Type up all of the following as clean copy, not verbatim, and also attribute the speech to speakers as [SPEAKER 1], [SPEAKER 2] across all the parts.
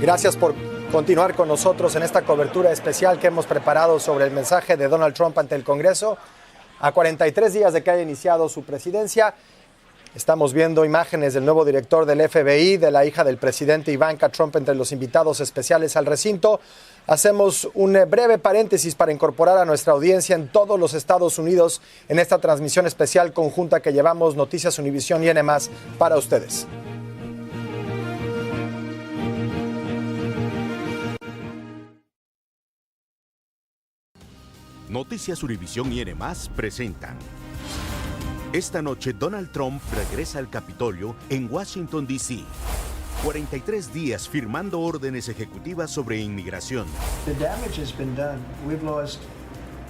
[SPEAKER 1] Gracias por continuar con nosotros en esta cobertura especial que hemos preparado sobre el mensaje de Donald Trump ante el Congreso. A 43 días de que haya iniciado su presidencia, estamos viendo imágenes del nuevo director del FBI, de la hija del presidente Ivanka Trump entre los invitados especiales al recinto. Hacemos un breve paréntesis para incorporar a nuestra audiencia en todos los Estados Unidos en esta transmisión especial conjunta que llevamos Noticias Univisión y N+ para ustedes.
[SPEAKER 2] Noticias Univisión y N+ presentan. Esta noche Donald Trump regresa al Capitolio en Washington, D.C. 43 días firmando órdenes ejecutivas sobre inmigración.
[SPEAKER 3] The damage has been done. We've lost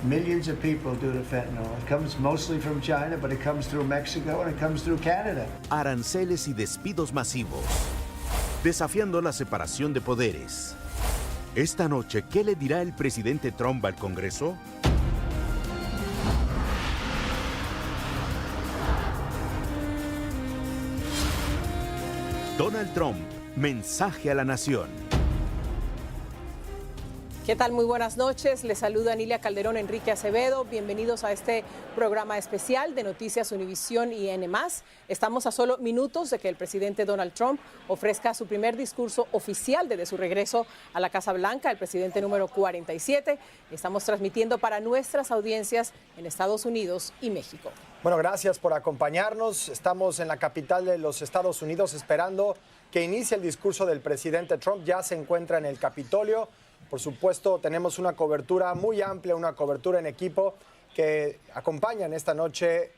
[SPEAKER 3] millions of people due to fentanyl. It comes mostly from China, but it comes through Mexico and it comes through Canada.
[SPEAKER 2] Aranceles y despidos masivos. Desafiando la separación de poderes. Esta noche, ¿qué le dirá el presidente Trump al Congreso? Donald Trump, mensaje a la nación.
[SPEAKER 4] ¿Qué tal? Muy buenas noches. Les saluda Anilia Calderón, Enrique Acevedo. Bienvenidos a este programa especial de Noticias Univisión y N+. Estamos a solo minutos de que el presidente Donald Trump ofrezca su primer discurso oficial desde su regreso a la Casa Blanca, el presidente número 47. Estamos transmitiendo para nuestras audiencias en Estados Unidos y México.
[SPEAKER 1] Bueno, gracias por acompañarnos. Estamos en la capital de los Estados Unidos esperando que inicie el discurso del presidente Trump. Ya se encuentra en el Capitolio. Por supuesto, tenemos una cobertura muy amplia, una cobertura en equipo que acompañan esta noche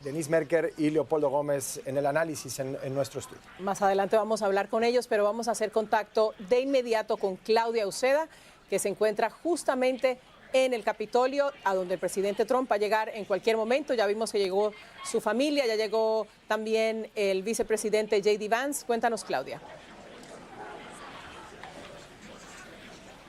[SPEAKER 1] Denise Merker y Leopoldo Gómez en el análisis en nuestro estudio.
[SPEAKER 4] Más adelante vamos a hablar con ellos, pero vamos a hacer contacto de inmediato con Claudia Uceda, que se encuentra justamente en el Capitolio, a donde el presidente Trump va a llegar en cualquier momento. Ya vimos que llegó su familia, ya llegó también el vicepresidente J.D. Vance. Cuéntanos, Claudia.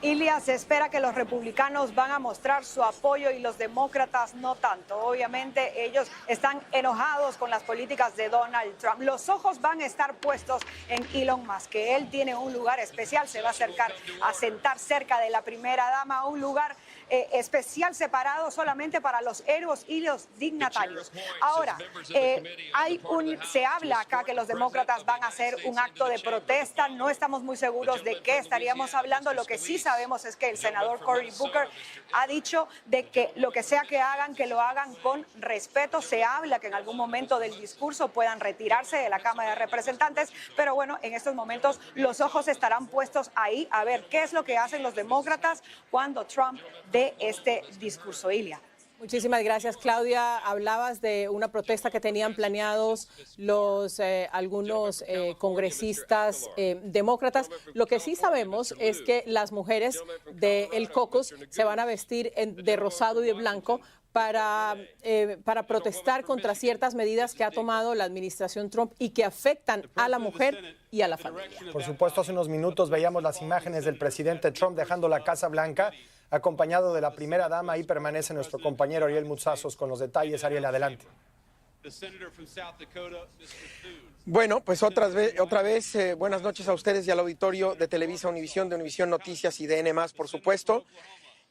[SPEAKER 5] Ilia, se espera que los republicanos van a mostrar su apoyo y los demócratas no tanto. Obviamente ellos están enojados con las políticas de Donald Trump. Los ojos van a estar puestos en Elon Musk, que él tiene un lugar especial, se va a acercar a sentar cerca de la primera dama, un lugar especial separado solamente para los héroes y los dignatarios. Ahora, se habla acá que los demócratas van a hacer un acto de protesta. No estamos muy seguros de qué estaríamos hablando. Lo que sí sabemos es que el senador Cory Booker ha dicho de que lo que sea que hagan, que lo hagan con respeto. Se habla que en algún momento del discurso puedan retirarse de la Cámara de Representantes, pero bueno, en estos momentos los ojos estarán puestos ahí a ver qué es lo que hacen los demócratas cuando Trump de este discurso. Ilia.
[SPEAKER 4] Muchísimas gracias, Claudia. Hablabas de una protesta que tenían planeados algunos congresistas demócratas. Lo que sí sabemos es que las mujeres del caucus se van a vestir de rosado y de blanco para protestar contra ciertas medidas que ha tomado la administración Trump y que afectan a la mujer y a la familia.
[SPEAKER 1] Por supuesto, hace unos minutos veíamos las imágenes del presidente Trump dejando la Casa Blanca, acompañado de la primera dama. Ahí permanece nuestro compañero Ariel Muzazos con los detalles. Ariel, adelante.
[SPEAKER 6] Bueno, pues otra vez buenas noches a ustedes y al auditorio de Televisa Univisión, de Univisión Noticias y de N+, por supuesto.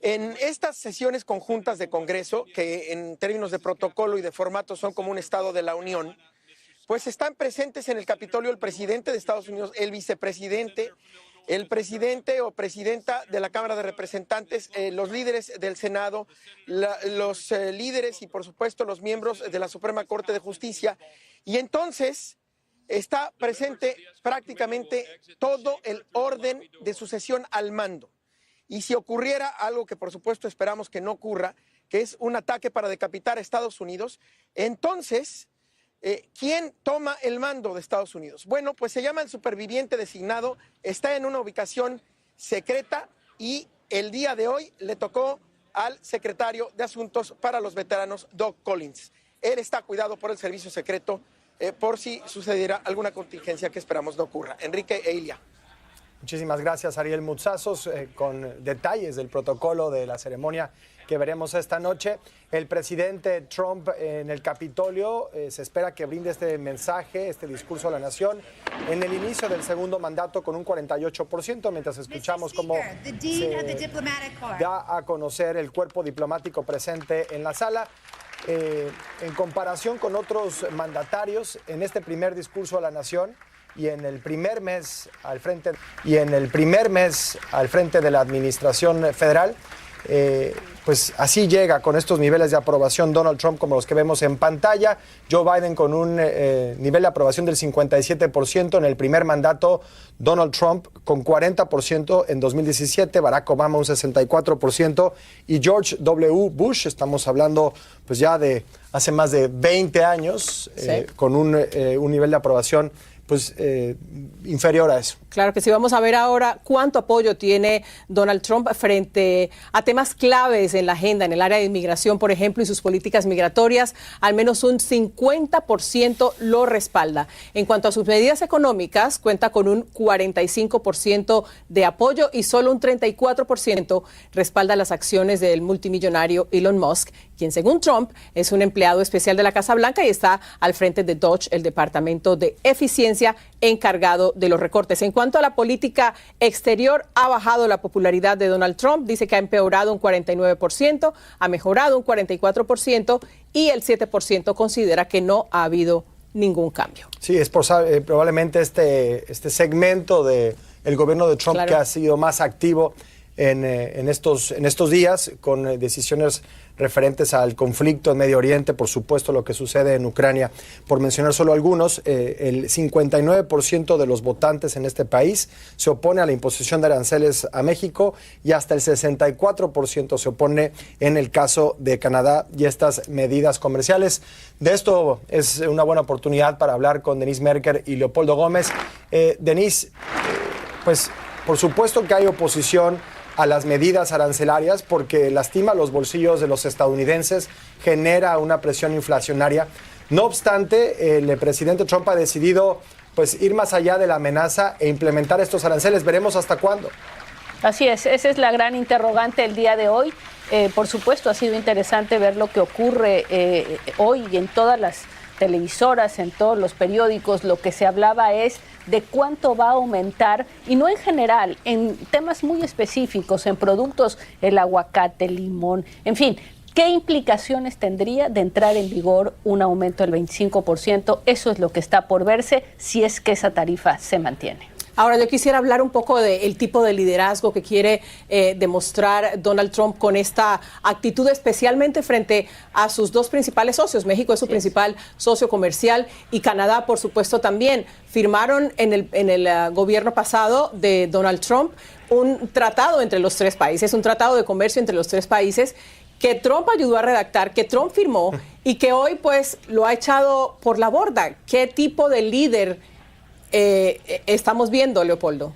[SPEAKER 6] En estas sesiones conjuntas de Congreso, que en términos de protocolo y de formato son como un Estado de la Unión, pues están presentes en el Capitolio el presidente de Estados Unidos, el vicepresidente, el presidente o presidenta de la Cámara de Representantes, los líderes del Senado, los líderes y por supuesto los miembros de la Suprema Corte de Justicia. Y entonces está presente prácticamente todo el orden de sucesión al mando. Y si ocurriera algo que por supuesto esperamos que no ocurra, que es un ataque para decapitar a Estados Unidos, entonces, ¿quién toma el mando de Estados Unidos? Bueno, pues se llama el superviviente designado, está en una ubicación secreta y el día de hoy le tocó al secretario de Asuntos para los Veteranos, Doug Collins. Él está cuidado por el servicio secreto por si sucediera alguna contingencia que esperamos no ocurra. Enrique e Ilia.
[SPEAKER 1] Muchísimas gracias, Ariel Mutsazos, con detalles del protocolo de la ceremonia que veremos esta noche. El presidente Trump en el Capitolio se espera que brinde este mensaje, este discurso a la nación en el inicio del segundo mandato con un 48%, mientras escuchamos cómo se da a conocer el cuerpo diplomático presente en la sala. En comparación con otros mandatarios, en este primer discurso a la nación y en el primer mes al frente de la administración federal, pues así llega con estos niveles de aprobación Donald Trump como los que vemos en pantalla. Joe Biden con un nivel de aprobación del 57% en el primer mandato, Donald Trump con 40% en 2017, Barack Obama un 64% y George W. Bush, estamos hablando pues ya de hace más de 20 años, sí, con un nivel de aprobación pues inferior a eso.
[SPEAKER 4] Claro que sí. Vamos a ver ahora cuánto apoyo tiene Donald Trump frente a temas claves en la agenda, en el área de inmigración, por ejemplo, y sus políticas migratorias. Al menos un 50% lo respalda. En cuanto a sus medidas económicas, cuenta con un 45% de apoyo y solo un 34% respalda las acciones del multimillonario Elon Musk, quien según Trump es un empleado especial de la Casa Blanca y está al frente de DOGE, el Departamento de Eficiencia encargado de los recortes. En cuanto a la política exterior, ha bajado la popularidad de Donald Trump, dice que ha empeorado un 49%, ha mejorado un 44% y el 7% considera que no ha habido ningún cambio.
[SPEAKER 1] Sí, es probablemente este segmento del gobierno de Trump, claro, que ha sido más activo en estos días, con decisiones referentes al conflicto en Medio Oriente, por supuesto lo que sucede en Ucrania. Por mencionar solo algunos, el 59% de los votantes en este país se opone a la imposición de aranceles a México y hasta el 64% se opone en el caso de Canadá y estas medidas comerciales. De esto es una buena oportunidad para hablar con Denise Merker y Leopoldo Gómez. Denise, pues por supuesto que hay oposición a las medidas arancelarias porque lastima los bolsillos de los estadounidenses, genera una presión inflacionaria. No obstante, el presidente Trump ha decidido pues ir más allá de la amenaza e implementar estos aranceles. Veremos hasta cuándo.
[SPEAKER 7] Así es, esa es la gran interrogante el día de hoy. Por supuesto, ha sido interesante ver lo que ocurre hoy en todas las televisoras, en todos los periódicos. Lo que se hablaba es de cuánto va a aumentar, y no en general, en temas muy específicos, en productos, el aguacate, el limón, en fin, ¿qué implicaciones tendría de entrar en vigor un aumento del 25%? Eso es lo que está por verse si es que esa tarifa se mantiene.
[SPEAKER 4] Ahora, yo quisiera hablar un poco del tipo de liderazgo que quiere demostrar Donald Trump con esta actitud, especialmente frente a sus dos principales socios. México es su principal socio comercial y Canadá, por supuesto, también. Firmaron en el gobierno pasado de Donald Trump un tratado entre los tres países, un tratado de comercio entre los tres países que Trump ayudó a redactar, que Trump firmó y que hoy pues lo ha echado por la borda. ¿Qué tipo de líder estamos viendo, Leopoldo?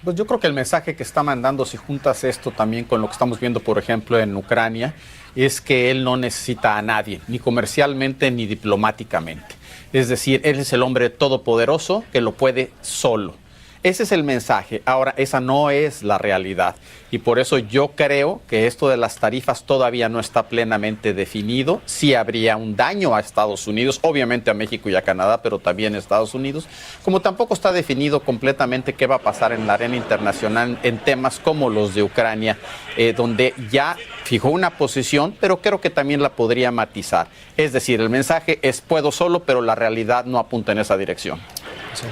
[SPEAKER 8] Pues yo creo que el mensaje que está mandando, si juntas esto también con lo que estamos viendo, por ejemplo, en Ucrania, es que él no necesita a nadie, ni comercialmente ni diplomáticamente. Es decir, él es el hombre todopoderoso que lo puede solo. Ese es el mensaje. Ahora, esa no es la realidad. Y por eso yo creo que esto de las tarifas todavía no está plenamente definido. Sí habría un daño a Estados Unidos, obviamente a México y a Canadá, pero también a Estados Unidos. Como tampoco está definido completamente qué va a pasar en la arena internacional en temas como los de Ucrania, donde ya fijó una posición, pero creo que también la podría matizar. Es decir, el mensaje es puedo solo, pero la realidad no apunta en esa dirección.
[SPEAKER 1] Sí.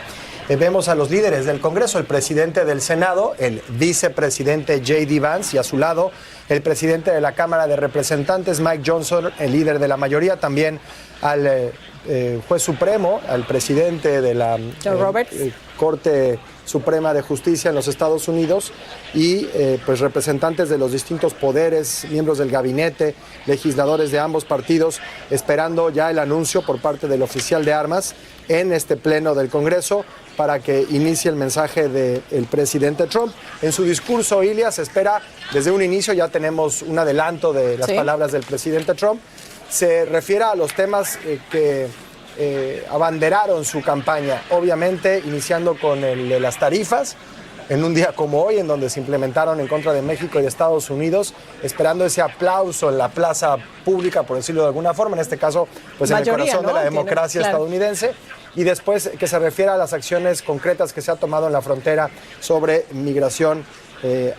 [SPEAKER 1] Vemos a los líderes del Congreso, el presidente del Senado, el vicepresidente J.D. Vance y a su lado el presidente de la Cámara de Representantes, Mike Johnson, el líder de la mayoría, también al juez supremo, al presidente de la Corte Suprema de Justicia en los Estados Unidos y pues representantes de los distintos poderes, miembros del gabinete, legisladores de ambos partidos, esperando ya el anuncio por parte del oficial de armas en este pleno del Congreso para que inicie el mensaje del presidente Trump. En su discurso, Ilia, se espera desde un inicio, ya tenemos un adelanto de las palabras del presidente Trump, se refiere a los temas que abanderaron su campaña, obviamente iniciando con el de las tarifas, en un día como hoy, en donde se implementaron en contra de México y de Estados Unidos, esperando ese aplauso en la plaza pública, por decirlo de alguna forma, en este caso, pues en el corazón de la democracia estadounidense, y después que se refiera a las acciones concretas que se ha tomado en la frontera sobre migración,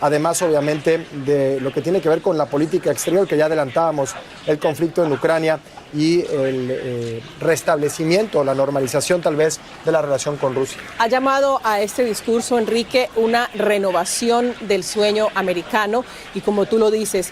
[SPEAKER 1] además obviamente de lo que tiene que ver con la política exterior, que ya adelantábamos, el conflicto en Ucrania y el restablecimiento, la normalización tal vez de la relación con Rusia.
[SPEAKER 4] Ha llamado a este discurso, Enrique, una renovación del sueño americano y, como tú lo dices,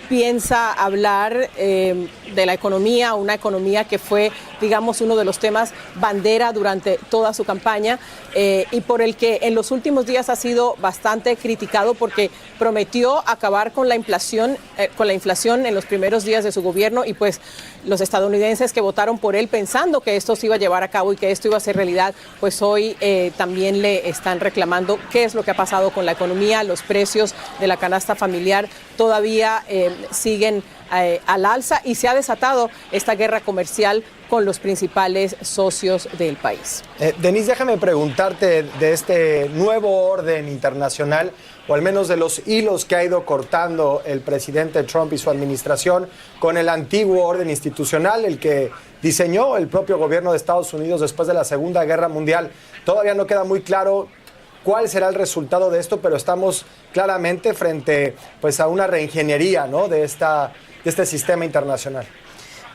[SPEAKER 4] piensa hablar de la economía, una economía que fue, digamos, uno de los temas bandera durante toda su campaña y por el que en los últimos días ha sido bastante criticado porque prometió acabar con la inflación en los primeros días de su gobierno y pues los estadounidenses que votaron por él pensando que esto se iba a llevar a cabo y que esto iba a ser realidad, pues hoy también le están reclamando qué es lo que ha pasado con la economía, los precios de la canasta familiar todavía siguen al alza y se ha desatado esta guerra comercial con los principales socios del país.
[SPEAKER 1] Denise, déjame preguntarte de este nuevo orden internacional, o al menos de los hilos que ha ido cortando el presidente Trump y su administración con el antiguo orden institucional, el que diseñó el propio gobierno de Estados Unidos después de la Segunda Guerra Mundial. Todavía no queda muy claro cuál será el resultado de esto, pero estamos claramente frente pues, a una reingeniería, ¿no?, de este sistema internacional.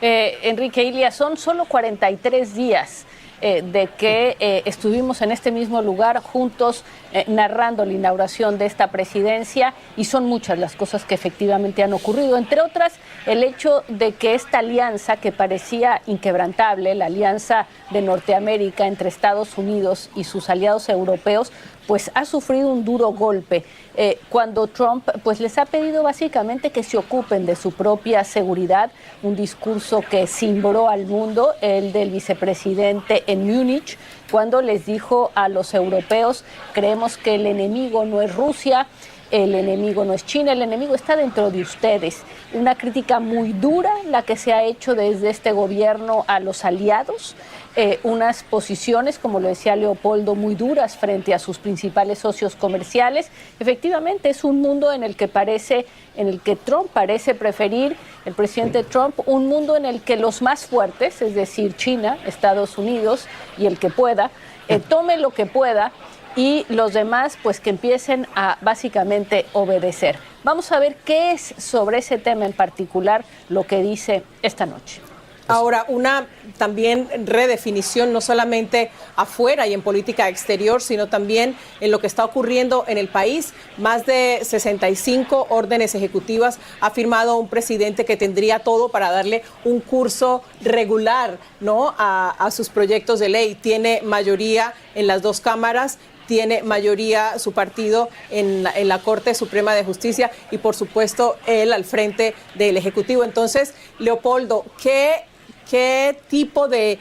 [SPEAKER 7] Enrique Ilia, son solo 43 días de que estuvimos en este mismo lugar juntos narrando la inauguración de esta presidencia y son muchas las cosas que efectivamente han ocurrido, entre otras el hecho de que esta alianza que parecía inquebrantable, la alianza de Norteamérica entre Estados Unidos y sus aliados europeos, pues ha sufrido un duro golpe cuando Trump pues les ha pedido básicamente que se ocupen de su propia seguridad, un discurso que cimbró al mundo, el del vicepresidente en Múnich, cuando les dijo a los europeos, creemos que el enemigo no es Rusia, el enemigo no es China, el enemigo está dentro de ustedes. Una crítica muy dura la que se ha hecho desde este gobierno a los aliados, unas posiciones, como lo decía Leopoldo, muy duras frente a sus principales socios comerciales. Efectivamente, es un mundo en el que Trump parece preferir, el presidente Trump, un mundo en el que los más fuertes, es decir, China, Estados Unidos y el que pueda, tome lo que pueda, y los demás pues que empiecen a básicamente obedecer. Vamos a ver qué es sobre ese tema en particular lo que dice esta noche.
[SPEAKER 4] Ahora, una también redefinición no solamente afuera y en política exterior, sino también en lo que está ocurriendo en el país. Más de 65 órdenes ejecutivas ha firmado un presidente que tendría todo para darle un curso regular, ¿no?, a sus proyectos de ley. Tiene mayoría en las dos cámaras, tiene mayoría su partido en la Corte Suprema de Justicia y, por supuesto, él al frente del Ejecutivo. Entonces, Leopoldo, ¿qué tipo de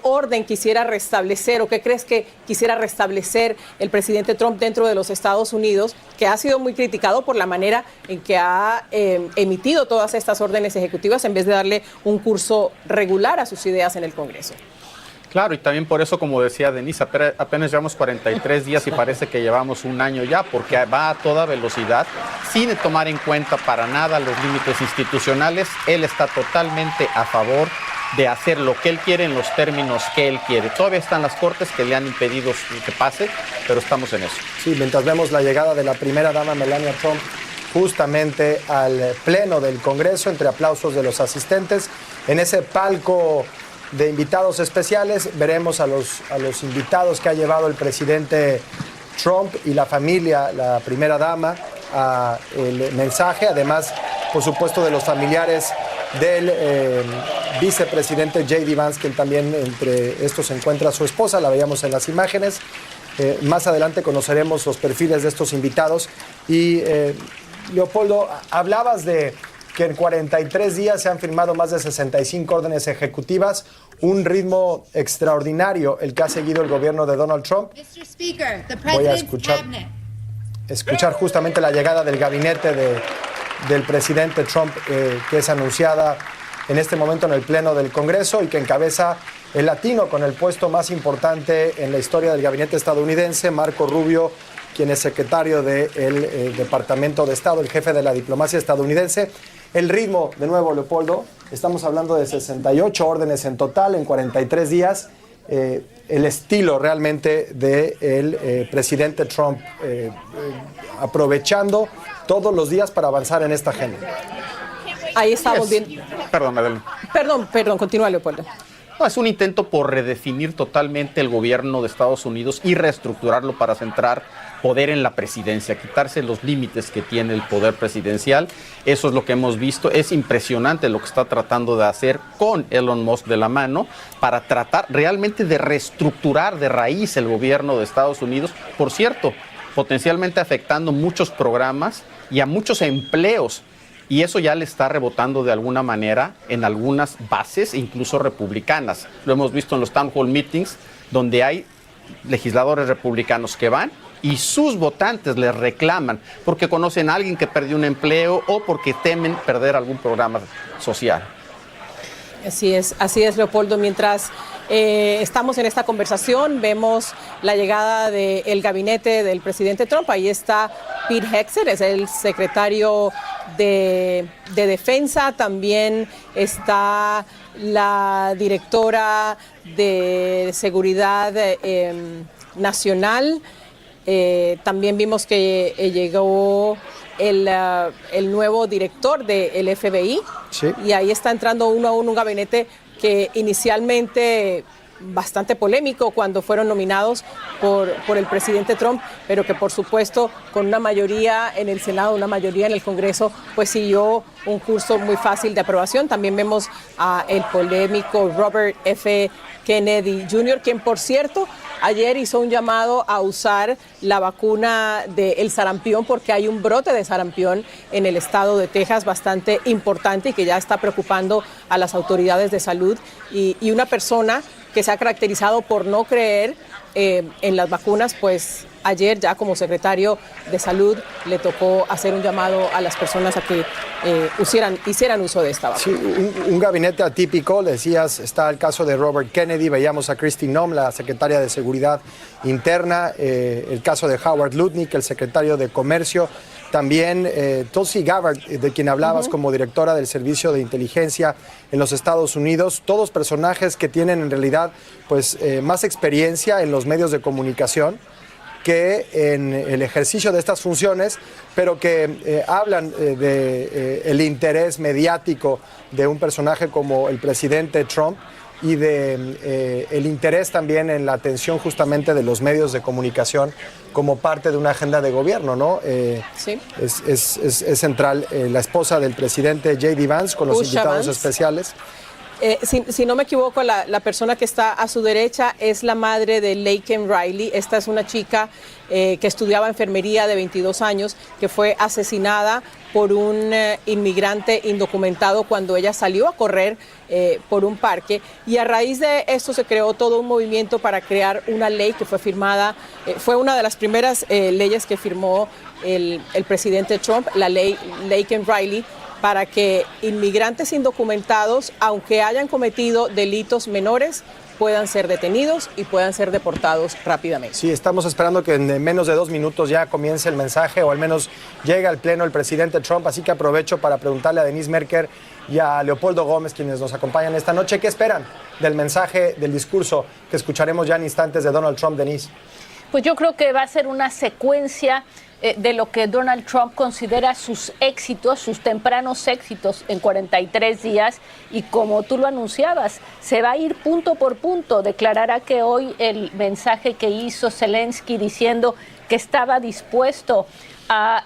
[SPEAKER 4] orden quisiera restablecer o qué crees que quisiera restablecer el presidente Trump dentro de los Estados Unidos, que ha sido muy criticado por la manera en que ha emitido todas estas órdenes ejecutivas en vez de darle un curso regular a sus ideas en el Congreso?
[SPEAKER 8] Claro, y también por eso, como decía Denise, apenas llevamos 43 días y parece que llevamos un año ya, porque va a toda velocidad, sin tomar en cuenta para nada los límites institucionales. Él está totalmente a favor de hacer lo que él quiere en los términos que él quiere. Todavía están las cortes que le han impedido que pase, pero estamos en eso.
[SPEAKER 1] Sí, mientras vemos la llegada de la primera dama Melania Trump justamente al pleno del Congreso, entre aplausos de los asistentes, en ese palco de invitados especiales veremos a los invitados que ha llevado el presidente Trump y la familia, la primera dama, a el mensaje, además, por supuesto, de los familiares del vicepresidente J.D. Vance, quien también entre estos se encuentra su esposa, la veíamos en las imágenes. Más adelante conoceremos los perfiles de estos invitados. Y Leopoldo, hablabas de que en 43 días se han firmado más de 65 órdenes ejecutivas, un ritmo extraordinario el que ha seguido el gobierno de Donald Trump. Voy a escuchar justamente la llegada del gabinete del presidente Trump, que es anunciada en este momento en el Pleno del Congreso y que encabeza el latino con el puesto más importante en la historia del gabinete estadounidense, Marco Rubio, quien es secretario del Departamento de Estado, el jefe de la diplomacia estadounidense. El ritmo, de nuevo, Leopoldo, estamos hablando de 68 órdenes en total en 43 días. El estilo realmente del presidente Trump, aprovechando todos los días para avanzar en esta agenda.
[SPEAKER 4] Ahí estamos viendo.
[SPEAKER 8] Perdón, Adela.
[SPEAKER 4] Perdón, continúa, Leopoldo.
[SPEAKER 8] No, es un intento por redefinir totalmente el gobierno de Estados Unidos y reestructurarlo para centrar poder en la presidencia, quitarse los límites que tiene el poder presidencial. Eso es lo que hemos visto. Es impresionante lo que está tratando de hacer con Elon Musk de la mano para tratar realmente de reestructurar de raíz el gobierno de Estados Unidos. Por cierto, potencialmente afectando muchos programas y a muchos empleos. Y eso ya le está rebotando de alguna manera en algunas bases, incluso republicanas. Lo hemos visto en los town hall meetings, donde hay legisladores republicanos que van y sus votantes les reclaman porque conocen a alguien que perdió un empleo o porque temen perder algún programa social.
[SPEAKER 4] Así es, Leopoldo. Mientras estamos en esta conversación, vemos la llegada del gabinete del presidente Trump. Ahí está Pete Hegseth, es el secretario de Defensa. También está la directora de Seguridad Nacional. También vimos que llegó el nuevo director del FBI.
[SPEAKER 1] Sí.
[SPEAKER 4] Y ahí está entrando uno a uno un gabinete que inicialmente bastante polémico cuando fueron nominados por el presidente Trump, pero que por supuesto con una mayoría en el Senado, una mayoría en el Congreso, pues siguió un curso muy fácil de aprobación. También vemos a el polémico Robert F. Kennedy Jr., quien por cierto ayer hizo un llamado a usar la vacuna del sarampión porque hay un brote de sarampión en el estado de Texas bastante importante y que ya está preocupando a las autoridades de salud, y una persona que se ha caracterizado por no creer en las vacunas, pues ayer ya como secretario de Salud le tocó hacer un llamado a las personas a que hicieran uso de esta vacuna.
[SPEAKER 1] Sí, un gabinete atípico, le decías, está el caso de Robert Kennedy, veíamos a Kristi Noem, la secretaria de Seguridad Interna, el caso de Howard Lutnick, el secretario de Comercio, también Tulsi Gabbard, de quien hablabas como directora del Servicio de Inteligencia en los Estados Unidos, todos personajes que tienen en realidad pues, más experiencia en los medios de comunicación que en el ejercicio de estas funciones, pero que hablan del interés mediático de un personaje como el presidente Trump y de el interés también en la atención justamente de los medios de comunicación como parte de una agenda de gobierno, ¿no?
[SPEAKER 4] Sí.
[SPEAKER 1] Es central la esposa del presidente J.D. Vance con los invitados especiales.
[SPEAKER 4] Si no me equivoco, la persona que está a su derecha es la madre de Laken Riley. Esta es una chica que estudiaba enfermería de 22 años, que fue asesinada por un inmigrante indocumentado cuando ella salió a correr por un parque. Y a raíz de esto se creó todo un movimiento para crear una ley que fue firmada, fue una de las primeras leyes que firmó el presidente Trump, la ley Laken Riley, para que inmigrantes indocumentados, aunque hayan cometido delitos menores, puedan ser detenidos y puedan ser deportados rápidamente.
[SPEAKER 1] Sí, estamos esperando que en menos de 2 minutos ya comience el mensaje, o al menos llegue al pleno el presidente Trump, así que aprovecho para preguntarle a Denise Merker y a Leopoldo Gómez, quienes nos acompañan esta noche, ¿qué esperan del mensaje, del discurso que escucharemos ya en instantes de Donald Trump, Denise?
[SPEAKER 7] Pues yo creo que va a ser una secuencia de lo que Donald Trump considera sus éxitos, sus tempranos éxitos en 43 días, y como tú lo anunciabas, se va a ir punto por punto. Declarará que hoy el mensaje que hizo Zelensky diciendo que estaba dispuesto a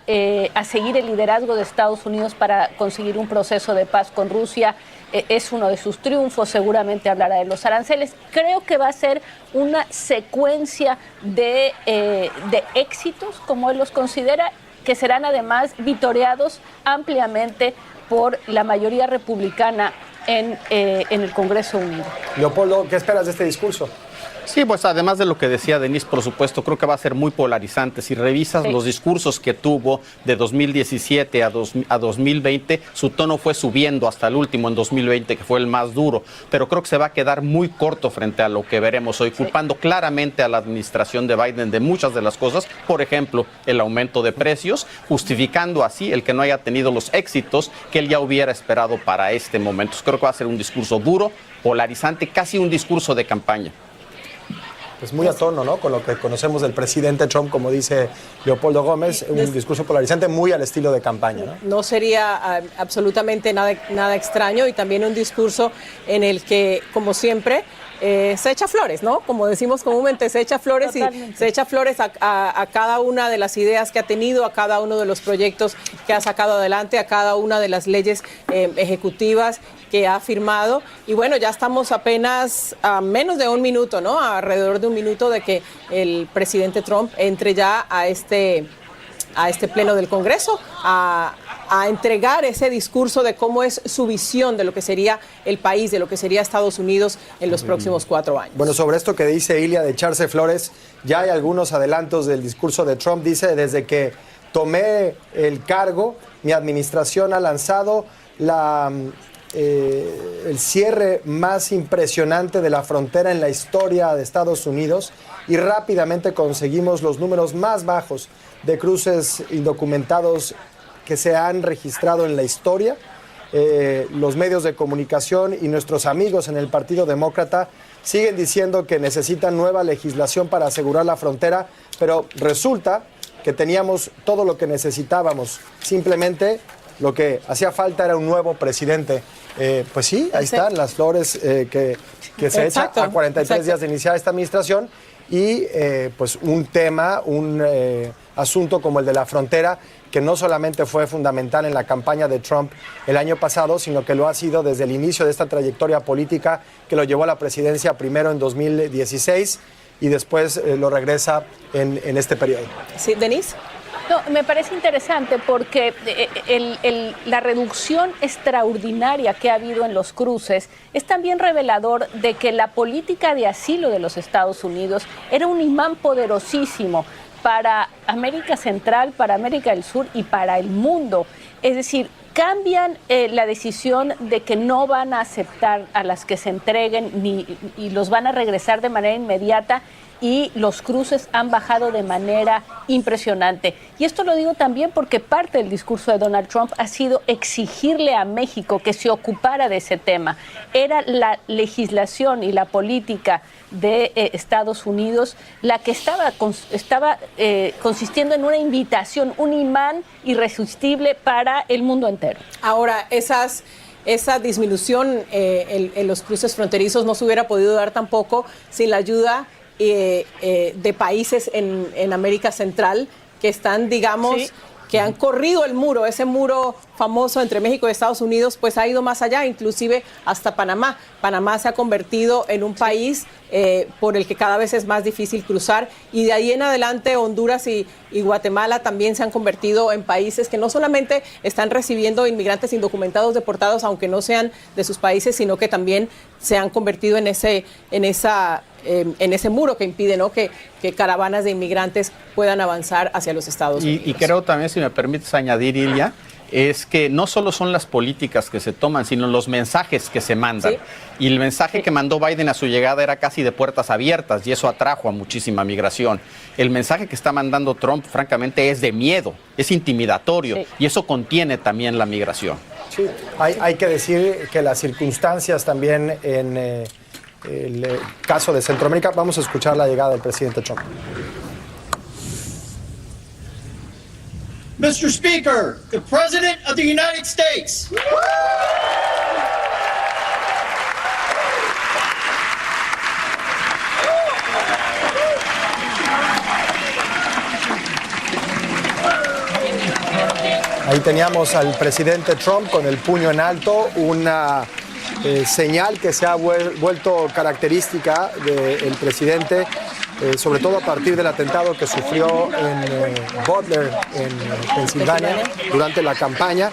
[SPEAKER 7] seguir el liderazgo de Estados Unidos para conseguir un proceso de paz con Rusia es uno de sus triunfos. Seguramente hablará de los aranceles. Creo que va a ser una secuencia de éxitos, como él los considera, que serán además vitoreados ampliamente por la mayoría republicana en el Congreso Unido.
[SPEAKER 1] Leopoldo, ¿qué esperas de este discurso?
[SPEAKER 8] Sí, pues además de lo que decía Denise, por supuesto, creo que va a ser muy polarizante. Si revisas los discursos que tuvo de 2017 a 2020, su tono fue subiendo hasta el último en 2020, que fue el más duro. Pero creo que se va a quedar muy corto frente a lo que veremos hoy, culpando claramente a la administración de Biden de muchas de las cosas. Por ejemplo, el aumento de precios, justificando así el que no haya tenido los éxitos que él ya hubiera esperado para este momento. Creo que va a ser un discurso duro, polarizante, casi un discurso de campaña.
[SPEAKER 1] Pues muy a tono, ¿no? Con lo que conocemos del presidente Trump, como dice Leopoldo Gómez, un discurso polarizante muy al estilo de campaña, ¿no?
[SPEAKER 4] No sería absolutamente nada extraño, y también un discurso en el que, como siempre, se echa flores, ¿no? Como decimos comúnmente, se echa flores. Totalmente. Y se echa flores a cada una de las ideas que ha tenido, a cada uno de los proyectos que ha sacado adelante, a cada una de las leyes ejecutivas que ha firmado. Y bueno, ya estamos apenas a menos de un minuto, ¿no? Alrededor de un minuto de que el presidente Trump entre ya a este pleno del Congreso a entregar ese discurso de cómo es su visión de lo que sería el país, de lo que sería Estados Unidos en los próximos 4 años.
[SPEAKER 1] Bueno, sobre esto que dice Ilia de echarse flores, ya hay algunos adelantos del discurso de Trump. Dice: desde que tomé el cargo, mi administración ha lanzado el cierre más impresionante de la frontera en la historia de Estados Unidos, y rápidamente conseguimos los números más bajos de cruces indocumentados que se han registrado en la historia. Los medios de comunicación y nuestros amigos en el Partido Demócrata siguen diciendo que necesitan nueva legislación para asegurar la frontera, pero resulta que teníamos todo lo que necesitábamos. Simplemente lo que hacía falta era un nuevo presidente. Pues sí, ahí están las flores que se echan a 43 días de iniciar esta administración, y pues un tema, un asunto como el de la frontera, que no solamente fue fundamental en la campaña de Trump el año pasado, sino que lo ha sido desde el inicio de esta trayectoria política que lo llevó a la presidencia, primero en 2016 y después lo regresa en este periodo.
[SPEAKER 4] Sí, Denise.
[SPEAKER 7] No, me parece interesante porque la reducción extraordinaria que ha habido en los cruces es también revelador de que la política de asilo de los Estados Unidos era un imán poderosísimo para América Central, para América del Sur y para el mundo. Es decir, cambian la decisión de que no van a aceptar a las que se entreguen y los van a regresar de manera inmediata, y los cruces han bajado de manera impresionante. Y esto lo digo también porque parte del discurso de Donald Trump ha sido exigirle a México que se ocupara de ese tema. Era la legislación y la política de Estados Unidos la que estaba consistiendo en una invitación, un imán irresistible para el mundo entero.
[SPEAKER 4] Ahora, esa disminución en los cruces fronterizos no se hubiera podido dar tampoco sin la ayuda de países en América Central que están, digamos, sí, que han corrido el muro, ese muro famoso entre México y Estados Unidos, pues ha ido más allá, inclusive hasta Panamá. Panamá se ha convertido en un país por el que cada vez es más difícil cruzar, y de ahí en adelante Honduras y Guatemala también se han convertido en países que no solamente están recibiendo inmigrantes indocumentados deportados, aunque no sean de sus países, sino que también se han convertido en ese muro que impide, ¿no?, que caravanas de inmigrantes puedan avanzar hacia los Estados Unidos.
[SPEAKER 8] Y creo también, si me permites añadir, Ilia, es que no solo son las políticas que se toman, sino los mensajes que se mandan. ¿Sí? Y el mensaje que mandó Biden a su llegada era casi de puertas abiertas, y eso atrajo a muchísima migración. El mensaje que está mandando Trump, francamente, es de miedo, es intimidatorio, sí, y eso contiene también la migración.
[SPEAKER 1] Sí, hay que decir que las circunstancias también en el caso de Centroamérica. Vamos a escuchar la llegada del presidente Trump.
[SPEAKER 9] Mr. Speaker, the President of the United States.
[SPEAKER 1] Ahí teníamos al presidente Trump con el puño en alto, una señal que se ha vuelto característica del presidente, sobre todo a partir del atentado que sufrió en Butler, en Pensilvania, durante la campaña.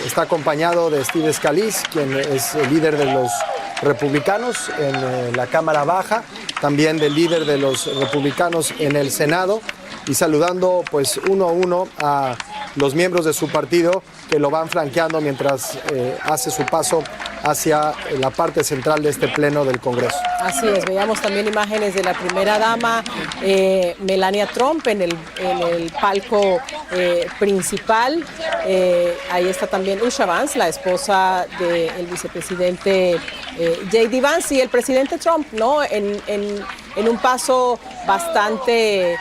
[SPEAKER 1] Está acompañado de Steve Scalise, quien es el líder de los republicanos en la Cámara Baja, también del líder de los republicanos en el Senado, y saludando pues uno a uno a los miembros de su partido que lo van flanqueando mientras hace su paso hacia la parte central de este pleno del Congreso.
[SPEAKER 4] Así es, veíamos también imágenes de la primera dama Melania Trump en el palco principal. Ahí está también Usha Vance, la esposa del vicepresidente J.D. Vance, y el presidente Trump, ¿no? En un paso bastante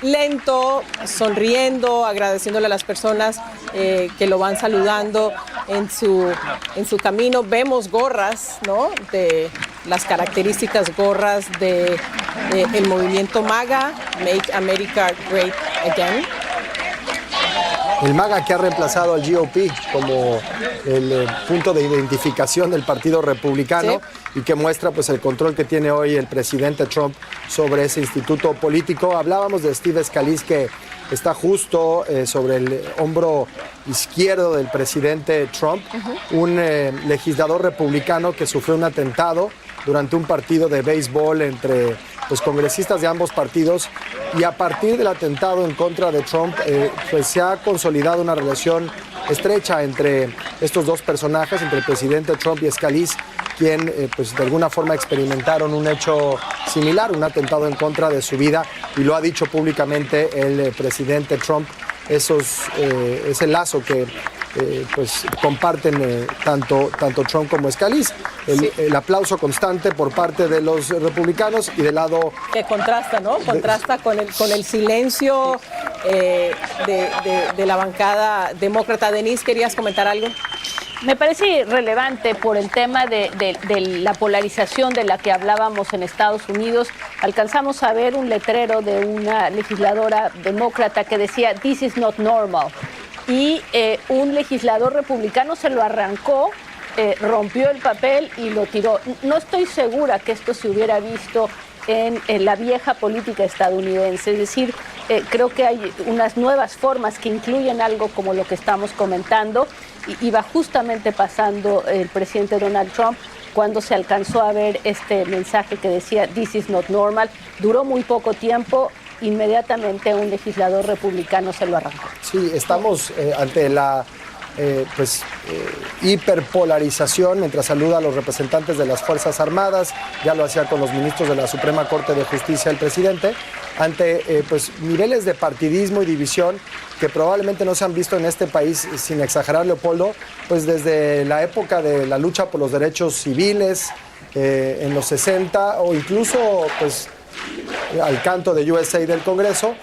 [SPEAKER 4] lento, sonriendo, agradeciéndole a las personas que lo van saludando en su camino. Vemos gorras, ¿no? De las características gorras de el movimiento MAGA, Make America Great Again.
[SPEAKER 1] El MAGA que ha reemplazado al GOP como el punto de identificación del Partido Republicano, sí, y que muestra pues el control que tiene hoy el presidente Trump sobre ese instituto político. Hablábamos de Steve Scalise, que está justo sobre el hombro izquierdo del presidente Trump, un legislador republicano que sufrió un atentado durante un partido de béisbol entre los congresistas de ambos partidos, y a partir del atentado en contra de Trump pues se ha consolidado una relación estrecha entre estos dos personajes, entre el presidente Trump y Scalise, quien pues de alguna forma experimentaron un hecho similar, un atentado en contra de su vida, y lo ha dicho públicamente el presidente Trump. Ese lazo que pues comparten tanto Trump como Scalise. El aplauso constante por parte de los republicanos y del lado...
[SPEAKER 4] Que contrasta, ¿no? Contrasta con el silencio de la bancada demócrata. Denise, ¿querías comentar algo?
[SPEAKER 7] Me parece relevante por el tema de la polarización de la que hablábamos en Estados Unidos. Alcanzamos a ver un letrero de una legisladora demócrata que decía "This is not normal", y un legislador republicano se lo arrancó, rompió el papel y lo tiró. No estoy segura que esto se hubiera visto en la vieja política estadounidense. Es decir, creo que hay unas nuevas formas que incluyen algo como lo que estamos comentando, y va justamente pasando el presidente Donald Trump cuando se alcanzó a ver este mensaje que decía "This is not normal". Duró muy poco tiempo, inmediatamente un legislador republicano se lo arrancó.
[SPEAKER 1] Sí, estamos ante la hiperpolarización, mientras saluda a los representantes de las Fuerzas Armadas, ya lo hacía con los ministros de la Suprema Corte de Justicia el presidente, ante niveles de partidismo y división que probablemente no se han visto en este país, sin exagerar, Leopoldo, pues desde la época de la lucha por los derechos civiles en los 60, o incluso pues al canto de USA del Congreso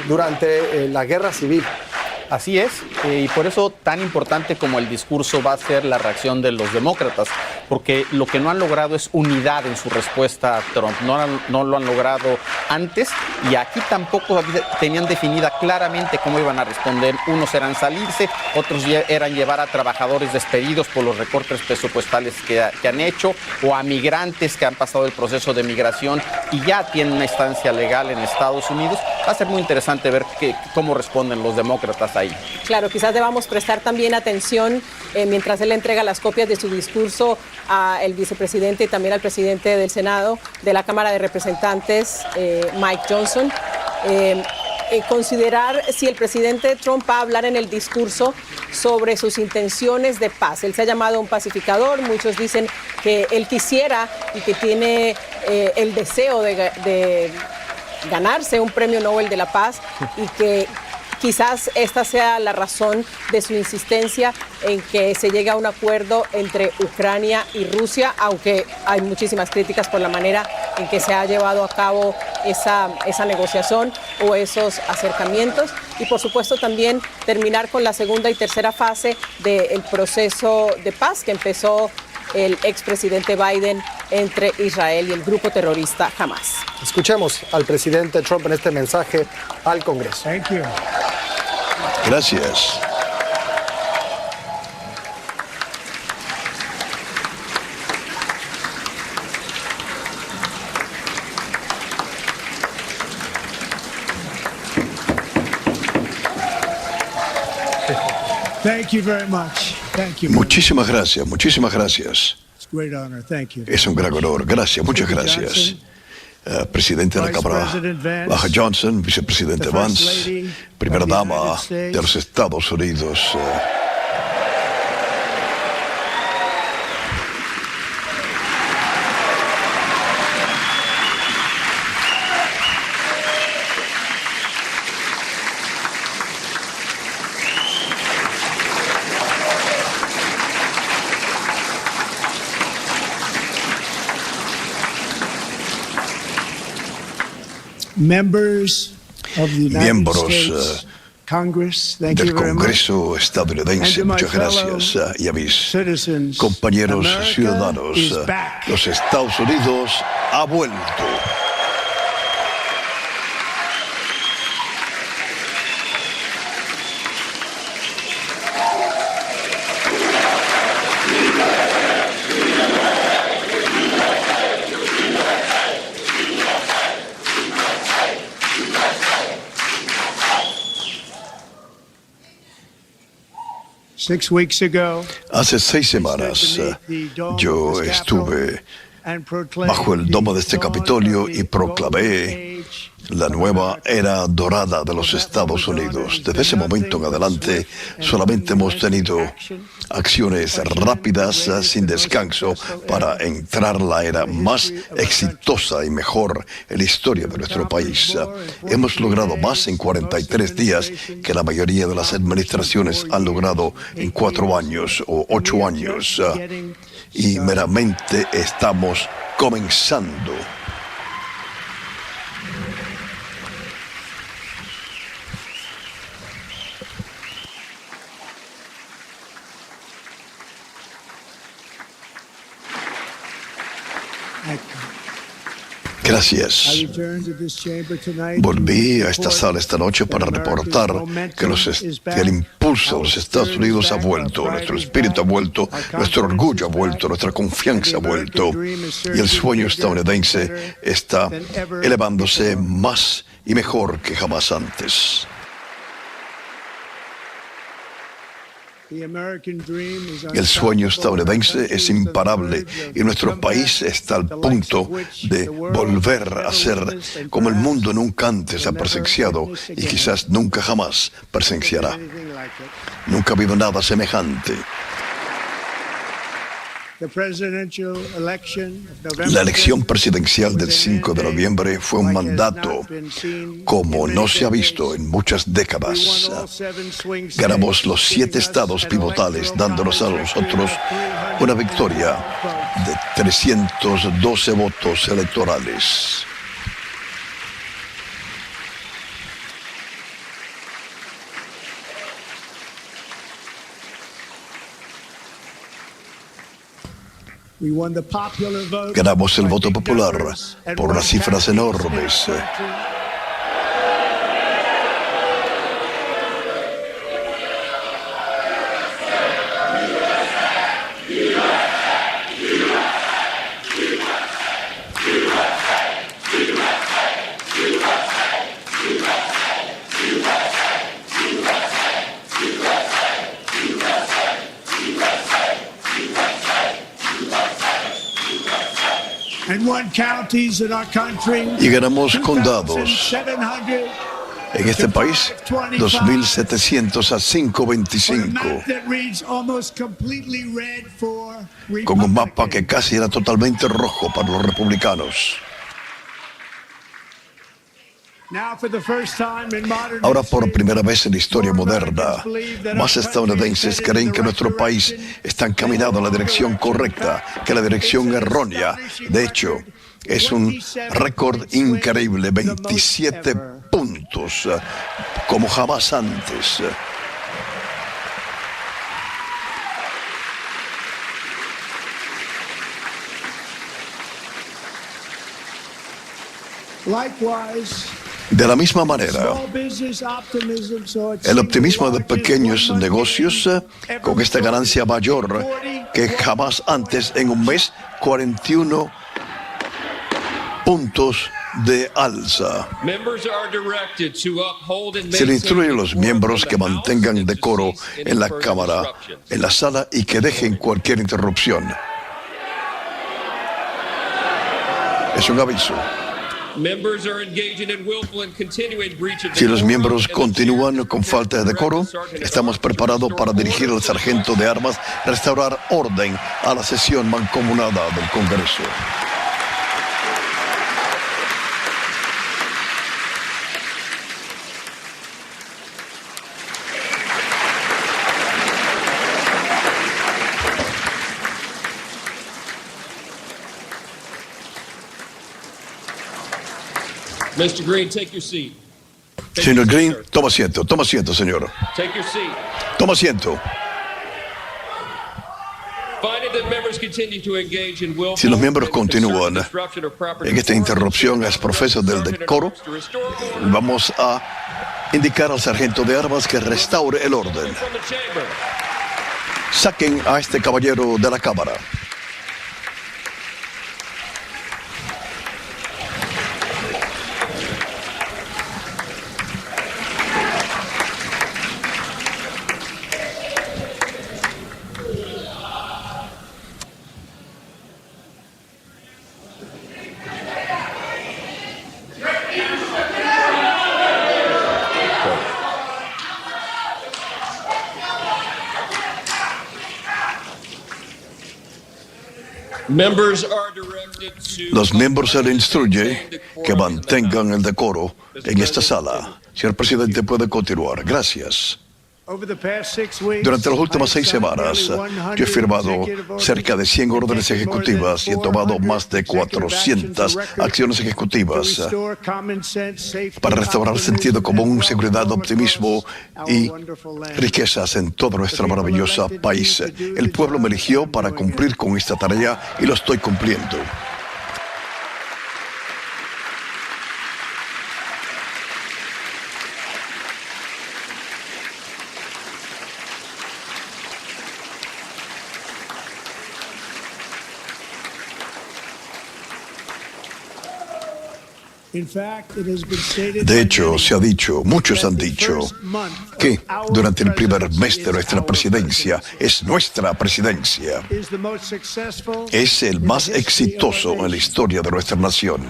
[SPEAKER 1] durante la Guerra Civil.
[SPEAKER 8] Así es, y por eso tan importante como el discurso va a ser la reacción de los demócratas, porque lo que no han logrado es unidad en su respuesta a Trump, no lo han logrado antes, y aquí tampoco tenían definida claramente cómo iban a responder. Unos eran salirse, otros eran llevar a trabajadores despedidos por los recortes presupuestales que han hecho, o a migrantes que han pasado el proceso de migración y ya tienen una estancia legal en Estados Unidos. Va a ser muy interesante ver cómo responden los demócratas ahí.
[SPEAKER 4] Claro, quizás debamos prestar también atención mientras él entrega las copias de su discurso al vicepresidente y también al presidente del Senado, de la Cámara de Representantes, Mike Johnson. Considerar si el presidente Trump va a hablar en el discurso sobre sus intenciones de paz. Él se ha llamado un pacificador, muchos dicen que él quisiera y que tiene el deseo de ganarse un premio Nobel de la Paz, y que quizás esta sea la razón de su insistencia en que se llegue a un acuerdo entre Ucrania y Rusia, aunque hay muchísimas críticas por la manera en que se ha llevado a cabo esa negociación o esos acercamientos. Y por supuesto también terminar con la segunda y tercera fase del proceso de paz que empezó el expresidente Biden entre Israel y el grupo terrorista Hamas.
[SPEAKER 1] Escuchemos al presidente Trump en este mensaje al Congreso.
[SPEAKER 3] Thank you.
[SPEAKER 10] Gracias.
[SPEAKER 3] Thank you very much. Thank you.
[SPEAKER 10] Muchísimas gracias, muchísimas gracias. Es un gran honor. Gracias, muchas gracias. Presidente de la Cámara Baja Johnson, vicepresidente Vance, primera dama de los Estados Unidos.
[SPEAKER 3] Miembros
[SPEAKER 10] del Congreso estadounidense, muchas gracias. Y a mis compañeros ciudadanos, los Estados Unidos ha vuelto. Hace 6 semanas yo estuve bajo el domo de este Capitolio y proclamé la nueva era dorada de los Estados Unidos. Desde ese momento en adelante solamente hemos tenido acciones rápidas sin descanso para entrar la era más exitosa y mejor en la historia de nuestro país. Hemos logrado más en 43 días que la mayoría de las administraciones han logrado en 4 años o 8 años. Y meramente estamos comenzando. Gracias. Volví a esta sala esta noche para reportar que el impulso de los Estados Unidos ha vuelto, nuestro espíritu ha vuelto, nuestro orgullo ha vuelto, nuestra confianza ha vuelto y el sueño estadounidense está elevándose más y mejor que jamás antes. El sueño estadounidense es imparable y nuestro país está al punto de volver a ser como el mundo nunca antes ha presenciado y quizás nunca jamás presenciará. Nunca ha habido nada semejante. La elección presidencial del 5 de noviembre fue un mandato como no se ha visto en muchas décadas. Ganamos los 7 estados pivotales, dándonos a nosotros una victoria de 312 votos electorales. Ganamos el voto popular por unas cifras enormes. Y ganamos condados en este país 2.700 a 525, con un mapa que casi era totalmente rojo para los republicanos. Ahora, por primera vez en la historia moderna, más estadounidenses creen que nuestro país está encaminado en la dirección correcta que la dirección errónea. De hecho, es un récord increíble, 27 puntos, como jamás antes. De la misma manera, el optimismo de pequeños negocios con esta ganancia mayor que jamás antes en un mes, 41 puntos de alza. Se le instruye a los miembros que mantengan decoro en la Cámara, en la sala y que dejen cualquier interrupción. Es un aviso. Si los miembros continúan con falta de decoro, estamos preparados para dirigir al sargento de armas, restaurar orden a la sesión mancomunada del Congreso.
[SPEAKER 11] Mr. Green, take your seat.
[SPEAKER 10] Señor Green, toma asiento, señor.
[SPEAKER 11] Take your seat.
[SPEAKER 10] Toma asiento. Si los miembros continúan en esta interrupción a profesos del decoro, vamos a indicar al sargento de armas que restaure el orden. Saquen a este caballero de la Cámara. Los miembros se les instruye que mantengan el decoro en esta sala. Señor presidente, puede continuar. Gracias. Durante las últimas 6 semanas, yo he firmado cerca de 100 órdenes ejecutivas y he tomado más de 400 acciones ejecutivas para restaurar sentido común, seguridad, optimismo y riquezas en todo nuestro maravilloso país. El pueblo me eligió para cumplir con esta tarea y lo estoy cumpliendo. De hecho, se ha dicho, muchos han dicho, que durante el primer mes de nuestra presidencia, es nuestra presidencia, es el más exitoso en la historia de nuestra nación.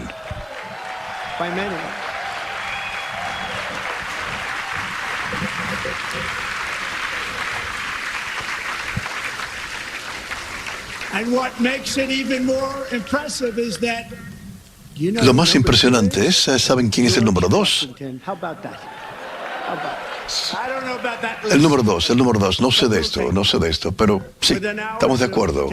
[SPEAKER 3] And what makes it even more impressive is that
[SPEAKER 10] lo más impresionante es, ¿saben quién es el número 2? El número 2, no sé de esto, pero sí, estamos de acuerdo.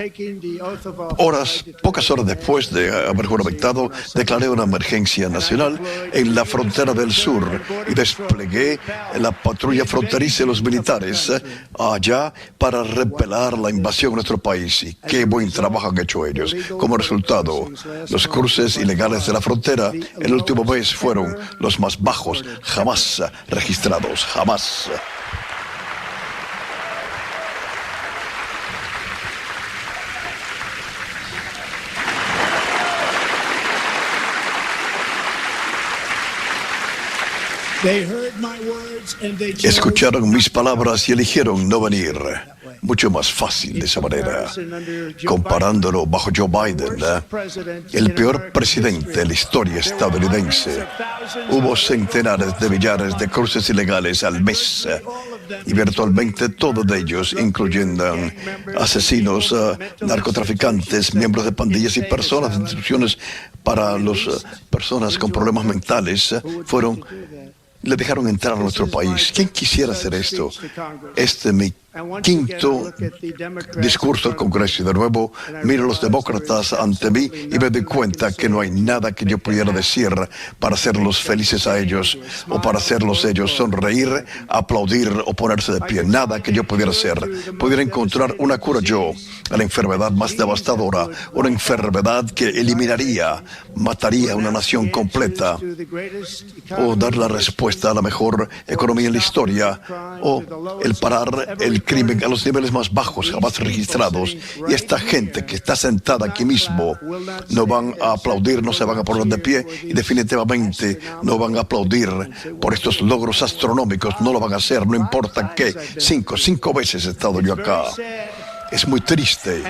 [SPEAKER 10] Pocas horas después de haber juramentado, declaré una emergencia nacional en la frontera del sur y desplegué la patrulla fronteriza y los militares allá para repeler la invasión a nuestro país. Y qué buen trabajo han hecho ellos. Como resultado, los cruces ilegales de la frontera el último mes fueron los más bajos jamás registrados, jamás. Escucharon mis palabras y eligieron no venir. Mucho más fácil de esa manera. Comparándolo bajo Joe Biden, el peor presidente de la historia estadounidense. Hubo centenares de millares de cruces ilegales al mes. Y virtualmente todos de ellos, incluyendo asesinos, narcotraficantes, miembros de pandillas y personas de instituciones para las personas con problemas mentales, le dejaron entrar a nuestro país. ¿Quién quisiera hacer esto? Este es mi quinto discurso al Congreso y de nuevo miro a los demócratas ante mí y me doy cuenta que no hay nada que yo pudiera decir para hacerlos felices a ellos o para hacerlos ellos sonreír, aplaudir o ponerse de pie. Nada que yo pudiera hacer. Pudiera encontrar una cura yo a la enfermedad más devastadora, una enfermedad que eliminaría, mataría a una nación completa, o dar la respuesta a la mejor economía en la historia, o el parar el crimen a los niveles más bajos jamás registrados. Y esta gente que está sentada aquí mismo no van a aplaudir, no se van a poner de pie y definitivamente no van a aplaudir por estos logros astronómicos. No lo van a hacer, no importa qué. Cinco veces he estado yo acá. Es muy triste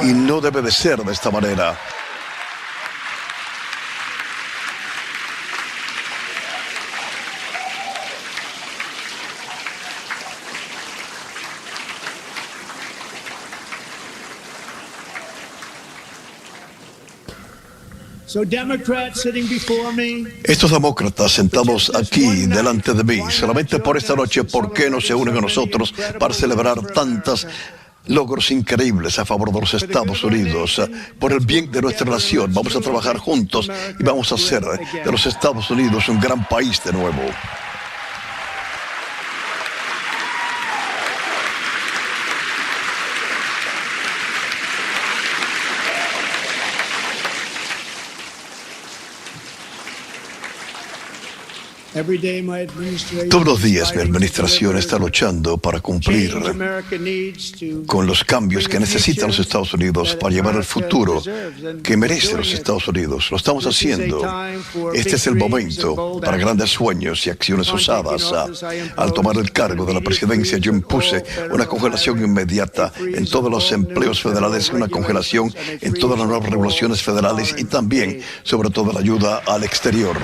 [SPEAKER 10] y no debe de ser de esta manera. Estos demócratas sentados aquí delante de mí, solamente por esta noche, ¿por qué no se unen a nosotros para celebrar tantos logros increíbles a favor de los Estados Unidos? Por el bien de nuestra nación, vamos a trabajar juntos y vamos a hacer de los Estados Unidos un gran país de nuevo. Todos los días mi administración está luchando para cumplir con los cambios que necesitan los Estados Unidos para llevar el futuro que merecen los Estados Unidos. Lo estamos haciendo. Este es el momento para grandes sueños y acciones osadas. Al tomar el cargo de la presidencia, yo impuse una congelación inmediata en todos los empleos federales, una congelación en todas las nuevas regulaciones federales y también, sobre todo, la ayuda al exterior.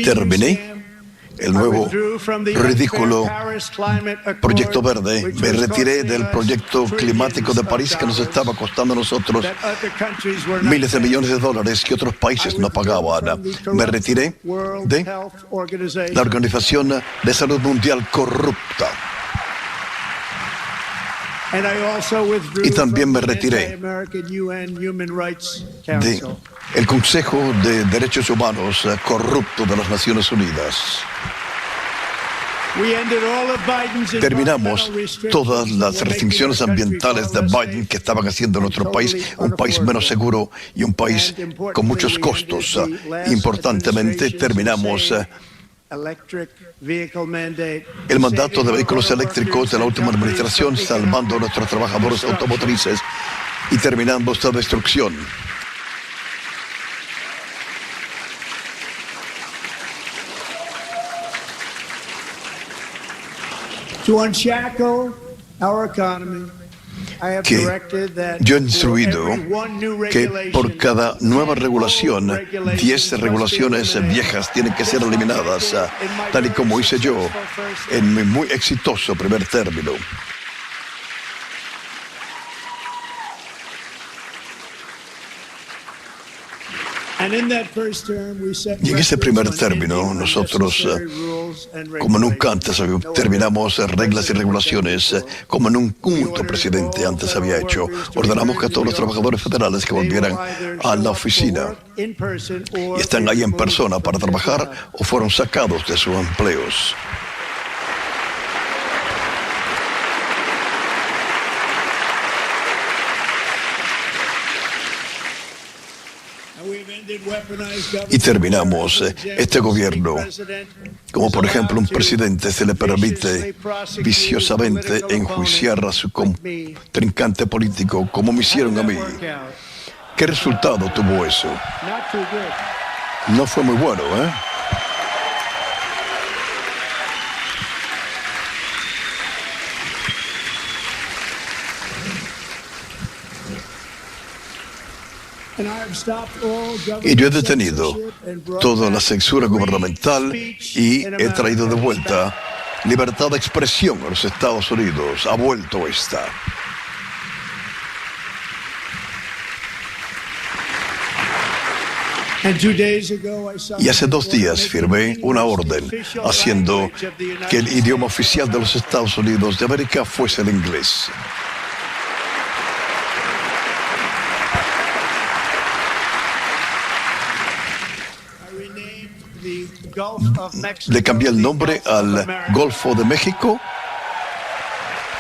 [SPEAKER 10] Terminé el nuevo ridículo proyecto verde. Me retiré del proyecto climático de París que nos estaba costando a nosotros miles de millones de dólares que otros países no pagaban. Me retiré de la Organización de Salud Mundial corrupta. Y también me retiré del Consejo de Derechos Humanos corrupto de las Naciones Unidas. Terminamos todas las restricciones ambientales de Biden que estaban haciendo en nuestro país un país menos seguro y un país con muchos costos. Importantemente, terminamos el mandato de vehículos eléctricos de la última administración, salvando a nuestros trabajadores automotrices y terminando esta destrucción. Que yo he instruido que por cada nueva regulación, 10 regulaciones viejas tienen que ser eliminadas, tal y como hice yo en mi muy exitoso primer término. Y en ese primer término, nosotros, como nunca antes, terminamos reglas y regulaciones como ningún otro presidente antes había hecho. Ordenamos que todos los trabajadores federales que volvieran a la oficina y están ahí en persona para trabajar o fueron sacados de sus empleos. Y terminamos este gobierno, como por ejemplo un presidente se le permite viciosamente enjuiciar a su contrincante político como me hicieron a mí. ¿Qué resultado tuvo eso? No fue muy bueno, ¿eh? Y yo he detenido toda la censura gubernamental y he traído de vuelta libertad de expresión a los Estados Unidos. Ha vuelto esta. Y hace 2 días firmé una orden haciendo que el idioma oficial de los Estados Unidos de América fuese el inglés. Le cambié el nombre al Golfo de México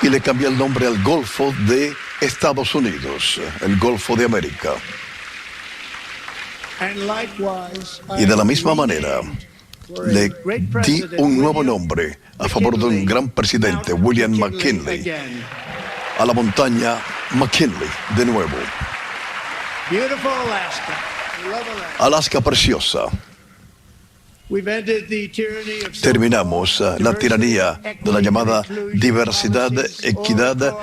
[SPEAKER 10] y le cambié el nombre al Golfo de Estados Unidos, el Golfo de América. Y de la misma manera, le di un nuevo nombre a favor de un gran presidente, William McKinley, a la montaña McKinley, de nuevo. Alaska preciosa. Terminamos la tiranía de la llamada diversidad, equidad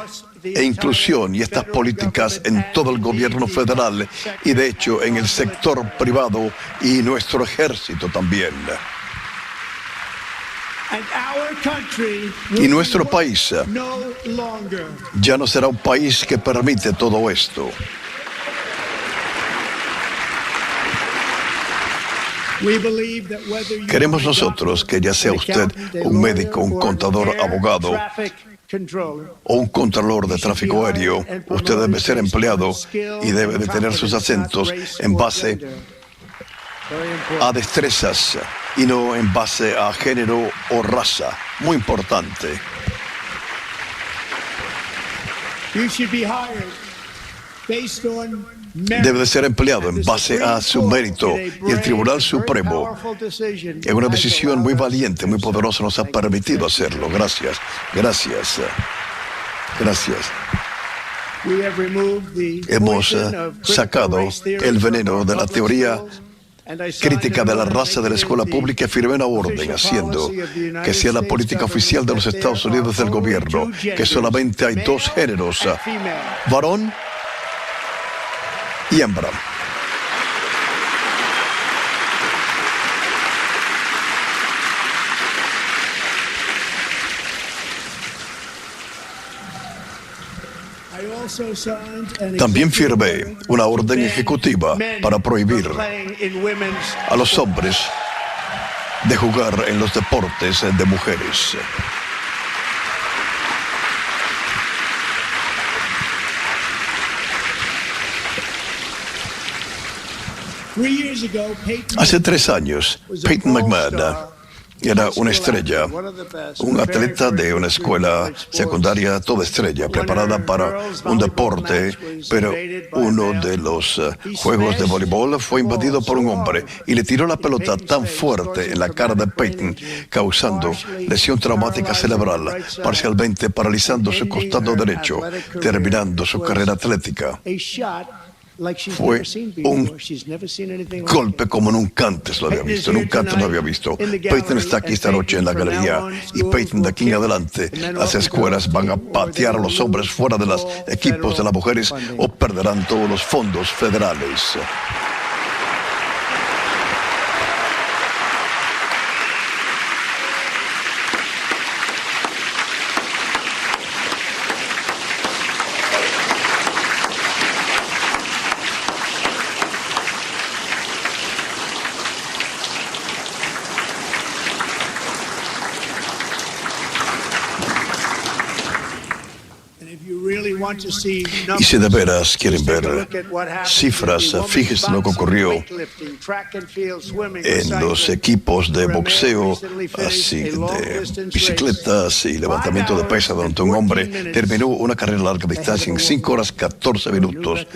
[SPEAKER 10] e inclusión y estas políticas en todo el gobierno federal y de hecho en el sector privado y nuestro ejército también. Y nuestro país ya no será un país que permite todo esto. Queremos nosotros que ya sea usted un médico, un contador, abogado o un controlador de tráfico aéreo, usted debe ser empleado y debe de tener sus acentos en base a destrezas y no en base a género o raza. Muy importante. Debe de ser empleado en base a su mérito, y el Tribunal Supremo, en una decisión muy valiente, muy poderosa, nos ha permitido hacerlo. Gracias, gracias, gracias. Hemos sacado el veneno de la teoría crítica de la raza de la escuela pública y firmé una orden haciendo que sea la política oficial de los Estados Unidos del gobierno, que solamente hay dos géneros, varón y hembra. También firmé una orden ejecutiva para prohibir a los hombres de jugar en los deportes de mujeres. Hace 3 años, Peyton McMahon era una estrella, un atleta de una escuela secundaria toda estrella, preparada para un deporte, pero uno de los juegos de voleibol fue invadido por un hombre y le tiró la pelota tan fuerte en la cara de Peyton, causando lesión traumática cerebral, parcialmente paralizando su costado derecho, terminando su carrera atlética. Fue un golpe como nunca antes lo había visto, nunca antes lo había visto. Peyton está aquí esta noche en la galería, y Peyton de aquí en adelante, las escuelas van a patear a los hombres fuera de los equipos de las mujeres o perderán todos los fondos federales. Y si de veras quieren ver cifras, fíjense lo que ocurrió en los equipos de boxeo, así de bicicletas y levantamiento de pesas, donde un hombre terminó una carrera a larga distancia en 5 horas 14 minutos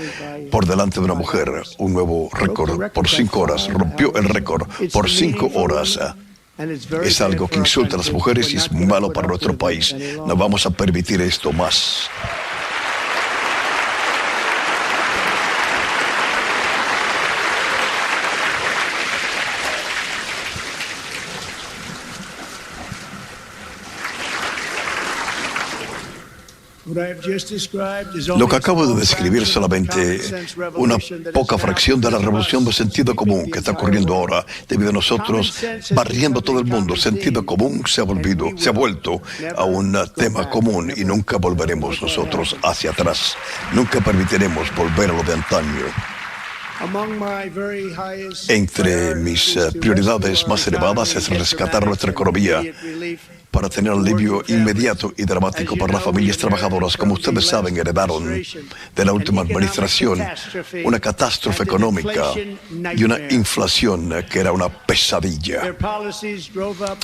[SPEAKER 10] por delante de una mujer. Un nuevo récord por 5 horas, rompió el récord por 5 horas. Es algo que insulta a las mujeres y es muy malo para nuestro país. No vamos a permitir esto más. Lo que acabo de describir es solamente una poca fracción de la revolución de sentido común que está ocurriendo ahora, debido a nosotros barriendo todo el mundo. Sentido común se ha vuelto a un tema común y nunca volveremos nosotros hacia atrás. Nunca permitiremos volver a lo de antaño. Entre mis prioridades más elevadas es rescatar nuestra economía para tener alivio inmediato y dramático para las familias trabajadoras. Como ustedes saben, heredaron de la última administración una catástrofe económica y una inflación que era una pesadilla.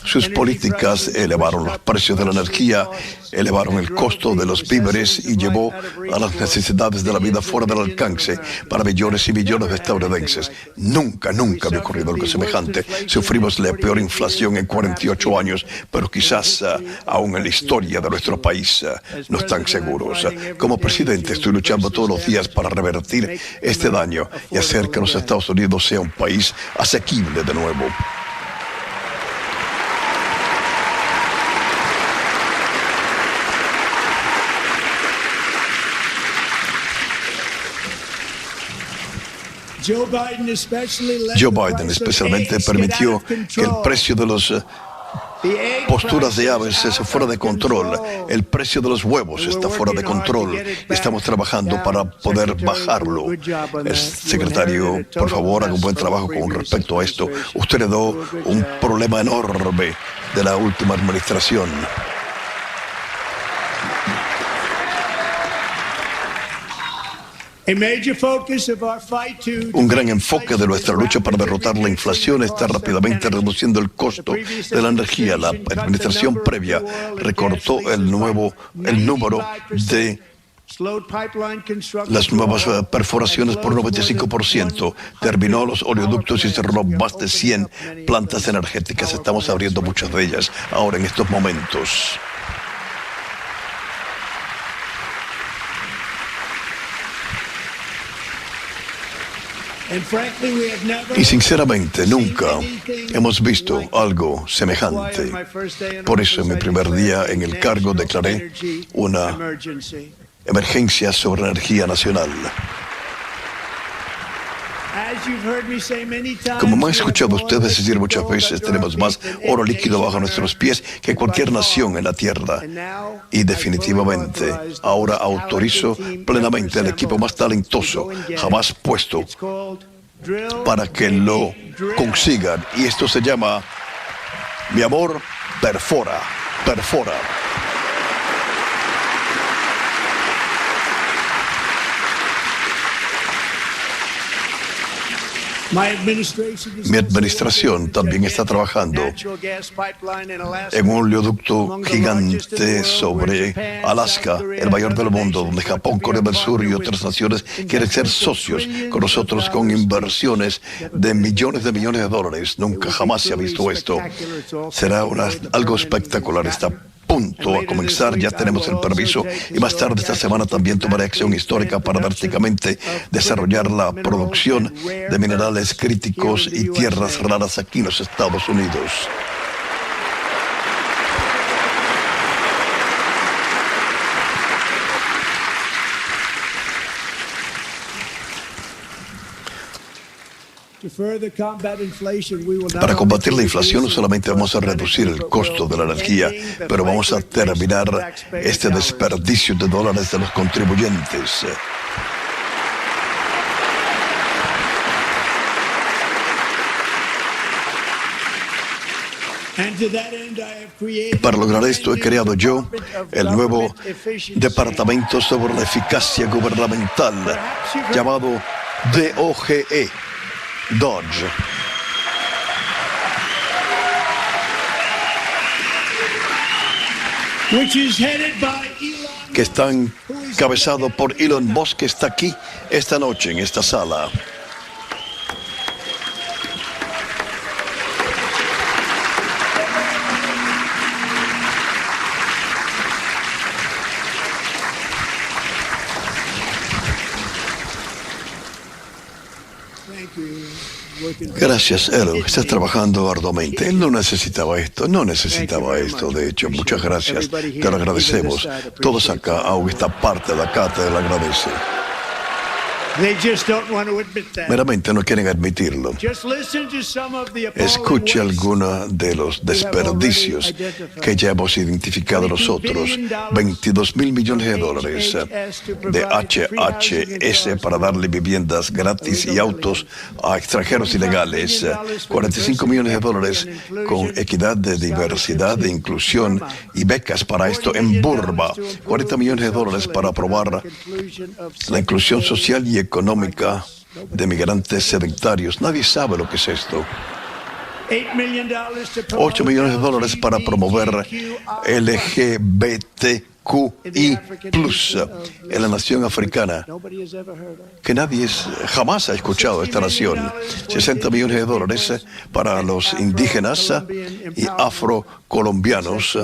[SPEAKER 10] Sus políticas elevaron los precios de la energía, elevaron el costo de los víveres y llevó a las necesidades de la vida fuera del alcance para millones y millones de estadounidenses. Nunca había ocurrido algo semejante. Sufrimos la peor inflación en 48 años, pero quizás aún en la historia de nuestro país no están seguros. Como presidente estoy luchando todos los días para revertir este daño y hacer que los Estados Unidos sea un país asequible de nuevo. Joe Biden especialmente permitió que el precio de los posturas de aves es fuera de control. El precio de los huevos está fuera de control. Estamos trabajando para poder bajarlo. El secretario, por favor, haga un buen trabajo con respecto a esto. Usted heredó un problema enorme de la última administración. Un gran enfoque de nuestra lucha para derrotar la inflación está rápidamente reduciendo el costo de la energía. La administración previa recortó el número de las nuevas perforaciones por 95%, terminó los oleoductos y cerró más de 100 plantas energéticas. Estamos abriendo muchas de ellas ahora en estos momentos. Y sinceramente, nunca hemos visto algo semejante. Por eso, en mi primer día en el cargo, declaré una emergencia sobre energía nacional. Como me han escuchado ustedes decir muchas veces, tenemos más oro líquido bajo nuestros pies que cualquier nación en la Tierra. Y definitivamente, ahora autorizo plenamente al equipo más talentoso jamás puesto para que lo consigan. Y esto se llama, mi amor, perfora, perfora. Mi administración también está trabajando en un oleoducto gigante sobre Alaska, el mayor del mundo, donde Japón, Corea del Sur y otras naciones quieren ser socios con nosotros con inversiones de millones de dólares. Nunca jamás se ha visto esto. Será algo espectacular. Está punto a comenzar, ya tenemos el permiso y más tarde esta semana también tomaré acción histórica para drásticamente desarrollar la producción de minerales críticos y tierras raras aquí en los Estados Unidos. Para combatir la inflación no solamente vamos a reducir el costo de la energía, pero vamos a terminar este desperdicio de dólares de los contribuyentes. Para lograr esto he creado yo el nuevo Departamento sobre la Eficacia Gubernamental, llamado DOGE. Dodge. Que está encabezado por Elon Musk, que está aquí esta noche en esta sala. Gracias, Elon. Estás trabajando arduamente. Él no necesitaba esto, de hecho. Muchas gracias. Te lo agradecemos. Todos acá, aunque esta parte de acá te lo agradece. Meramente no quieren admitirlo. Escuche algunos de los desperdicios que ya hemos identificado nosotros. 22 mil millones de dólares de HHS para darle viviendas gratis y autos a extranjeros ilegales. 45 millones de dólares con equidad de diversidad, de inclusión y becas para esto en Burma. 40 millones de dólares para aprobar la inclusión social y económica de migrantes sedentarios. Nadie sabe lo que es esto. 8 millones de dólares para promover LGBTQI+ en la nación africana, que nadie jamás ha escuchado esta nación. 60 millones de dólares para los indígenas y afrocolombianos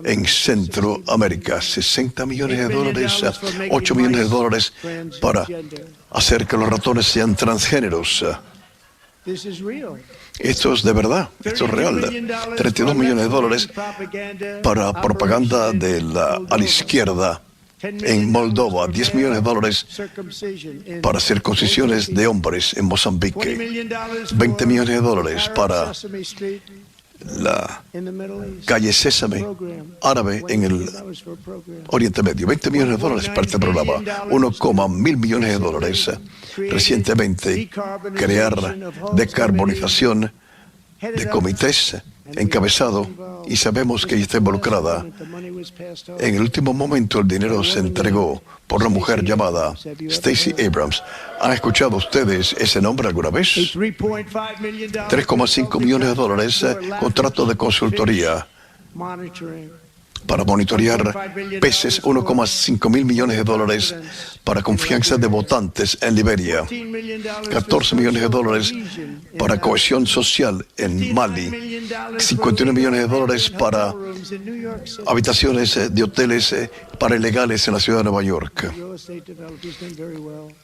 [SPEAKER 10] en Centroamérica. 60 millones de dólares, 8 millones de dólares para hacer que los ratones sean transgéneros. Esto es de verdad, esto es real. 32 millones de dólares para propaganda a la izquierda en Moldova. 10 millones de dólares para circuncisiones de hombres en Mozambique. 20 millones de dólares para la calle Sésame árabe en el Oriente Medio. $20 millones para este programa, 1,1 millones de dólares. Recientemente, crear decarbonización de comités encabezado, y sabemos que ella está involucrada. En el último momento el dinero se entregó por una mujer llamada Stacey Abrams. ¿Han escuchado ustedes ese nombre alguna vez? $3,5 millones de dólares, contrato de consultoría para monitorear peces, 1,5 mil millones de dólares para confianza de votantes en Liberia, 14 millones de dólares para cohesión social en Mali, 51 millones de dólares para habitaciones de hoteles para ilegales en la ciudad de Nueva York.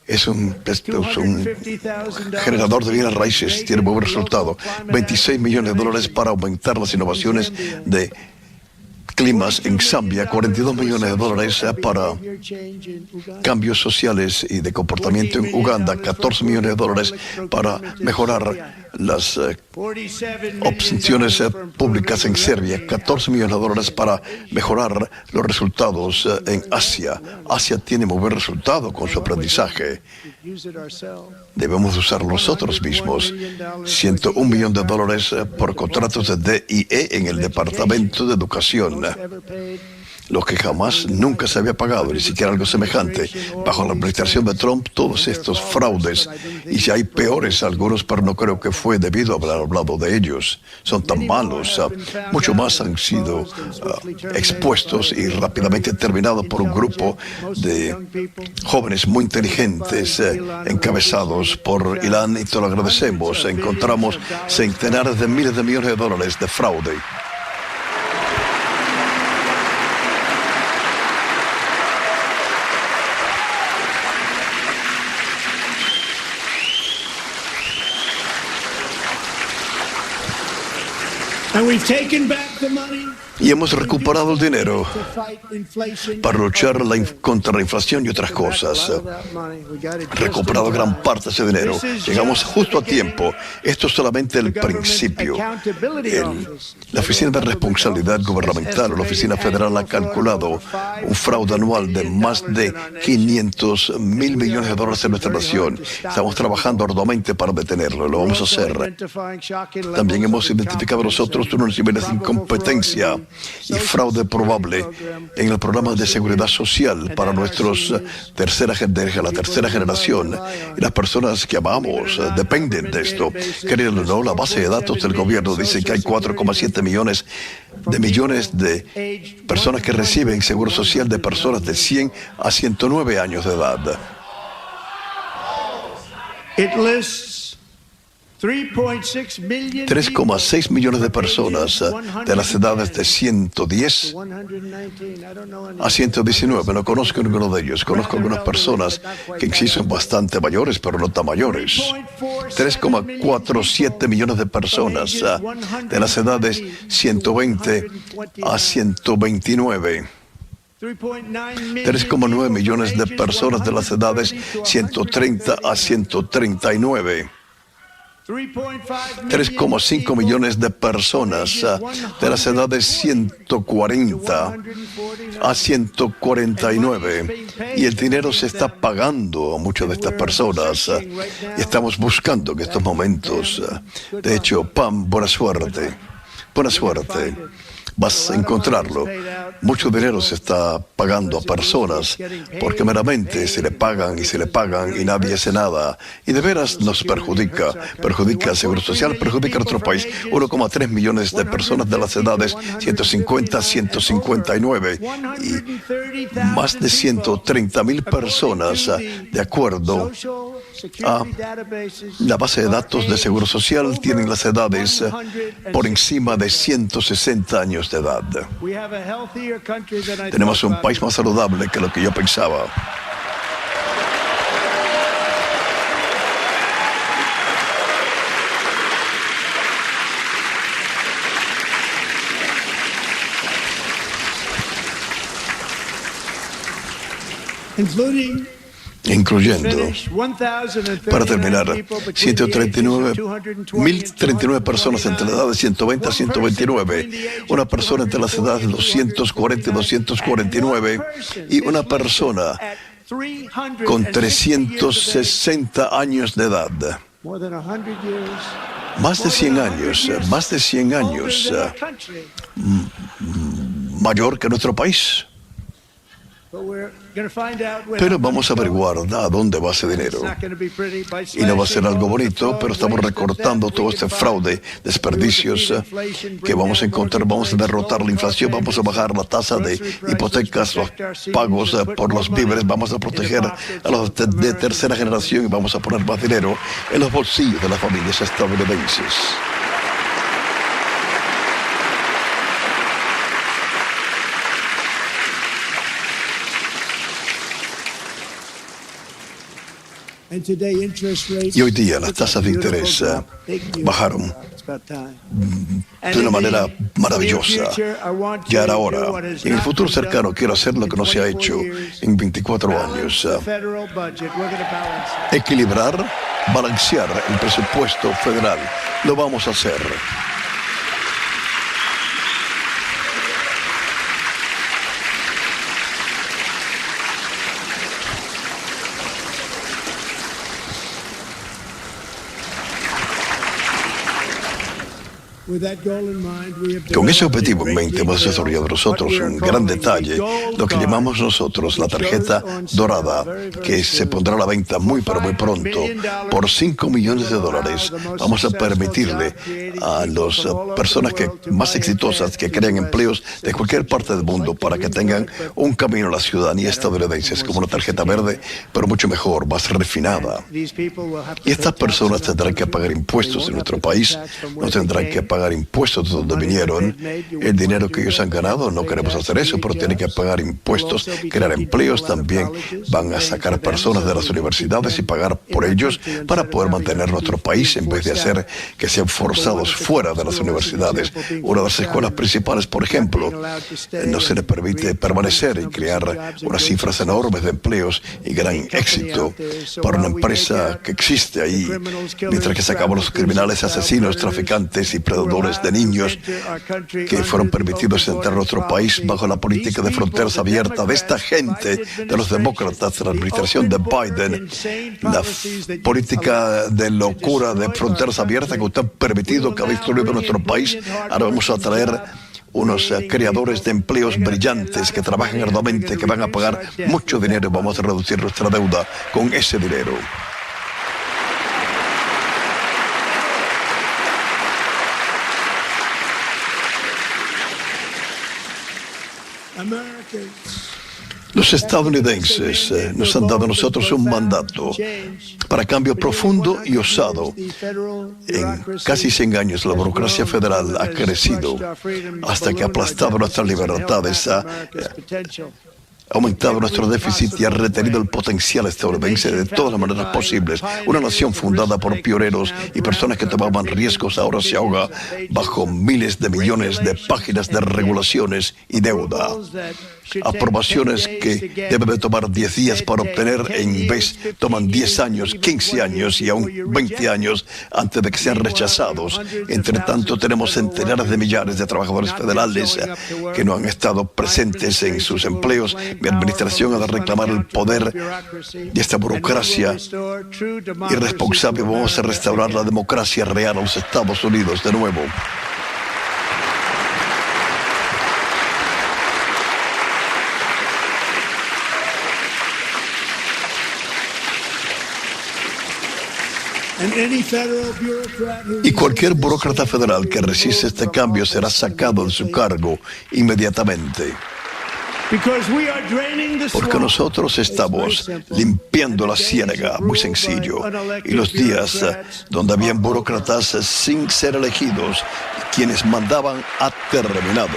[SPEAKER 10] Es un generador de bienes raíces, tiene buen resultado. 26 millones de dólares para aumentar las innovaciones de climas en Zambia, 42 millones de dólares para cambios sociales y de comportamiento en Uganda, 14 millones de dólares para mejorar las opciones públicas en Serbia, 14 millones de dólares para mejorar los resultados en Asia. Asia tiene muy buen resultado con su aprendizaje. Debemos usarlo nosotros mismos. 101 millones de dólares por contratos de DIE en el Departamento de Educación, lo que jamás nunca se había pagado, ni siquiera algo semejante. Bajo la administración de Trump, todos estos fraudes, y si hay peores algunos, pero no creo que fue debido a haber hablado de ellos. Son tan malos. Mucho más han sido expuestos y rápidamente terminados por un grupo de jóvenes muy inteligentes, encabezados por Ilan, y te lo agradecemos. Encontramos centenares de miles de millones de dólares de fraude.
[SPEAKER 9] And we've taken back the money.
[SPEAKER 10] Y hemos recuperado el dinero para luchar contra la inflación y otras cosas. Recuperado gran parte de ese dinero. Llegamos justo a tiempo. Esto es solamente el principio. La Oficina de Responsabilidad Gubernamental, la Oficina Federal, ha calculado un fraude anual de más de 500 mil millones de dólares en nuestra nación. Estamos trabajando arduamente para detenerlo. Lo vamos a hacer. También hemos identificado nosotros unos niveles de incompetencia y fraude probable en el programa de seguridad social para la tercera generación. Y las personas que amamos dependen de esto. Créanlo o no, la base de datos del gobierno dice que hay 4,7 millones de personas que reciben seguro social de personas de 100 a 109 años de edad.
[SPEAKER 9] It lists
[SPEAKER 10] 3,6 millones de personas de las edades de 110 a 119. No conozco ninguno de ellos. Conozco algunas personas que son bastante mayores, pero no tan mayores. 3,47 millones de personas de las edades 120 a 129. 3,9 millones de personas de las edades 130 a 139. 3,5 millones de personas de las edades 140 a 149. Y el dinero se está pagando a muchas de estas personas. Y estamos buscando en estos momentos. De hecho, Pam, buena suerte. Buena suerte. Vas a encontrarlo. Mucho dinero se está pagando a personas porque meramente se le pagan y nadie hace nada. Y de veras nos perjudica al Seguro Social, perjudica a nuestro país. 1,3 millones de personas de las edades 150 a 159 y más de 130 mil personas de acuerdo a la base de datos de Seguro Social tienen las edades por encima de 160 años de edad. Tenemos un país más saludable que lo que yo pensaba. incluyendo, para terminar, 1.039 personas entre la edad de 120 a 129, una persona entre las edades de 240 y 249 y una persona con 360 años de edad. Más de 100 años mayor que nuestro país. Pero vamos a averiguar a dónde va ese dinero. Y no va a ser algo bonito, pero estamos recortando todo este fraude, desperdicios que vamos a encontrar. Vamos a derrotar la inflación, vamos a bajar la tasa de hipotecas, los pagos por los víveres, vamos a proteger a los de tercera generación y vamos a poner más dinero en los bolsillos de las familias estadounidenses. Y hoy día las tasas de interés bajaron de una manera maravillosa. Ya era hora. En el futuro cercano quiero hacer lo que no se ha hecho en 24 años. Equilibrar, balancear el presupuesto federal. Lo vamos a hacer. Con ese objetivo en mente hemos desarrollado nosotros un gran detalle, lo que llamamos nosotros la tarjeta dorada, que se pondrá a la venta muy pero muy pronto. Por $5 millones vamos a permitirle a las personas más exitosas que crean empleos de cualquier parte del mundo para que tengan un camino a la ciudadanía estadounidense. Es como una tarjeta verde, pero mucho mejor, más refinada. Y estas personas tendrán que pagar impuestos en nuestro país, no tendrán que pagar impuestos de donde vinieron, el dinero que ellos han ganado. No queremos hacer eso, pero tienen que pagar impuestos, crear empleos. También van a sacar personas de las universidades y pagar por ellos para poder mantener nuestro país en vez de hacer que sean forzados fuera de las universidades. Una de las escuelas principales, por ejemplo, no se les permite permanecer y crear unas cifras enormes de empleos y gran éxito para una empresa que existe ahí, mientras que sacamos los criminales, asesinos, traficantes y predadores de niños que fueron permitidos entrar a nuestro país bajo la política de fronteras abiertas de esta gente, de los demócratas, de la administración de Biden. La política de locura de fronteras abiertas que usted ha permitido, que ha destruido nuestro país. Ahora vamos a traer unos creadores de empleos brillantes que trabajan arduamente, que van a pagar mucho dinero y vamos a reducir nuestra deuda con ese dinero. Los estadounidenses nos han dado a nosotros un mandato para cambio profundo y osado. En casi 100 años la burocracia federal ha crecido hasta que ha aplastado nuestras libertades, ha aumentado nuestro déficit y ha retenido el potencial estadounidense de todas las maneras posibles. Una nación fundada por pioneros y personas que tomaban riesgos ahora se ahoga bajo miles de millones de páginas de regulaciones y deuda. Aprobaciones que deben de tomar 10 días para obtener, en vez toman 10 años, 15 años y aún 20 años antes de que sean rechazados. Entre tanto, tenemos centenares de millares de trabajadores federales que no han estado presentes en sus empleos. Mi administración ha de reclamar el poder de esta burocracia irresponsable. Vamos a restaurar la democracia real a los Estados Unidos de nuevo. Y cualquier burócrata federal que resista este cambio será sacado de su cargo inmediatamente. Porque nosotros estamos limpiando la ciénaga, muy sencillo. Y los días donde habían burócratas sin ser elegidos, quienes mandaban, ha terminado.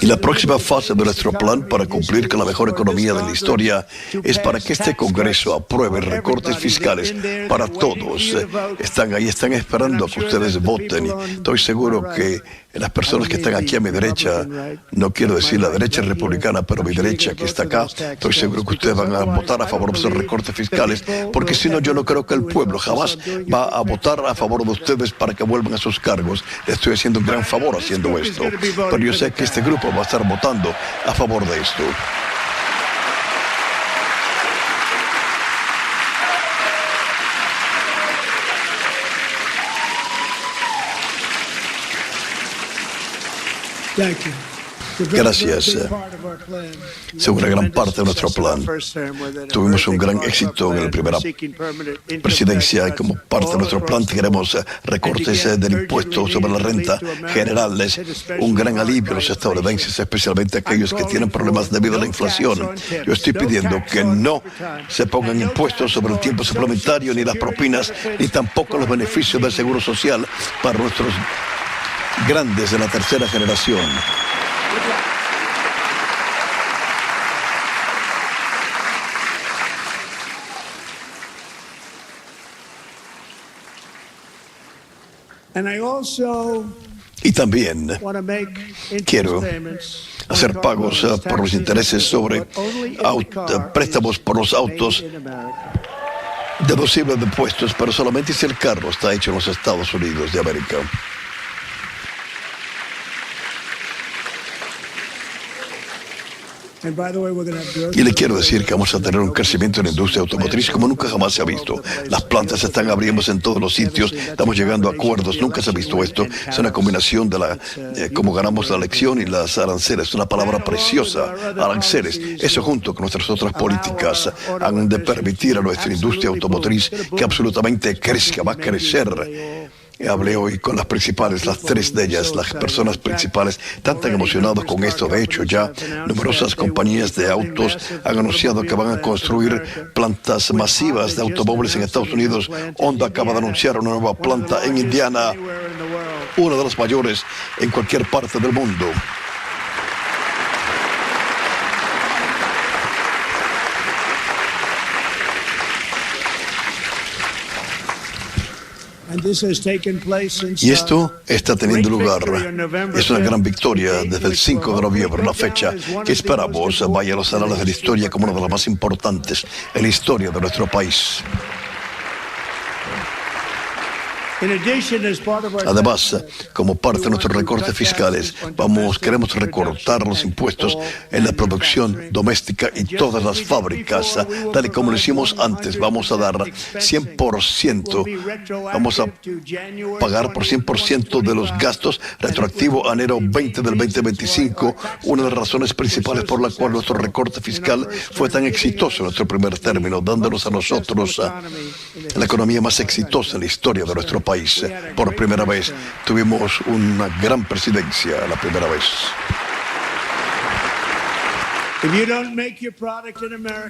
[SPEAKER 10] Y la próxima fase de nuestro plan para cumplir con la mejor economía de la historia es para que este Congreso apruebe recortes fiscales para todos. Están ahí, están esperando a que ustedes voten. Estoy seguro que las personas que están aquí a mi derecha, no quiero decir la derecha republicana, pero mi derecha que está acá, estoy seguro que ustedes van a votar a favor de esos recortes fiscales, porque si no, yo no creo que el pueblo jamás va a votar a favor de ustedes para que vuelvan a sus cargos. Le estoy haciendo un gran favor haciendo esto, pero yo sé que este grupo va a estar votando a favor de esto. Gracias. Es una gran parte de nuestro plan. Tuvimos un gran éxito en la primera presidencia y como parte de nuestro plan queremos recortes del impuesto sobre la renta generales, un gran alivio a los estadounidenses, especialmente aquellos que tienen problemas debido a la inflación. Yo estoy pidiendo que no se pongan impuestos sobre el tiempo suplementario, ni las propinas, ni tampoco los beneficios del seguro social para nuestros grandes de la tercera generación. Y también quiero hacer pagos por los intereses sobre préstamos por los autos deducibles de impuestos, pero solamente si el carro está hecho en los Estados Unidos de América. Y le quiero decir que vamos a tener un crecimiento en la industria automotriz como nunca jamás se ha visto. Las plantas se están abriendo en todos los sitios, estamos llegando a acuerdos, nunca se ha visto esto. Es una combinación de cómo ganamos la elección y las aranceles, es una palabra preciosa, aranceles. Eso junto con nuestras otras políticas han de permitir a nuestra industria automotriz que absolutamente crezca, va a crecer. Hablé hoy con las principales, las tres de ellas, las personas principales, están tan emocionados con esto. De hecho, ya numerosas compañías de autos han anunciado que van a construir plantas masivas de automóviles en Estados Unidos. Honda acaba de anunciar una nueva planta en Indiana, una de las mayores en cualquier parte del mundo. Y esto está teniendo lugar. Es una gran victoria desde el 5 de noviembre, una fecha que esperamos vaya a los anales de la historia como una de las más importantes en la historia de nuestro país. Además, como parte de nuestros recortes fiscales, queremos recortar los impuestos en la producción doméstica y todas las fábricas, tal y como lo hicimos antes. Vamos a dar 100%, vamos a pagar por 100% de los gastos retroactivo a enero 20 del 2025, una de las razones principales por la cual nuestro recorte fiscal fue tan exitoso en nuestro primer término, dándonos a nosotros la economía más exitosa en la historia de nuestro país. Por primera vez tuvimos una gran presidencia, la primera vez.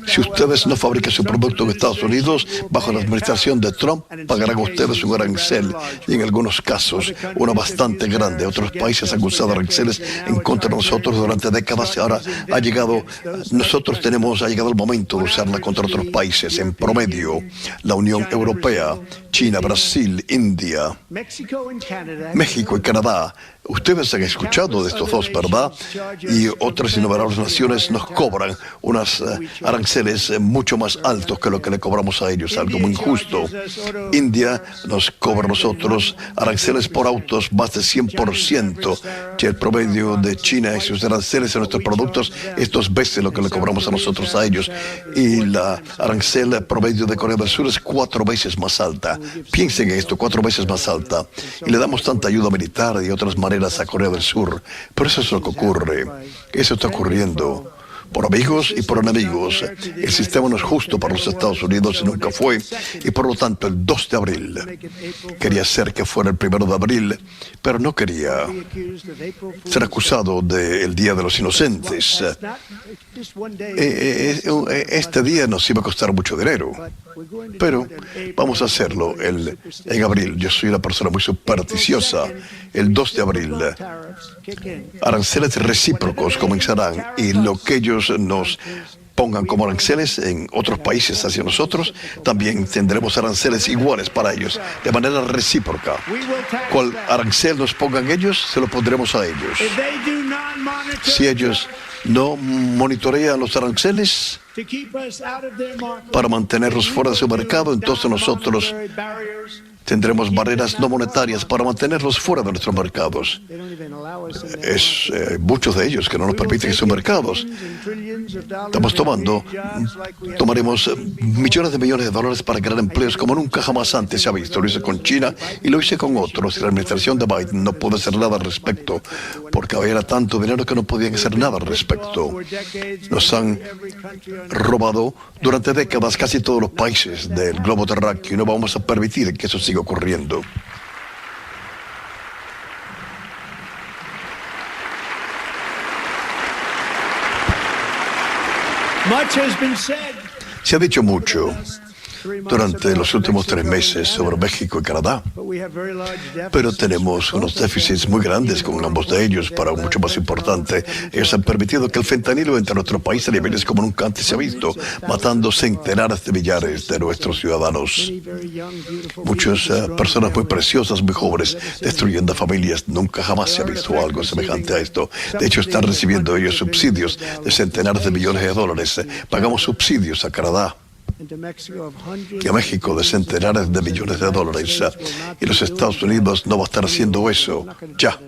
[SPEAKER 10] Si ustedes no fabrican su producto en Estados Unidos, bajo la administración de Trump, pagarán ustedes un arancel, y en algunos casos, uno bastante grande. Otros países han usado aranceles en contra de nosotros durante décadas, y ahora ha llegado el momento de usarla contra otros países. En promedio, la Unión Europea, China, Brasil, India, México y Canadá. Ustedes han escuchado de estos dos, ¿verdad? Y otras innumerables naciones nos cobran unos aranceles mucho más altos que lo que le cobramos a ellos, algo muy injusto. India nos cobra a nosotros aranceles por autos más de 100%, que el promedio de China y sus aranceles en nuestros productos es 2 veces lo que le cobramos a nosotros a ellos. Y la arancel promedio de Corea del Sur es 4 veces más alta. Piensen en esto, 4 veces más alta. Y le damos tanta ayuda militar y otras maneras a Corea del Sur. Pero eso es lo que ocurre. Eso está ocurriendo por amigos y por enemigos. El sistema no es justo para los Estados Unidos y nunca fue. Y por lo tanto, el 2 de abril, quería ser que fuera el 1 de abril, pero no quería ser acusado del Día de los Inocentes. Este día nos iba a costar mucho dinero. Pero vamos a hacerlo en abril. Yo soy una persona muy supersticiosa. El 2 de abril, aranceles recíprocos comenzarán y lo que ellos nos pongan como aranceles en otros países hacia nosotros, también tendremos aranceles iguales para ellos, de manera recíproca. Cual arancel nos pongan ellos, se lo pondremos a ellos. Si ellos no monitorean los aranceles para mantenerlos fuera de su mercado, entonces nosotros tendremos barreras no monetarias para mantenerlos fuera de nuestros mercados. Muchos de ellos que no nos permiten en sus mercados. Tomaremos millones de millones de dólares para crear empleos como nunca jamás antes se ha visto. Lo hice con China y lo hice con otros. Y la administración de Biden no pudo hacer nada al respecto, porque había tanto dinero que no podían hacer nada al respecto. Nos han robado durante décadas casi todos los países del globo terráqueo y no vamos a permitir que eso siga ocurriendo. Se ha dicho mucho durante los últimos 3 meses sobre México y Canadá, pero tenemos unos déficits muy grandes con ambos de ellos. Para mucho más importante, ellos han permitido que el fentanilo entre nuestro país a niveles como nunca antes se ha visto, matando centenares de millares de nuestros ciudadanos. Muchas personas muy preciosas, muy jóvenes, destruyendo familias. Nunca jamás se ha visto algo semejante a esto. De hecho, están recibiendo ellos subsidios de centenares de millones de dólares. Pagamos subsidios a Canadá y a México de centenares de millones de dólares. Y los Estados Unidos no va a estar haciendo eso. Ya,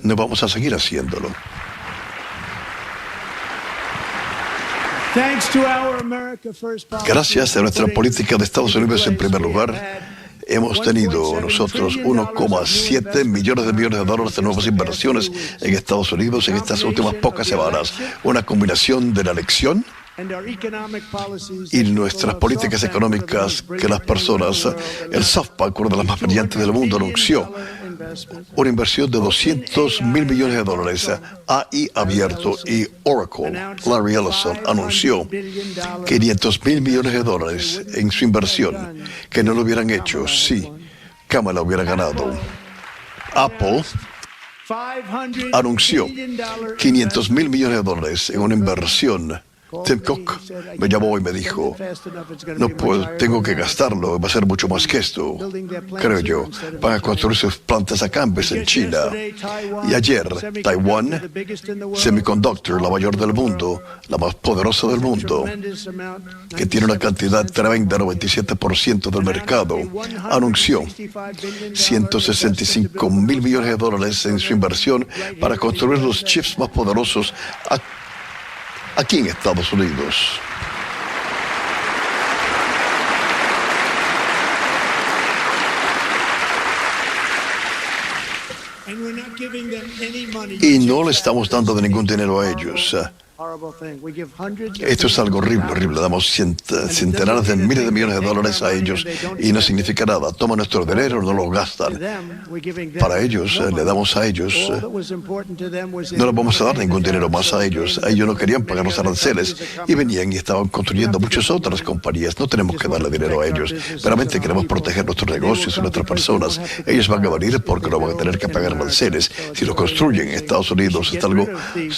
[SPEAKER 10] no vamos a seguir haciéndolo. Gracias a nuestra política de Estados Unidos en primer lugar, hemos tenido nosotros 1,7 millones de dólares de nuevas inversiones en Estados Unidos en estas últimas pocas semanas. Una combinación de la elección y nuestras políticas económicas que las personas, el SoftBank, una de las más brillantes del mundo, anunció una inversión de $200 mil millones. AI abierto y Oracle, Larry Ellison, anunció $500 mil millones en su inversión, que no lo hubieran hecho si Kamala hubiera ganado. Apple anunció $500 mil millones en una inversión. Tim Cook me llamó y me dijo, no puedo, tengo que gastarlo, va a ser mucho más que esto, creo yo. Van a construir sus plantas acá en vez en China. Y ayer, Taiwán Semiconductor, la mayor del mundo, la más poderosa del mundo, que tiene una cantidad tremenda, 97% del mercado, anunció $165 mil millones en su inversión para construir los chips más poderosos aquí en Estados Unidos. Y no le estamos dando de ningún dinero a ellos. Esto es algo horrible. Damos centenares de miles de millones de dólares a ellos y no significa nada. Toman nuestro dinero, no lo gastan. Para ellos, le damos a ellos. No les vamos a dar ningún dinero más a ellos. Ellos no querían pagar los aranceles y venían y estaban construyendo muchas otras compañías. No tenemos que darle dinero a ellos. Realmente queremos proteger nuestros negocios y nuestras personas. Ellos van a venir porque no van a tener que pagar aranceles. Si lo construyen en Estados Unidos, es algo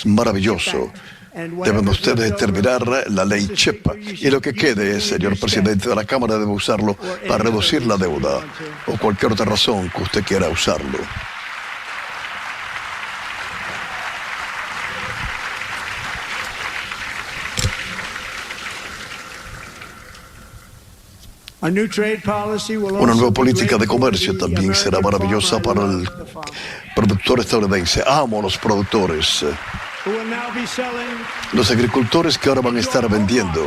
[SPEAKER 10] maravilloso. Deben ustedes determinar la ley CHIP y lo que quede, señor presidente de la Cámara, debe usarlo para reducir la deuda o cualquier otra razón que usted quiera usarlo. Una nueva política de comercio también será maravillosa para el productor estadounidense. Amo a los productores. Los agricultores que ahora van a estar vendiendo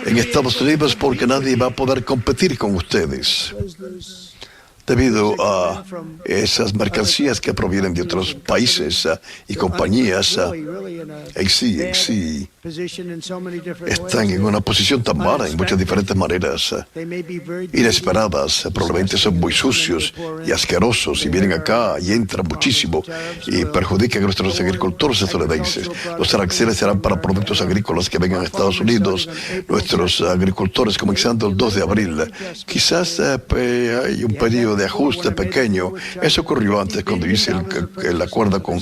[SPEAKER 10] en Estados Unidos porque nadie va a poder competir con ustedes. debido a esas mercancías que provienen de otros países y compañías en sí están en una posición tan mala en muchas diferentes maneras, inesperadas. Probablemente son muy sucios y asquerosos y vienen acá y entran muchísimo y perjudican a nuestros agricultores estadounidenses. Los aranceles serán para productos agrícolas que vengan a Estados Unidos. Nuestros agricultores, comenzando el 2 de abril, quizás hay un periodo de ajuste pequeño. Eso ocurrió antes cuando hice el acuerdo con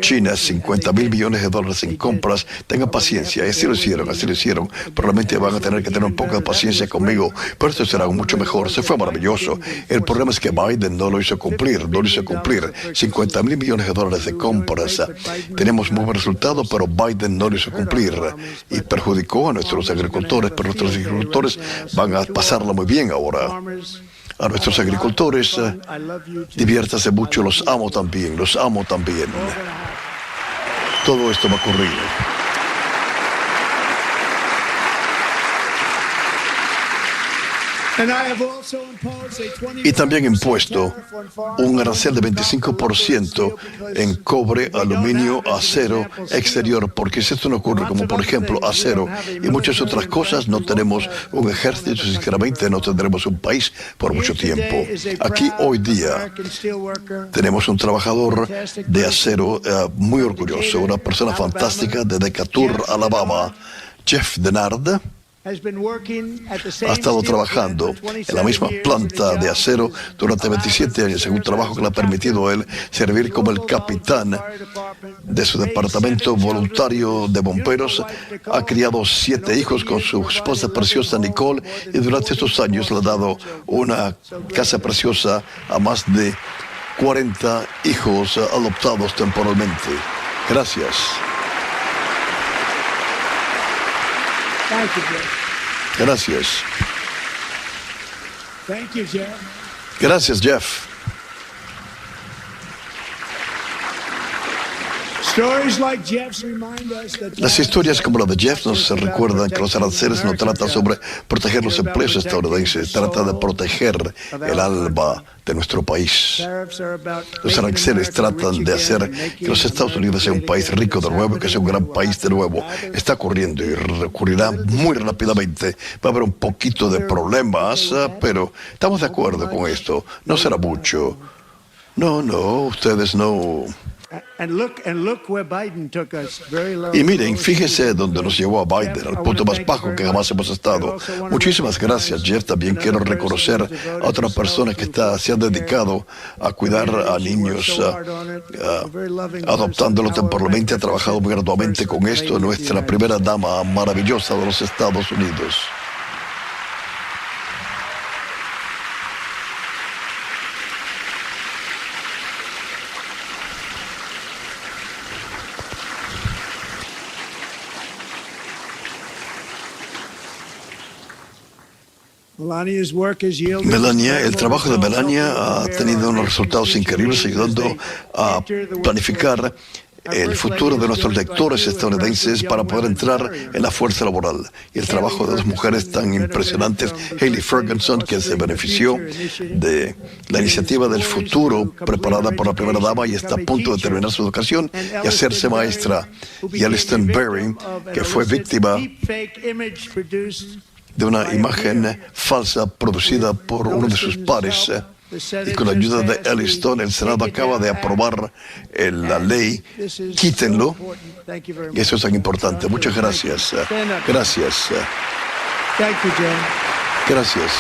[SPEAKER 10] China, $50,000 millones en compras. Tengan paciencia, así lo hicieron. Probablemente van a tener que tener un poco de paciencia conmigo, pero esto será mucho mejor. Se fue maravilloso. El problema es que Biden no lo hizo cumplir. $50,000 millones de compras. Tenemos muy buen resultado, pero Biden no lo hizo cumplir y perjudicó a nuestros agricultores, pero nuestros agricultores van a pasarlo muy bien ahora. A nuestros agricultores, diviértase mucho, los amo también. Todo esto va a ocurrir. Y también he impuesto un arancel de 25% en cobre, aluminio, acero exterior, porque si esto no ocurre, como por ejemplo acero y muchas otras cosas, no tenemos un ejército, sinceramente no tendremos un país por mucho tiempo. Aquí hoy día tenemos un trabajador de acero muy orgulloso, una persona fantástica de Decatur, Alabama, Jeff Denard. Ha estado trabajando en la misma planta de acero durante 27 años, en un trabajo que le ha permitido a él servir como el capitán de su departamento voluntario de bomberos. Ha criado 7 hijos con su esposa preciosa Nicole y durante estos años le ha dado una casa preciosa a más de 40 hijos adoptados temporalmente. Gracias. Gracias. Gracias, Jeff. Las historias como la de Jeff nos recuerdan que los aranceles no tratan sobre proteger los empleos estadounidenses, trata de proteger el alma de nuestro país. Los aranceles tratan de hacer que los Estados Unidos sea un país rico de nuevo, que sea un gran país de nuevo. Está ocurriendo y ocurrirá muy rápidamente. Va a haber un poquito de problemas, pero estamos de acuerdo con esto. No será mucho. No, ustedes no. Y miren, fíjese dónde nos llevó a Biden, al punto más bajo que jamás hemos estado. Muchísimas gracias, Jeff. También quiero reconocer a otra persona que se ha dedicado a cuidar a niños, adoptándolos temporalmente. Ha trabajado muy arduamente con esto, nuestra primera dama maravillosa de los Estados Unidos. Melania, el trabajo de Melania ha tenido unos resultados increíbles, ayudando a planificar el futuro de nuestros lectores estadounidenses para poder entrar en la fuerza laboral. Y el trabajo de 2 mujeres tan impresionantes, Haley Ferguson, que se benefició de la iniciativa del futuro preparada por la primera dama y está a punto de terminar su educación y hacerse maestra, y Alison Berry, que fue víctima de una imagen falsa producida por uno de sus pares. Y con la ayuda de Elliston, el Senado acaba de aprobar la ley. Quítenlo. Y eso es tan importante. Muchas gracias. Gracias. Gracias.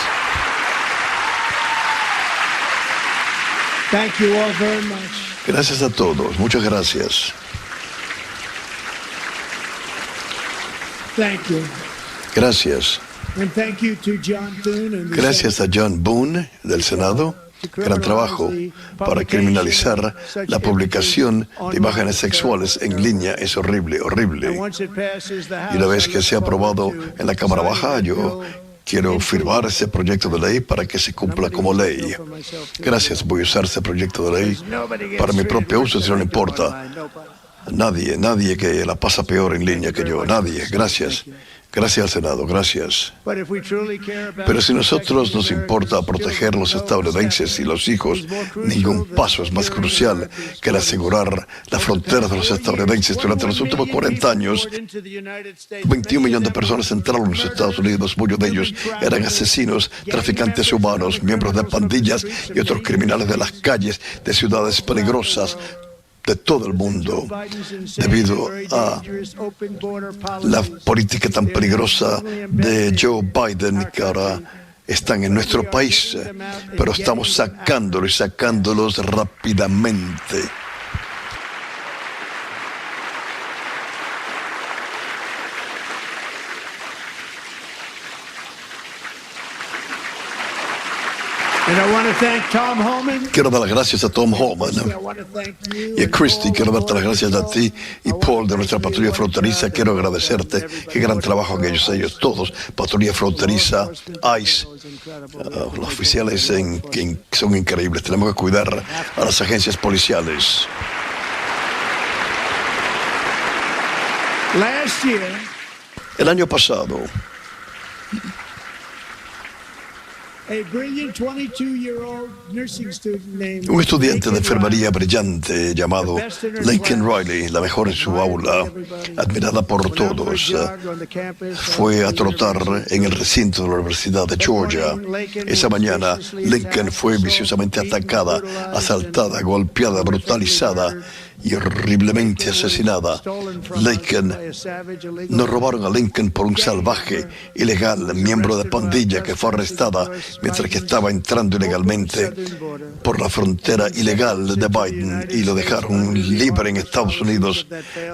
[SPEAKER 10] Gracias a todos. Muchas gracias. Gracias. Gracias a John Boone del Senado. Gran trabajo para criminalizar la publicación de imágenes sexuales en línea. Es horrible. Y una vez que sea aprobado en la Cámara Baja, yo quiero firmar ese proyecto de ley para que se cumpla como ley. Gracias. Voy a usar ese proyecto de ley para mi propio uso, si no le importa. Nadie que la pasa peor en línea que yo. Nadie. Gracias. Gracias al Senado, gracias. Pero si nosotros nos importa proteger a los estadounidenses y los hijos, ningún paso es más crucial que el asegurar las fronteras de los estadounidenses. Durante los últimos 40 años, 21 millones de personas entraron a los Estados Unidos. Muchos de ellos eran asesinos, traficantes humanos, miembros de pandillas y otros criminales de las calles de ciudades peligrosas de todo el mundo, debido a la política tan peligrosa de Joe Biden, que ahora están en nuestro país, pero estamos sacándolos rápidamente. Quiero dar las gracias a Tom Homan y a Christy. Quiero darte las gracias a ti y Paul de nuestra patrulla fronteriza. Quiero agradecerte. Qué gran trabajo han hecho ellos todos. Patrulla fronteriza, ICE, los oficiales son increíbles. Tenemos que cuidar a las agencias policiales. El año pasado, un estudiante de enfermería brillante llamado Laken Riley, la mejor en su aula, admirada por todos, fue a trotar en el recinto de la Universidad de Georgia. Esa mañana, Laken fue viciosamente atacada, asaltada, golpeada, brutalizada y horriblemente asesinada. Nos robaron a Lincoln por un salvaje, ilegal, miembro de pandilla que fue arrestada mientras que estaba entrando ilegalmente por la frontera ilegal de Biden y lo dejaron libre en Estados Unidos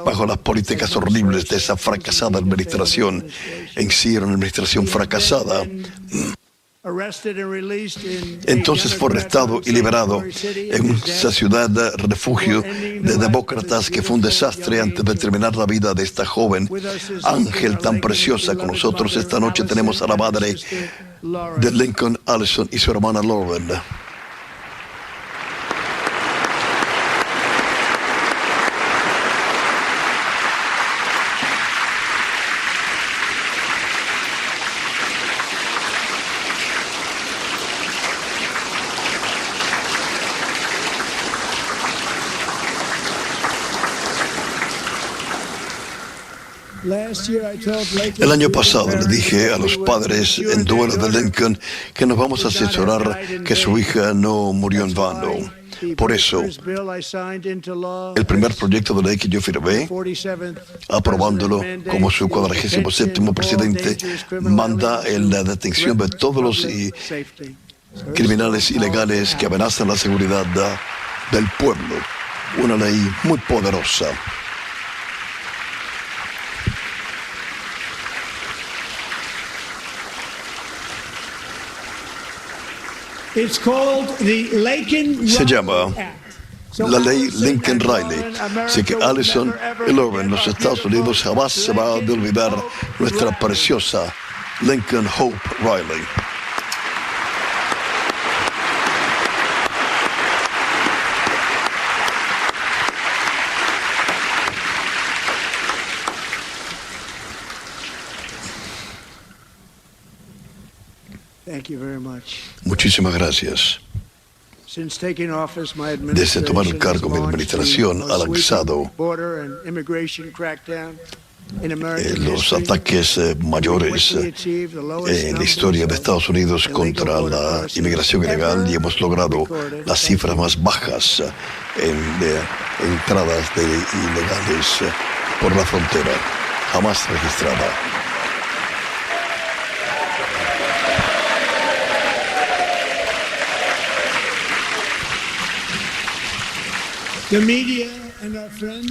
[SPEAKER 10] bajo las políticas horribles de esa fracasada administración. En sí era una administración fracasada. Entonces fue arrestado y liberado en esa ciudad de refugio de demócratas que fue un desastre antes de terminar la vida de esta joven ángel tan preciosa. Con nosotros esta noche tenemos a la madre de Lincoln, Allison, y su hermana Lauren. El año pasado le dije a los padres en duelo de Lincoln que nos vamos a asesorar que su hija no murió en vano. Por eso, el primer proyecto de ley que yo firmé, aprobándolo como su 47º presidente, manda en la detención de todos los criminales ilegales que amenazan la seguridad del pueblo. Una ley muy poderosa. Se llama la ley Lincoln Riley. Así que Allison y Lauren, los Estados Unidos jamás se va a olvidar nuestra preciosa Lincoln Hope Riley. Muchísimas gracias. Desde tomar el cargo, mi administración ha lanzado los ataques mayores en la historia de Estados Unidos contra la inmigración ilegal y hemos logrado las cifras más bajas en entradas ilegales por la frontera, jamás registrada.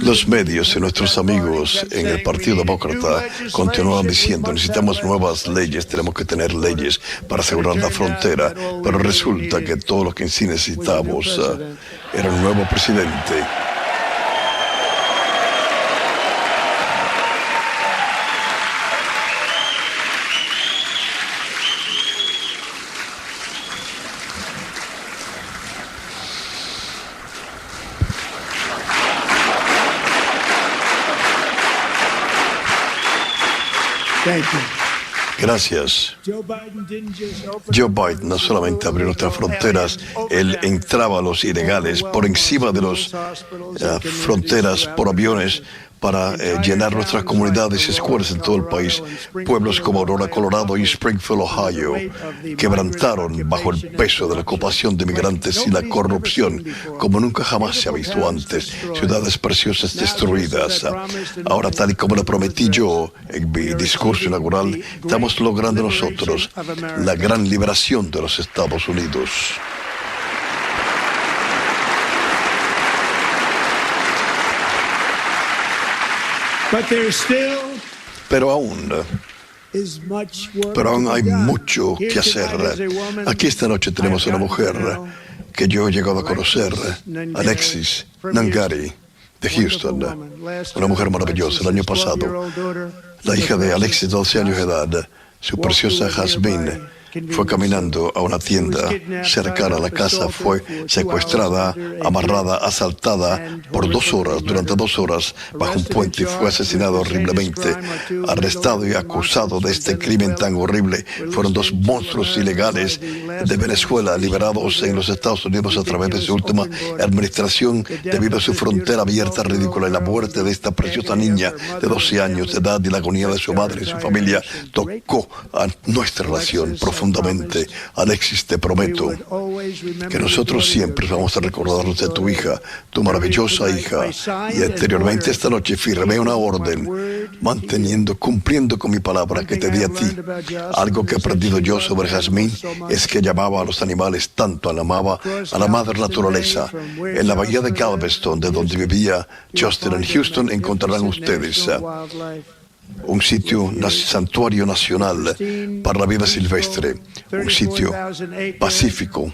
[SPEAKER 10] Los medios y nuestros amigos en el Partido Demócrata continúan diciendo: necesitamos nuevas leyes, tenemos que tener leyes para asegurar la frontera, pero resulta que todo lo que en sí necesitamos era un nuevo presidente. Gracias. Joe Biden no solamente abrió nuestras fronteras, él entraba a los ilegales por encima de las fronteras por aviones para llenar nuestras comunidades y escuelas en todo el país. Pueblos como Aurora, Colorado y Springfield, Ohio, quebrantaron bajo el peso de la ocupación de migrantes y la corrupción como nunca jamás se ha visto antes. Ciudades preciosas destruidas. Ahora, tal y como lo prometí yo en mi discurso inaugural, estamos logrando nosotros la gran liberación de los Estados Unidos. Pero aún hay mucho que hacer. Aquí esta noche tenemos una mujer que yo he llegado a conocer, Alexis Nangari, de Houston. Una mujer maravillosa. El año pasado, la hija de Alexis, 12 años de edad, su preciosa Jasmine, fue caminando a una tienda cercana a la casa, fue secuestrada, amarrada, asaltada por 2 horas, durante 2 horas, bajo un puente, y fue asesinado horriblemente, arrestado y acusado de este crimen tan horrible. Fueron 2 monstruos ilegales de Venezuela liberados en los Estados Unidos a través de su última administración debido a su frontera abierta ridícula, y la muerte de esta preciosa niña de 12 años de edad y la agonía de su madre y su familia tocó a nuestra relación profundamente. Alexis, te prometo que nosotros siempre vamos a recordarnos de tu hija, tu maravillosa hija. Y anteriormente esta noche firmé una orden cumpliendo con mi palabra que te di a ti. Algo que he aprendido yo sobre Jasmine es que llamaba a los animales tanto, amaba a la madre naturaleza. En la bahía de Galveston, de donde vivía Justin en Houston, encontrarán ustedes un santuario nacional para la vida silvestre, un sitio pacífico,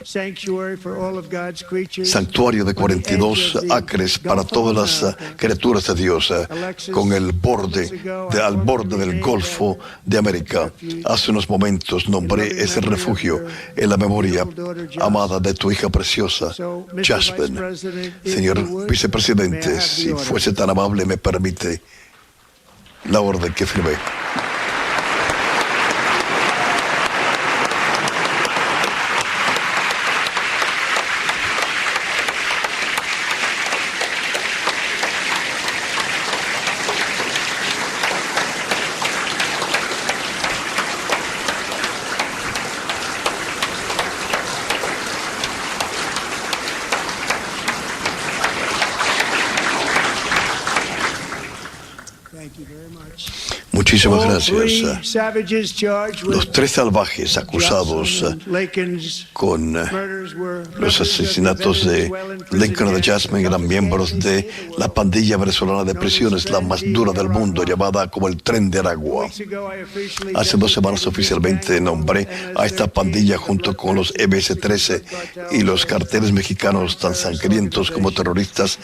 [SPEAKER 10] santuario de 42 acres para todas las criaturas de Dios, con al borde del Golfo de América. Hace unos momentos nombré ese refugio en la memoria amada de tu hija preciosa, Jasmine. Señor vicepresidente, si fuese tan amable, me permite la orden que firmé. Muchísimas gracias. Los 3 salvajes acusados con los asesinatos de Lincoln y de Jasmine eran miembros de la pandilla venezolana de prisiones, la más dura del mundo, llamada como el Tren de Aragua. Hace 2 semanas oficialmente nombré a esta pandilla junto con los MS-13 y los carteles mexicanos tan sangrientos como terroristas,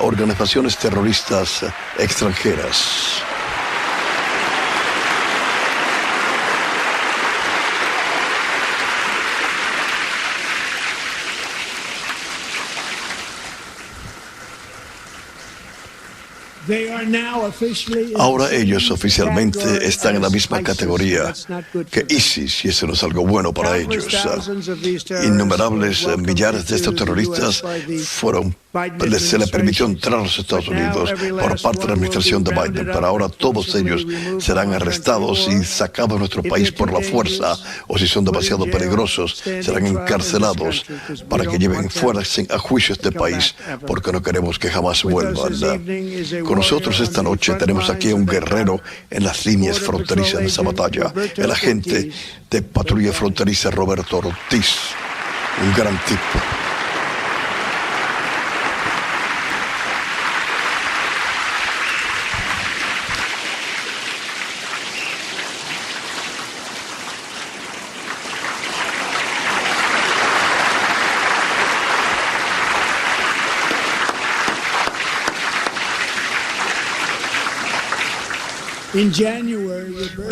[SPEAKER 10] organizaciones terroristas extranjeras. Ahora ellos oficialmente están en la misma categoría que ISIS, y eso no es algo bueno para ellos. Innumerables millares de estos terroristas se les permitió entrar a los Estados Unidos por parte de la administración de Biden, pero ahora todos ellos serán arrestados y sacados de nuestro país por la fuerza, o si son demasiado peligrosos, serán encarcelados para que lleven fuera a juicio este país, porque no queremos que jamás vuelvan. Con nosotros esta noche tenemos aquí a un guerrero en las líneas fronterizas de esa batalla, el agente de patrulla fronteriza Roberto Ortiz, un gran tipo.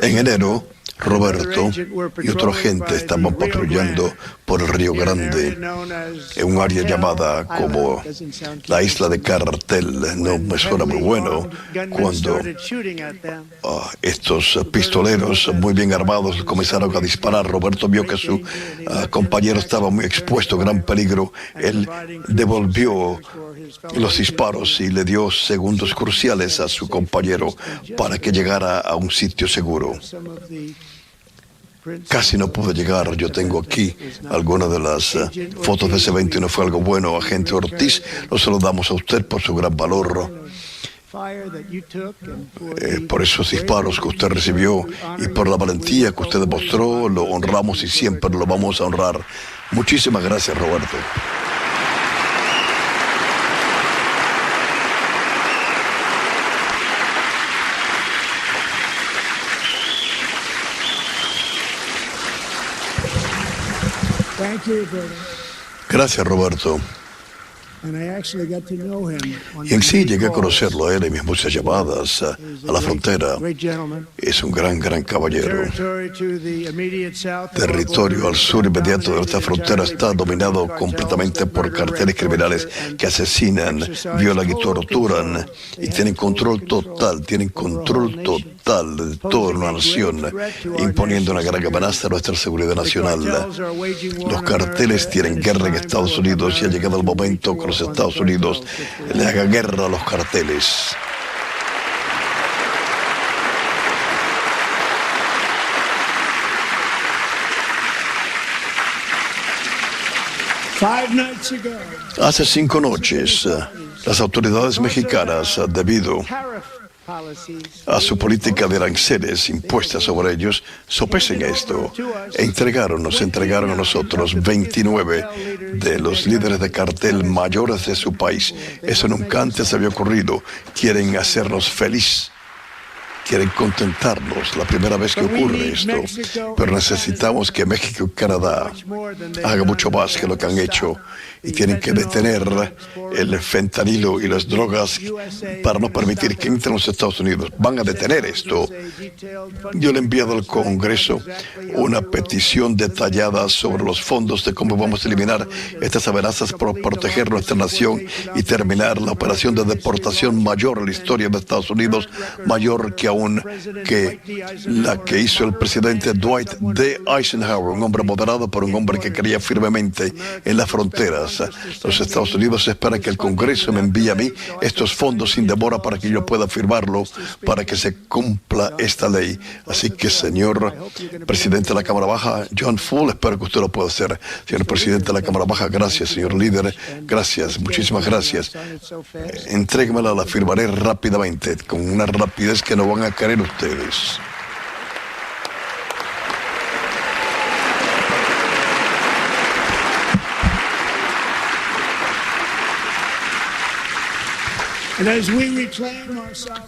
[SPEAKER 10] En enero, Roberto y otro agente estaban patrullando por el Río Grande en un área llamada como la isla de Cartel. No me suena muy bueno cuando estos pistoleros muy bien armados comenzaron a disparar. Roberto vio que su compañero estaba muy expuesto a gran peligro. Él devolvió los disparos y le dio segundos cruciales a su compañero para que llegara a un sitio seguro. Casi no pude llegar. Yo tengo aquí algunas de las fotos de ese evento y no fue algo bueno. Agente Ortiz, lo saludamos a usted por su gran valor, por esos disparos que usted recibió y por la valentía que usted demostró. Lo honramos y siempre lo vamos a honrar. Muchísimas gracias, Roberto. Gracias, Roberto. Y en sí llegué a conocerlo a él en mis muchas llamadas a la frontera. Es un gran caballero. Territorio al sur inmediato de nuestra frontera está dominado completamente por carteles criminales que asesinan, violan y torturan y tienen control total de toda una nación, imponiendo una gran amenaza a nuestra seguridad nacional. Los carteles tienen guerra en Estados Unidos y ha llegado el momento que los Estados Unidos le hagan guerra a los carteles. Hace 5 noches, las autoridades mexicanas, debido a su política de aranceles impuestas sobre ellos, sopesen esto e nos entregaron a nosotros 29 de los líderes de cartel mayores de su país. Eso nunca antes había ocurrido. Quieren hacernos feliz. Quieren contentarnos, la primera vez que ocurre esto, pero necesitamos que México y Canadá hagan mucho más que lo que han hecho y tienen que detener el fentanilo y las drogas para no permitir que entren a los Estados Unidos. Van a detener esto. Yo le he enviado al Congreso una petición detallada sobre los fondos de cómo vamos a eliminar estas amenazas para proteger nuestra nación y terminar la operación de deportación mayor en la historia de Estados Unidos, mayor que aún que la que hizo el presidente Dwight D. Eisenhower, un hombre moderado, pero un hombre que creía firmemente en las fronteras. Los Estados Unidos esperan que el Congreso me envíe a mí estos fondos sin demora para que yo pueda firmarlo, para que se cumpla esta ley. Así que, señor presidente de la Cámara Baja, John Full, espero que usted lo pueda hacer. Señor presidente de la Cámara Baja, gracias. Señor líder, gracias. Muchísimas gracias. Entréguemela, la firmaré rápidamente, con una rapidez que no van a querer ustedes.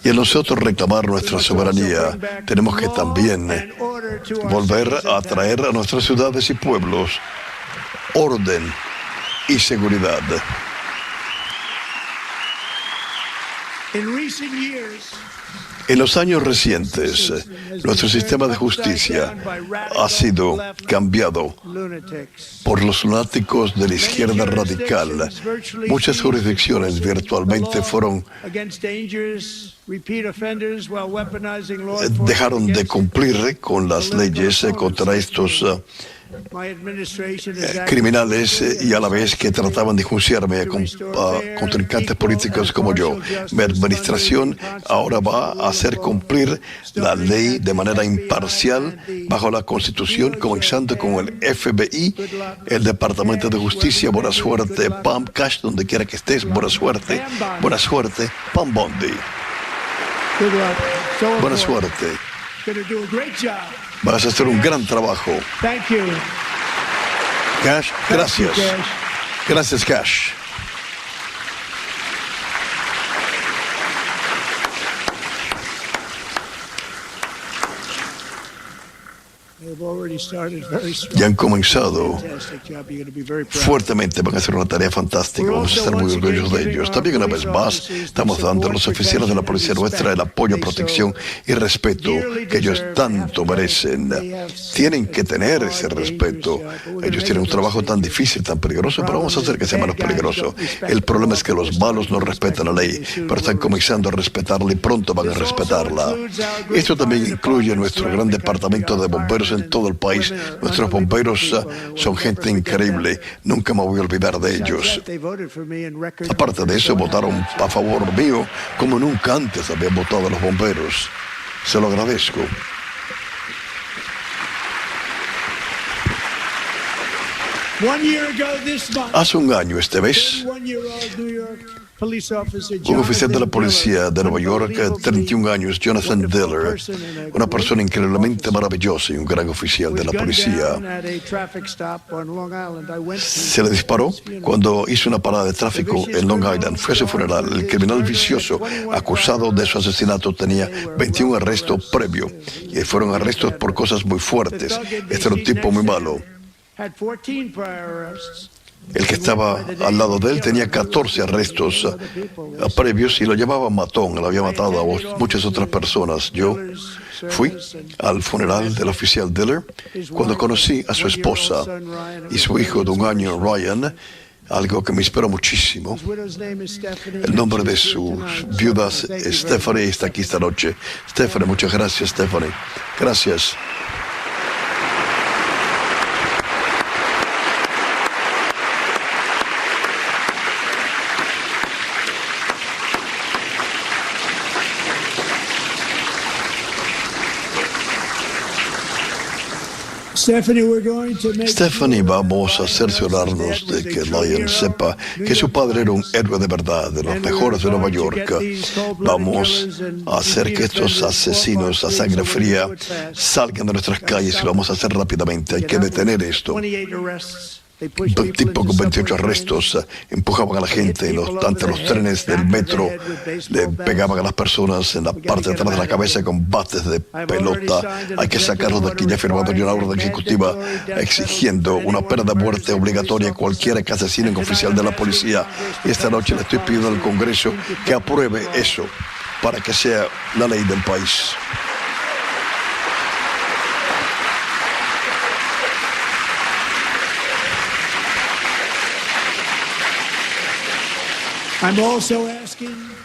[SPEAKER 10] Y a nosotros reclamar nuestra soberanía, tenemos que también volver a traer a nuestras ciudades y pueblos orden y seguridad. En los años recientes, nuestro sistema de justicia ha sido cambiado por los lunáticos de la izquierda radical. Muchas jurisdicciones virtualmente dejaron de cumplir con las leyes contra estos criminales y a la vez que trataban de enjuiciarme a contrincantes políticos como yo. Mi administración ahora va a hacer cumplir la ley de manera imparcial bajo la Constitución, comenzando con el FBI, el Departamento de Justicia. Buena suerte, Pam Cash, donde quiera que estés. Buena suerte, Pam Bondi. Buena suerte. Vas a hacer un gran trabajo. Cash, gracias. Gracias, Cash. Ya han comenzado fuertemente, van a hacer una tarea fantástica, vamos a estar muy orgullosos de ellos. También una vez más estamos dando a los oficiales de la policía nuestra el apoyo, protección y respeto que ellos tanto merecen. Tienen que tener ese respeto. Ellos tienen un trabajo tan difícil, tan peligroso, pero vamos a hacer que sea menos peligroso. El problema es que los malos no respetan la ley, pero están comenzando a respetarla y pronto van a respetarla. Esto también incluye nuestro gran departamento de bomberos en todo el país. Nuestros bomberos son gente increíble. Nunca me voy a olvidar de ellos. Aparte de eso, votaron a favor mío como nunca antes habían votado a los bomberos. Se lo agradezco. Hace un año este mes, un oficial de la policía de Nueva York, 31 años, Jonathan Diller, una persona increíblemente maravillosa y un gran oficial de la policía, se le disparó cuando hizo una parada de tráfico en Long Island. Fue a su funeral. El criminal vicioso acusado de su asesinato tenía 21 arrestos previos y fueron arrestos por cosas muy fuertes. Este era un tipo muy malo. El que estaba al lado de él tenía 14 arrestos previos y lo llamaban matón. Él había matado a muchas otras personas. Yo fui al funeral del oficial Diller cuando conocí a su esposa y su hijo de 1 año, Ryan, algo que me inspiró muchísimo. El nombre de su viuda es Stephanie, está aquí esta noche. Stephanie, muchas gracias, Stephanie. Gracias. Stephanie, vamos a cerciorarnos de que Ryan sepa que su padre era un héroe de verdad, de los mejores de Nueva York. Vamos a hacer que estos asesinos a sangre fría salgan de nuestras calles y lo vamos a hacer rápidamente. Hay que detener esto. Un tipo con 28 arrestos empujaban a la gente ante los trenes del metro, le pegaban a las personas en la parte de atrás de la cabeza con bates de pelota. Hay que sacarlos de aquí. Ya firmado una orden ejecutiva exigiendo una pena de muerte obligatoria a cualquiera que asesine a un oficial de la policía. Y esta noche le estoy pidiendo al Congreso que apruebe eso para que sea la ley del país.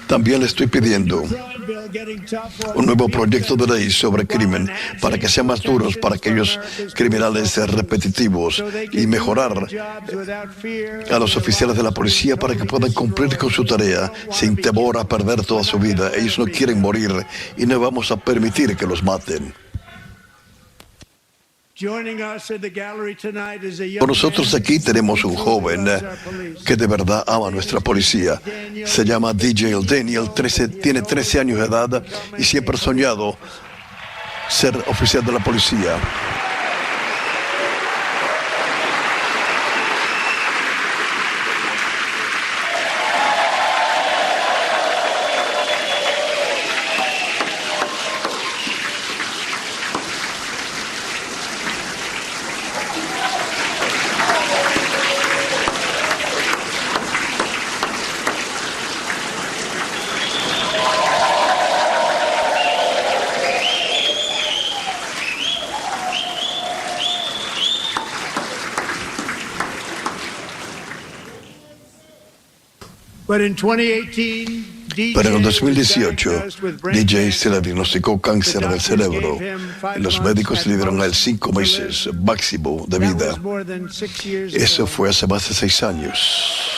[SPEAKER 10] También le estoy pidiendo un nuevo proyecto de ley sobre crimen para que sean más duros para aquellos criminales repetitivos y mejorar a los oficiales de la policía para que puedan cumplir con su tarea sin temor a perder toda su vida. Ellos no quieren morir y no vamos a permitir que los maten. Con nosotros aquí tenemos un joven que de verdad ama nuestra policía. Se llama DJ Daniel, tiene 13 años de edad y siempre ha soñado ser oficial de la policía. Pero en el 2018, DJ se le diagnosticó cáncer del cerebro. Los médicos le dieron a él 5 meses máximo de vida. Eso fue hace más de 6 años.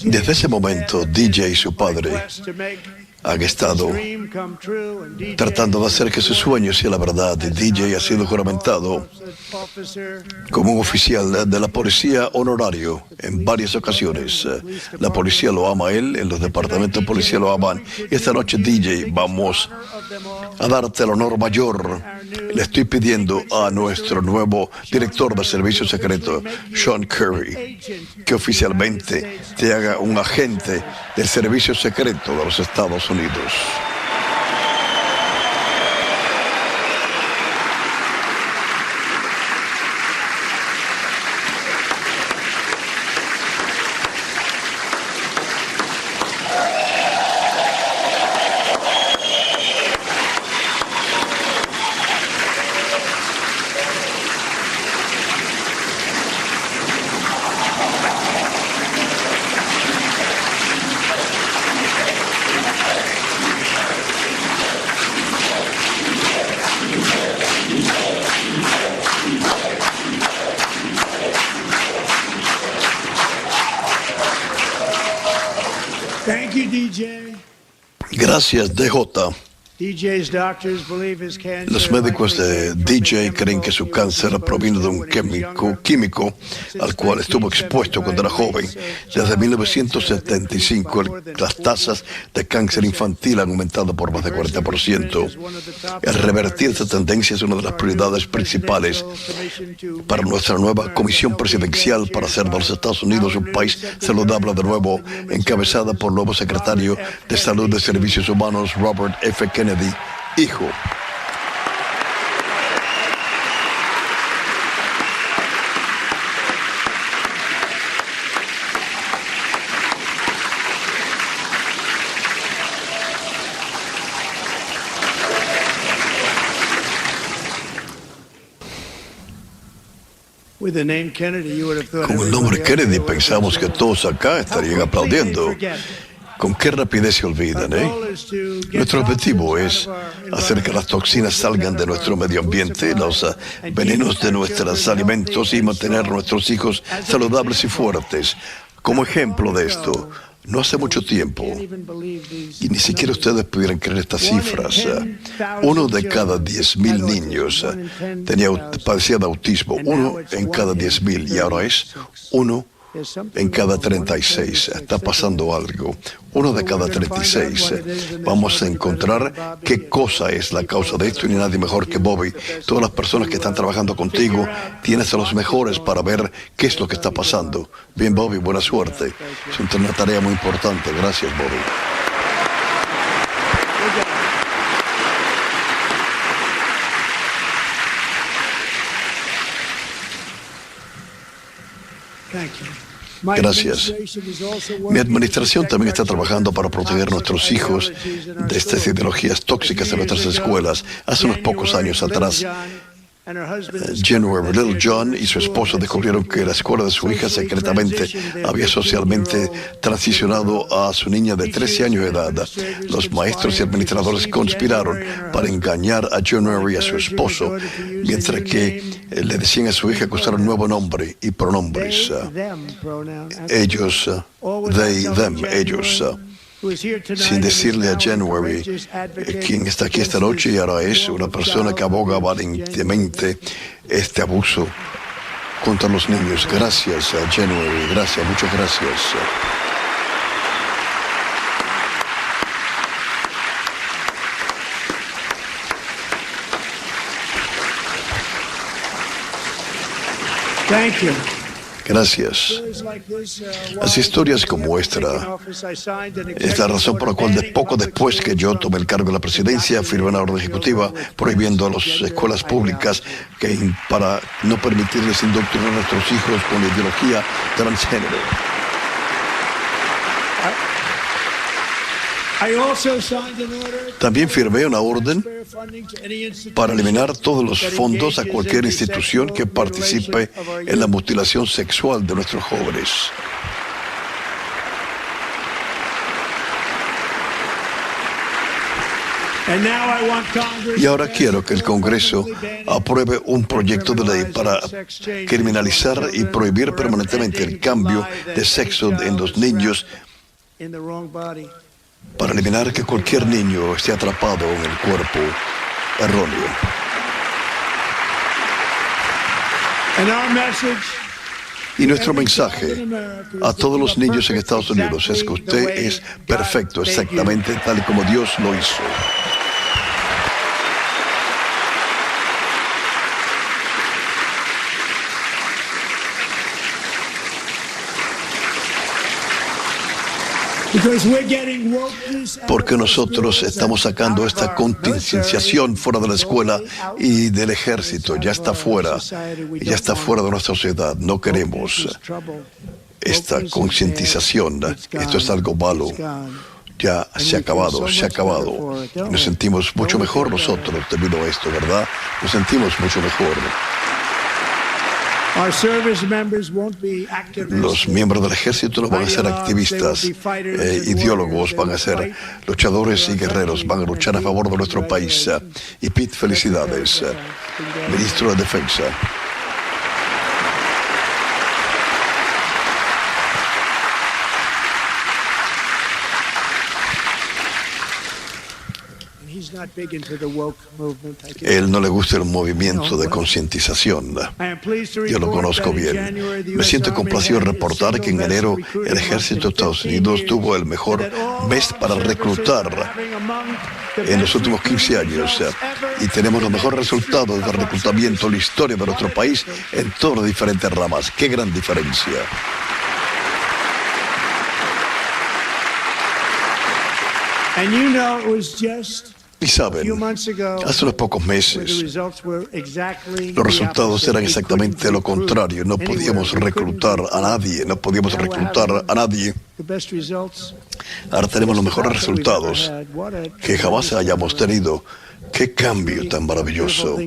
[SPEAKER 10] Desde ese momento, DJ y su padre han estado tratando de hacer que su sueño sea la verdad. Y DJ ha sido juramentado como un oficial de la policía honorario en varias ocasiones. La policía lo ama a él, en los departamentos de policía lo aman. Y esta noche, DJ, vamos a darte el honor mayor. Le estoy pidiendo a nuestro nuevo director de Servicio Secreto, Sean Curry, que oficialmente te haga un agente del Servicio Secreto de los Estados Unidos. Gracias, DJ. Los médicos de DJ creen que su cáncer proviene de un químico al cual estuvo expuesto cuando era joven. Desde 1975, las tasas de cáncer infantil han aumentado por más de 40%. El revertir esta tendencia es una de las prioridades principales para nuestra nueva comisión presidencial para hacer de los Estados Unidos un país saludable de nuevo, encabezada por el nuevo secretario de Salud de Servicios Humanos, Robert F. Kennedy, hijo. Con el nombre Kennedy pensamos que todos acá estarían aplaudiendo. ¿Con qué rapidez se olvidan, Nuestro objetivo es hacer que las toxinas salgan de nuestro medio ambiente, los venenos de nuestros alimentos y mantener a nuestros hijos saludables y fuertes. Como ejemplo de esto, no hace mucho tiempo, y ni siquiera ustedes pudieran creer estas cifras, 1 de cada 10,000 niños padecía de autismo, 1 en cada 10,000, y ahora es 1 en cada 36. Está pasando algo. 1 de cada 36. Vamos a encontrar qué cosa es la causa de esto, y ni nadie mejor que Bobby. Todas las personas que están trabajando contigo, tienes a los mejores para ver qué es lo que está pasando. Bien, Bobby, buena suerte. Es una tarea muy importante. Gracias, Bobby. Gracias. Mi administración también está trabajando para proteger a nuestros hijos de estas ideologías tóxicas en nuestras escuelas. Hace unos pocos años atrás, January, Little John y su esposa descubrieron que la escuela de su hija secretamente había socialmente transicionado a su niña de 13 años de edad. Los maestros y administradores conspiraron para engañar a January y a su esposo, mientras que le decían a su hija que usara un nuevo nombre y pronombres. Ellos, they, them, ellos. Sin decirle a January, quien está aquí esta noche y ahora es una persona que aboga valientemente este abuso contra los niños. Gracias, January. Gracias, muchas gracias.
[SPEAKER 3] Thank you.
[SPEAKER 10] Gracias. Las historias como esta es la razón por la cual poco después que yo tomé el cargo de la presidencia, firmé una orden ejecutiva prohibiendo a las escuelas públicas para no permitirles indoctrinar a nuestros hijos con la ideología transgénero. También firmé una orden para eliminar todos los fondos a cualquier institución que participe en la mutilación sexual de nuestros jóvenes. Y ahora quiero que el Congreso apruebe un proyecto de ley para criminalizar y prohibir permanentemente el cambio de sexo en los niños para eliminar que cualquier niño esté atrapado en el cuerpo erróneo. Y nuestro mensaje a todos los niños en Estados Unidos es que usted es perfecto, exactamente tal y como Dios lo hizo. Porque nosotros estamos sacando esta concienciación fuera de la escuela y del ejército. Ya está fuera de nuestra sociedad. No queremos esta concientización. Esto es algo malo. Ya se ha acabado. Nos sentimos mucho mejor nosotros debido a esto, ¿verdad? Nos sentimos mucho mejor. Los miembros del ejército no van a ser activistas, ideólogos, van a ser luchadores y guerreros, van a luchar a favor de nuestro país. Y Pete, felicidades, ministro de Defensa. Él no le gusta el movimiento de concientización. Yo lo conozco bien. Me siento complacido en reportar que en enero el ejército de Estados Unidos tuvo el mejor mes para reclutar en los últimos 15 años. Y tenemos los mejores resultados de reclutamiento en la historia de nuestro país en todas las diferentes ramas. ¡Qué gran diferencia! Y saben, hace unos pocos meses los resultados eran exactamente lo contrario. No podíamos reclutar a nadie. Ahora tenemos los mejores resultados que jamás hayamos tenido. ¡Qué cambio tan maravilloso!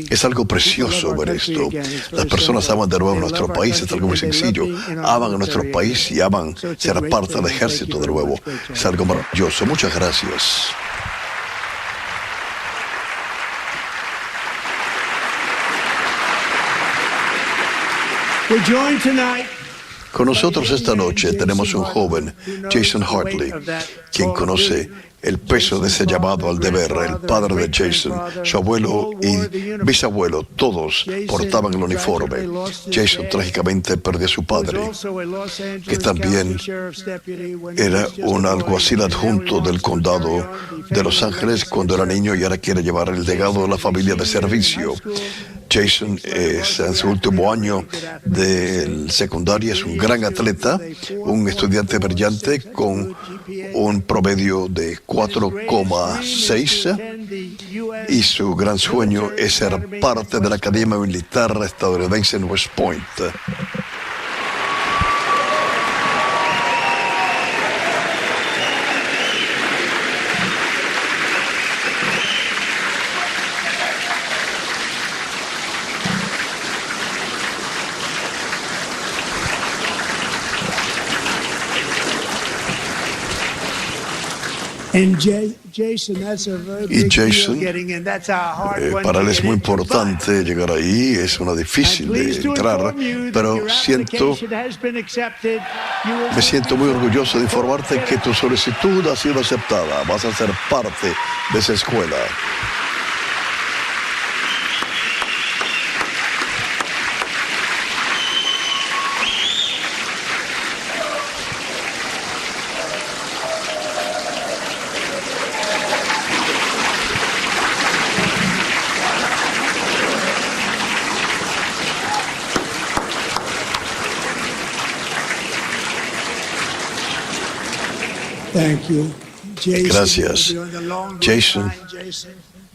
[SPEAKER 10] Es algo precioso ver esto. Las personas aman de nuevo a nuestro país, es algo muy sencillo. Aman a nuestro país y aman ser parte del ejército de nuevo. Es algo maravilloso. Muchas gracias. Con nosotros esta noche tenemos un joven, Jason Hartley, quien conoce el peso de ese llamado al deber. El padre de Jason, su abuelo y bisabuelo, todos portaban el uniforme. Jason trágicamente perdió a su padre, que también era un alguacil adjunto del condado de Los Ángeles cuando era niño y ahora quiere llevar el legado de la familia de servicio. Jason es en su último año de secundaria, es un gran atleta, un estudiante brillante con un promedio de 4,6 y su gran sueño es ser parte de la Academia Militar estadounidense en West Point. Y Jason, para él es muy importante llegar ahí, es una difícil de entrar, pero me siento muy orgulloso de informarte que tu solicitud ha sido aceptada, vas a ser parte de esa escuela. Gracias. Jason,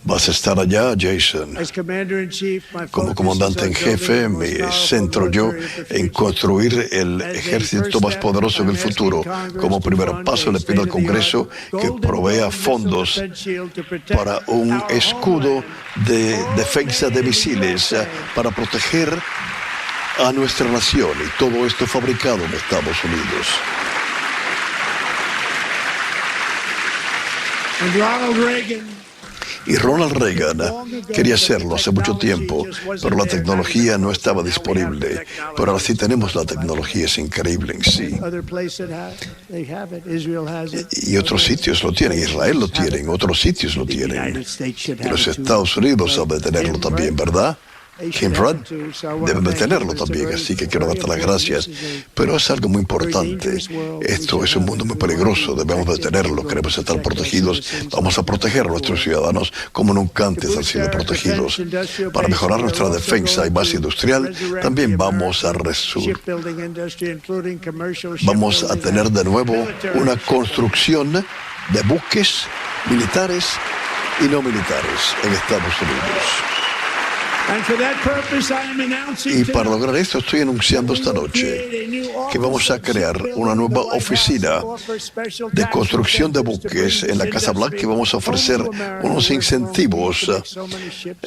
[SPEAKER 10] vas a estar allá, Jason. Como comandante en jefe, me centro yo en construir el ejército más poderoso en el futuro. Como primer paso, le pido al Congreso que provea fondos para un escudo de defensa de misiles para proteger a nuestra nación. Y todo esto fabricado en Estados Unidos. Y Ronald Reagan quería hacerlo hace mucho tiempo, pero la tecnología no estaba disponible. Pero ahora sí tenemos la tecnología, es increíble en sí. Y otros sitios lo tienen, Israel lo tiene, otros sitios lo tienen. Y los Estados Unidos deben tenerlo también, ¿verdad? Kim Rudd deben de tenerlo también, así que quiero darte las gracias. Pero es algo muy importante. Esto es un mundo muy peligroso, debemos de tenerlo, queremos estar protegidos. Vamos a proteger a nuestros ciudadanos como nunca antes han sido protegidos. Para mejorar nuestra defensa y base industrial, también vamos a tener de nuevo una construcción de buques militares y no militares en Estados Unidos. Y para lograr esto estoy anunciando esta noche que vamos a crear una nueva oficina de construcción de buques en la Casa Blanca y vamos a ofrecer unos incentivos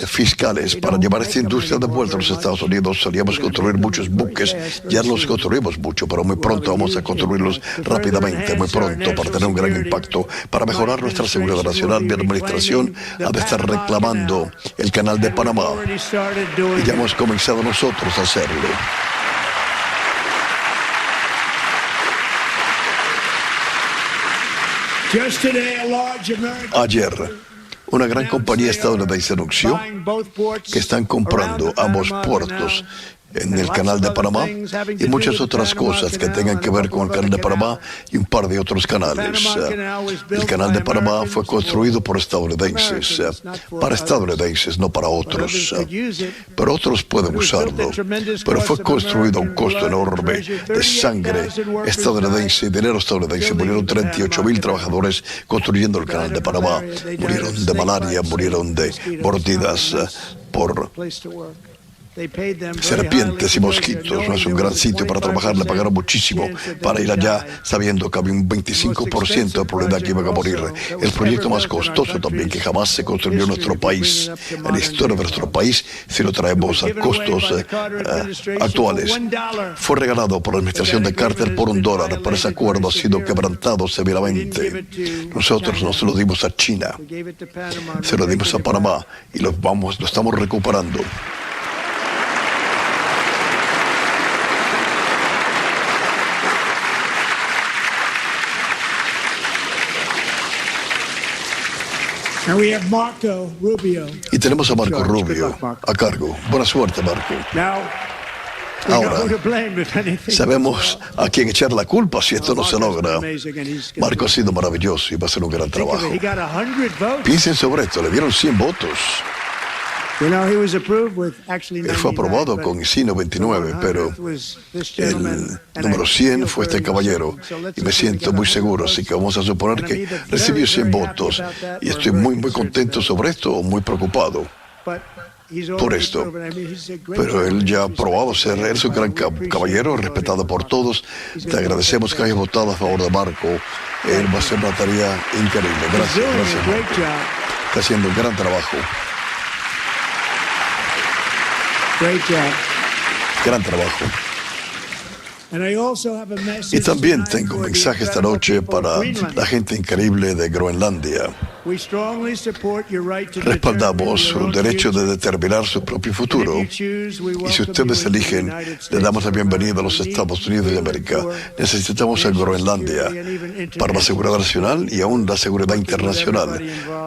[SPEAKER 10] fiscales para llevar esta industria de vuelta a los Estados Unidos. Solíamos construir muchos buques, ya los construimos mucho, pero muy pronto vamos a construirlos rápidamente, muy pronto, para tener un gran impacto, para mejorar nuestra seguridad nacional. Mi administración ha de estar reclamando el Canal de Panamá. Y ya hemos comenzado nosotros a hacerlo. Ayer, una gran compañía estadounidense anunció que están comprando ambos puertos en el Canal de Panamá y muchas otras cosas que tengan que ver con el Canal de Panamá y un par de otros canales. El Canal de Panamá fue construido por estadounidenses, para estadounidenses, no para otros. Pero otros pueden usarlo. Pero fue construido a un costo enorme de sangre estadounidense y dinero estadounidense. Murieron 38,000 trabajadores construyendo el Canal de Panamá. Murieron de malaria, murieron de mordidas por serpientes y mosquitos. No es un gran sitio para trabajar, le pagaron muchísimo para ir allá, sabiendo que había un 25% de probabilidad que iban a morir. El proyecto más costoso también que jamás se construyó en nuestro país, en la historia de nuestro país, si lo traemos a costos actuales. Fue regalado por la administración de Carter por $1, pero ese acuerdo ha sido quebrantado severamente. Nosotros no se lo dimos a China, se lo dimos a Panamá y lo estamos recuperando. Y tenemos a Marco Rubio a cargo. Buena suerte, Marco. Ahora, sabemos a quién echar la culpa si esto no se logra. Marco ha sido maravilloso y va a hacer un gran trabajo. Piensen sobre esto, le dieron 100 votos. Él fue aprobado con ISI 99, pero el número 100 fue este caballero y me siento muy seguro, así que vamos a suponer que recibió 100 votos y estoy muy contento sobre esto o muy preocupado por esto. Pero él ya ha probado ser, él es un gran caballero, respetado por todos. Te agradecemos que hayas votado a favor de Marco. Él va a hacer una tarea increíble. Gracias, Marco. Está haciendo un gran trabajo. Gran trabajo. Y también tengo un mensaje esta noche para la gente increíble de Groenlandia. Respaldamos su derecho de determinar su propio futuro. Y si ustedes eligen, le damos la bienvenida a los Estados Unidos de América. Necesitamos a Groenlandia para la seguridad nacional y aún la seguridad internacional.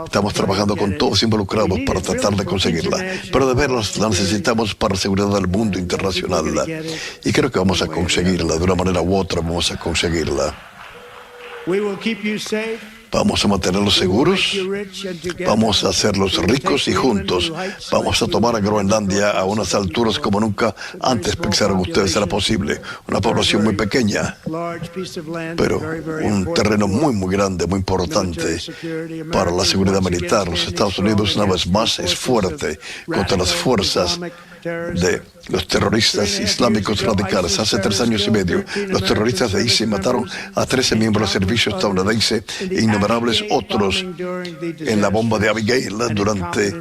[SPEAKER 10] Estamos trabajando con todos involucrados para tratar de conseguirla. Pero de veras la necesitamos para la seguridad del mundo internacional. Y creo que vamos a conseguirla. De una manera u otra vamos a conseguirla. Vamos a mantenerlos seguros, vamos a hacerlos ricos y juntos vamos a tomar a Groenlandia a unas alturas como nunca antes pensaron ustedes era posible. Una población muy pequeña, pero un terreno muy grande, muy importante para la seguridad militar. Los Estados Unidos una vez más es fuerte contra las fuerzas de los terroristas islámicos radicales. Hace 3 años y medio, los terroristas de ISIS mataron a 13 miembros del servicio estadounidense e innumerables otros en la bomba de Abigail durante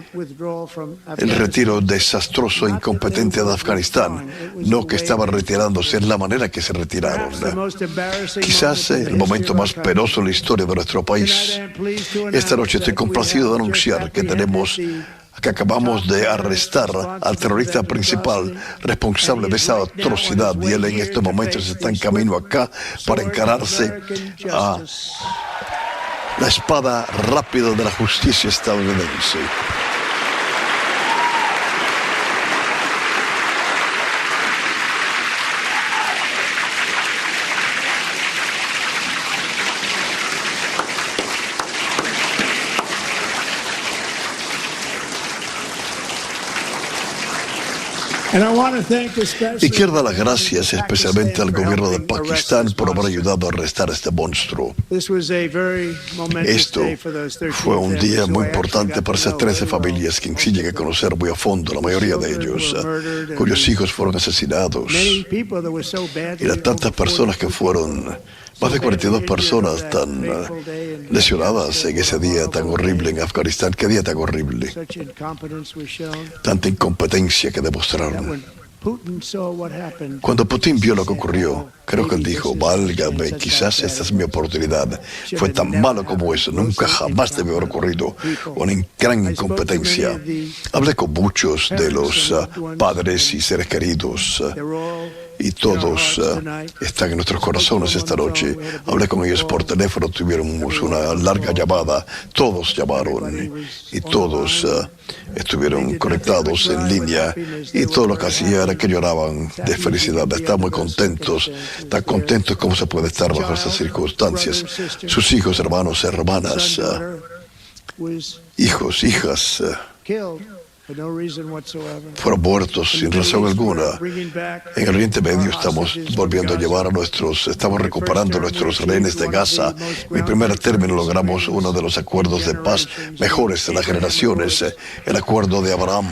[SPEAKER 10] el retiro desastroso e incompetente de Afganistán. No que estaban retirándose, en la manera que se retiraron. Quizás el momento más penoso en la historia de nuestro país. Esta noche estoy complacido de anunciar que acabamos de arrestar al terrorista principal responsable de esa atrocidad, y él en estos momentos está en camino acá para encararse a la espada rápida de la justicia estadounidense. Y quiero dar las gracias especialmente al gobierno de Pakistán por haber ayudado a arrestar a este monstruo. Esto fue un día muy importante para esas 13 familias que sí llegué a conocer muy a fondo, la mayoría de ellos, cuyos hijos fueron asesinados. Y las tantas personas que fueron, más de 42 personas tan lesionadas en ese día tan horrible en Afganistán. Qué día tan horrible. Tanta incompetencia que demostraron. Cuando Putin vio lo que ocurrió, creo que él dijo, válgame, quizás esta es mi oportunidad. Fue tan malo como eso, nunca jamás debió haber ocurrido. Una gran incompetencia. Hablé con muchos de los padres y seres queridos. Y todos están en nuestros corazones esta noche. Hablé con ellos por teléfono, tuvimos una larga llamada. Todos llamaron y todos estuvieron conectados en línea. Y todo lo que hacía era que lloraban de felicidad. Estaban muy contentos, tan contentos como se puede estar bajo estas circunstancias. Sus hijos, hermanos, hermanas, hijos, hijas, fueron muertos sin razón alguna. En el Oriente Medio estamos volviendo a llevar estamos recuperando nuestros rehenes de Gaza. En mi primer término logramos uno de los acuerdos de paz mejores de las generaciones, el acuerdo de Abraham.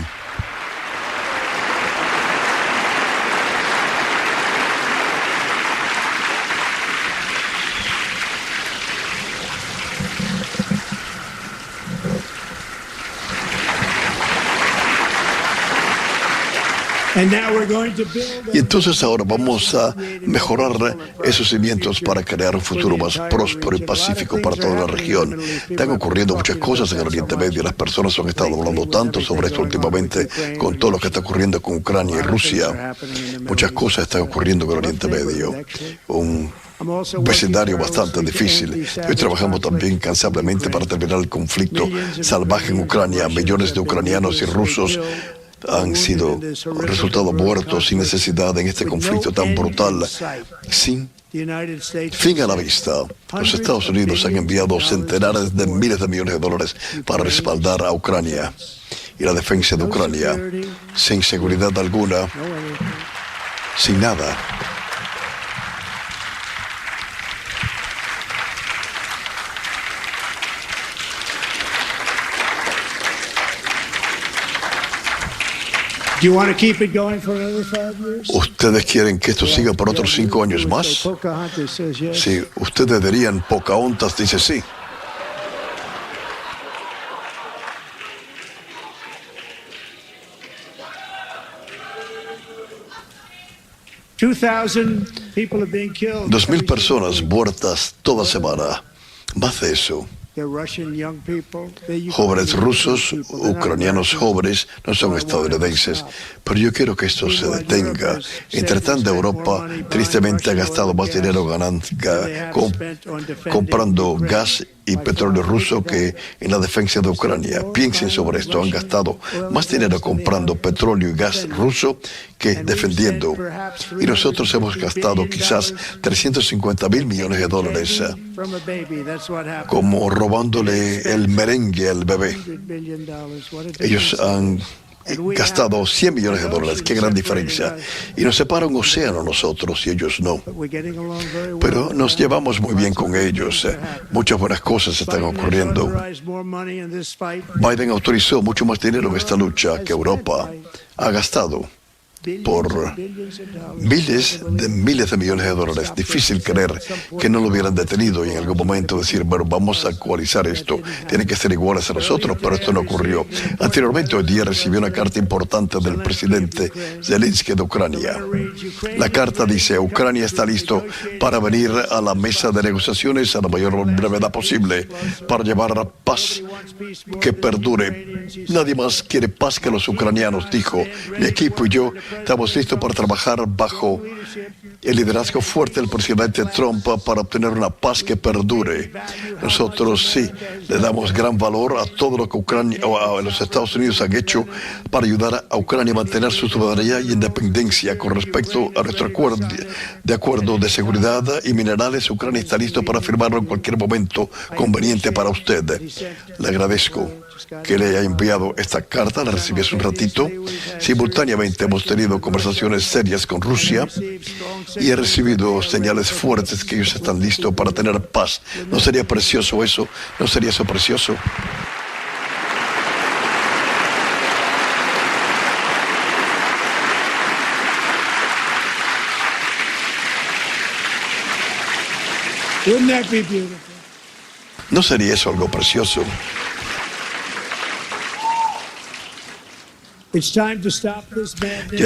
[SPEAKER 10] Y entonces ahora vamos a mejorar esos cimientos para crear un futuro más próspero y pacífico para toda la región. Están ocurriendo muchas cosas en el Oriente Medio. Las personas han estado hablando tanto sobre esto últimamente con todo lo que está ocurriendo con Ucrania y Rusia. Muchas cosas están ocurriendo en el Oriente Medio. Un vecindario bastante difícil. Hoy trabajamos también incansablemente para terminar el conflicto salvaje en Ucrania. Millones de ucranianos y rusos han resultado muertos sin necesidad en este conflicto tan brutal, sin fin a la vista. Los Estados Unidos han enviado centenares de miles de millones de dólares para respaldar a Ucrania y la defensa de Ucrania, sin seguridad alguna, sin nada. ¿Ustedes quieren que esto siga por otros 5 años más? Sí, ustedes dirían, Pocahontas dice sí. $2,000 personas muertas toda semana. Más de eso. Jóvenes rusos, ucranianos jóvenes, no son estadounidenses, pero yo quiero que esto se detenga. Entre tanto, Europa tristemente ha gastado más dinero comprando gas y petróleo ruso que en la defensa de Ucrania. Piensen sobre esto, han gastado más dinero comprando petróleo y gas ruso que defendiendo. Y nosotros hemos gastado quizás $350 millones como robándole el merengue al bebé. Ellos han gastado $100 millones. Qué gran diferencia. Y nos separa un océano nosotros y ellos no. Pero nos llevamos muy bien con ellos. Muchas buenas cosas están ocurriendo. Biden autorizó mucho más dinero en esta lucha que Europa. ha gastado por miles de millones de dólares. Difícil creer que no lo hubieran detenido y en algún momento decir, bueno, vamos a actualizar esto, tienen que ser iguales a nosotros, pero esto no ocurrió. Anteriormente, hoy día recibí una carta importante del presidente Zelensky de Ucrania. La carta dice, Ucrania está listo para venir a la mesa de negociaciones a la mayor brevedad posible para llevar paz que perdure. Nadie más quiere paz que los ucranianos, dijo. Mi equipo y yo estamos listos para trabajar bajo el liderazgo fuerte del presidente Trump para obtener una paz que perdure. Nosotros sí le damos gran valor a todo lo que Ucrania o los Estados Unidos han hecho para ayudar a Ucrania a mantener su soberanía y independencia. Con respecto a nuestro acuerdo de seguridad y minerales, Ucrania está listo para firmarlo en cualquier momento conveniente para usted. Le agradezco que le haya enviado esta carta, la recibí hace un ratito. Simultáneamente hemos tenido conversaciones serias con Rusia y he recibido señales fuertes que ellos están listos para tener paz. ¿No sería precioso eso? ¿No sería eso precioso?
[SPEAKER 3] Wouldn't that be beautiful?
[SPEAKER 10] ¿No sería eso algo precioso? Ya ha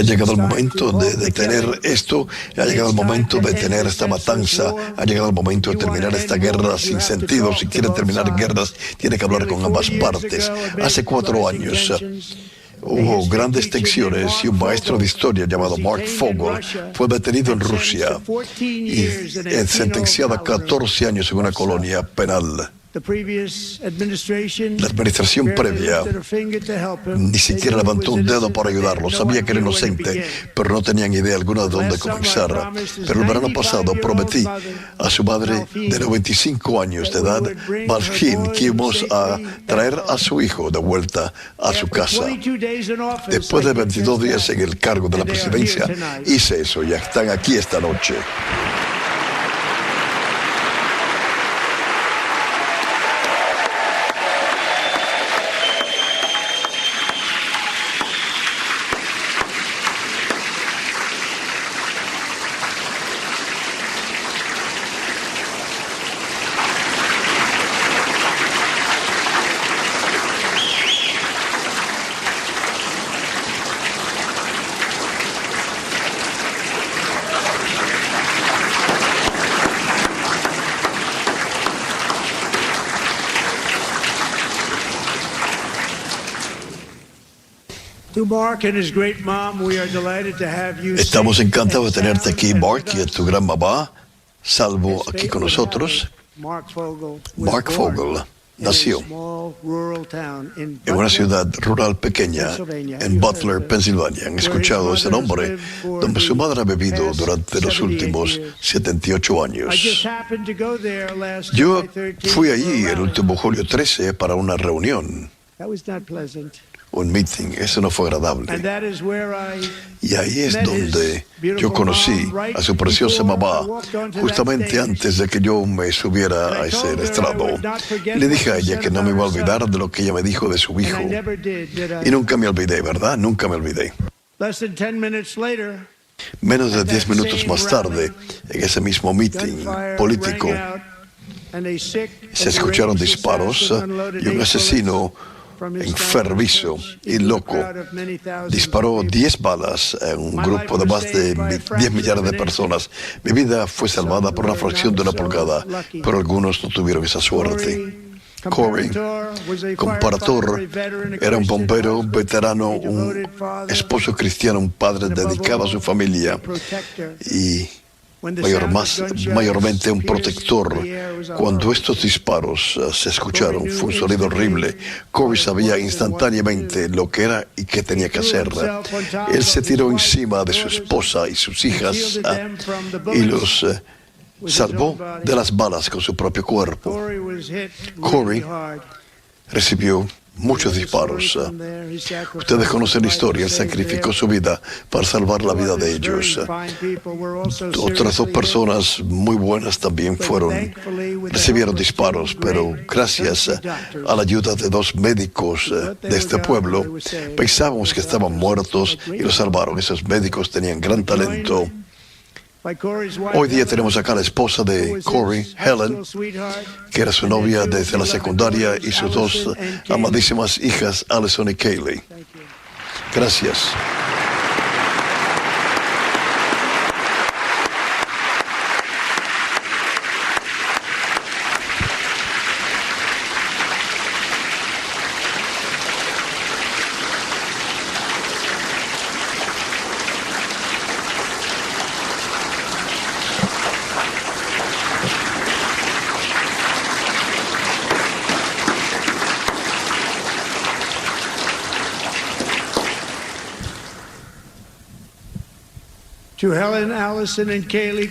[SPEAKER 10] llegado el momento de detener esto, ha llegado el momento de detener esta matanza, ha llegado el momento de terminar esta guerra sin sentido. Si quiere terminar guerras, tiene que hablar con ambas partes. Hace 4 años hubo grandes tensiones y un maestro de historia llamado Mark Fogel fue detenido en Rusia y sentenciado a 14 años en una colonia penal. La administración previa ni siquiera levantó un dedo para ayudarlo. Sabía que era inocente, pero no tenían idea alguna de dónde comenzar. Pero el verano pasado prometí a su madre de 95 años de edad, Malhin, que íbamos a traer a su hijo de vuelta a su casa. Después de 22 días en el cargo de la presidencia, hice eso. Ya están aquí esta noche. Estamos encantados de tenerte aquí, Mark, y a tu gran mamá, Salvo, aquí con nosotros. Mark Fogel nació en una ciudad rural pequeña en Butler, Pensilvania. Han escuchado ese nombre, donde su madre ha vivido durante los últimos 78 años. Yo fui allí el último julio 13 para una reunión. Un meeting, eso no fue agradable. Y ahí es donde yo conocí a su preciosa mamá, justamente antes de que yo me subiera a ese estrado. Le dije a ella que no me iba a olvidar de lo que ella me dijo de su hijo. Y nunca me olvidé, ¿verdad? Nunca me olvidé. Menos de 10 minutos más tarde, en ese mismo meeting político, se escucharon disparos y un asesino enfermizo y loco disparó 10 balas en un grupo de más de 10 millares de personas. Mi vida fue salvada por una fracción de una pulgada, pero algunos no tuvieron esa suerte. Corey Comparator era un bombero veterano, un esposo cristiano, un padre dedicado a su familia y mayormente un protector. Cuando estos disparos se escucharon, fue un sonido horrible. Corey sabía instantáneamente lo que era y qué tenía que hacer. Él se tiró encima de su esposa y sus hijas y los salvó de las balas con su propio cuerpo. Corey recibió muchos disparos. Ustedes conocen la historia, él sacrificó su vida para salvar la vida de ellos. Otras dos personas muy buenas también recibieron disparos, pero gracias a la ayuda de dos médicos de este pueblo, pensábamos que estaban muertos y los salvaron. Esos médicos tenían gran talento. Hoy día tenemos acá la esposa de Corey, Helen, que era su novia desde la secundaria, y sus dos amadísimas hijas, Allison y Kaylee. Gracias.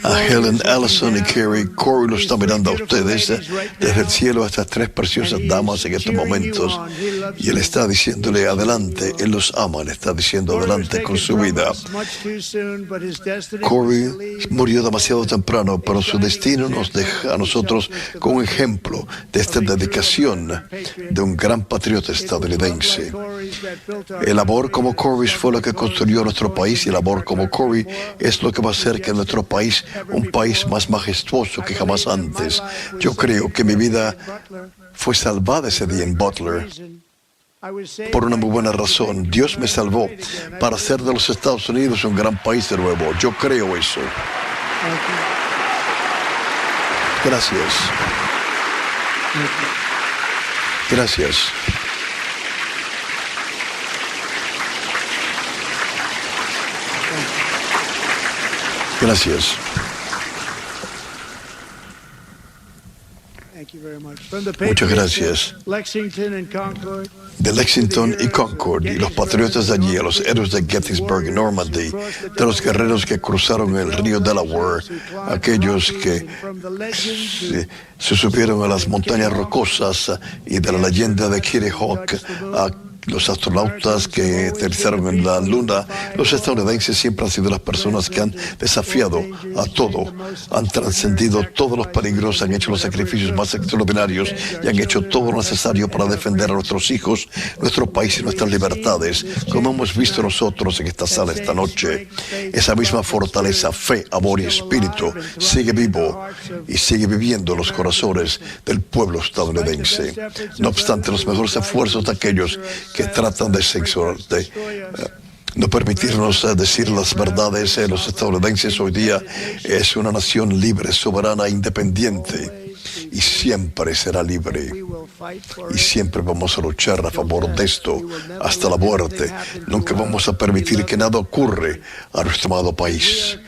[SPEAKER 3] A Helen, Allison y Kaylee,
[SPEAKER 10] Corey lo está mirando a ustedes desde el cielo, a estas tres preciosas damas en estos momentos, y él está diciéndole adelante. Él los ama, le está diciendo adelante con su vida. Corey murió demasiado temprano, pero su destino nos deja a nosotros con un ejemplo de esta dedicación de un gran patriota estadounidense. El amor como Corey fue lo que construyó nuestro país, y el amor como Corey es lo que va a hacer que nuestro país, un país más majestuoso que jamás antes. Yo creo que mi vida fue salvada ese día en Butler por una muy buena razón. Dios me salvó para hacer de los Estados Unidos un gran país de nuevo. Yo creo eso. Gracias. Gracias. Gracias. Muchas gracias. De Lexington y Concord, y los patriotas de allí, a los héroes de Gettysburg y Normandy, de los guerreros que cruzaron el río Delaware, aquellos que se subieron a las montañas rocosas, y de la leyenda de Kitty Hawk, a los astronautas que aterrizaron en la Luna. Los estadounidenses siempre han sido las personas que han desafiado a todo, han trascendido todos los peligros, han hecho los sacrificios más extraordinarios y han hecho todo lo necesario para defender a nuestros hijos, nuestro país y nuestras libertades, como hemos visto nosotros en esta sala esta noche. Esa misma fortaleza, fe, amor y espíritu sigue vivo y sigue viviendo en los corazones del pueblo estadounidense. No obstante, los mejores esfuerzos de aquellos que tratan de no permitirnos decir las verdades. Los estadounidenses hoy día es una nación libre, soberana e independiente, y siempre será libre, y siempre vamos a luchar a favor de esto hasta la muerte. Nunca vamos a permitir que nada ocurra a nuestro amado país,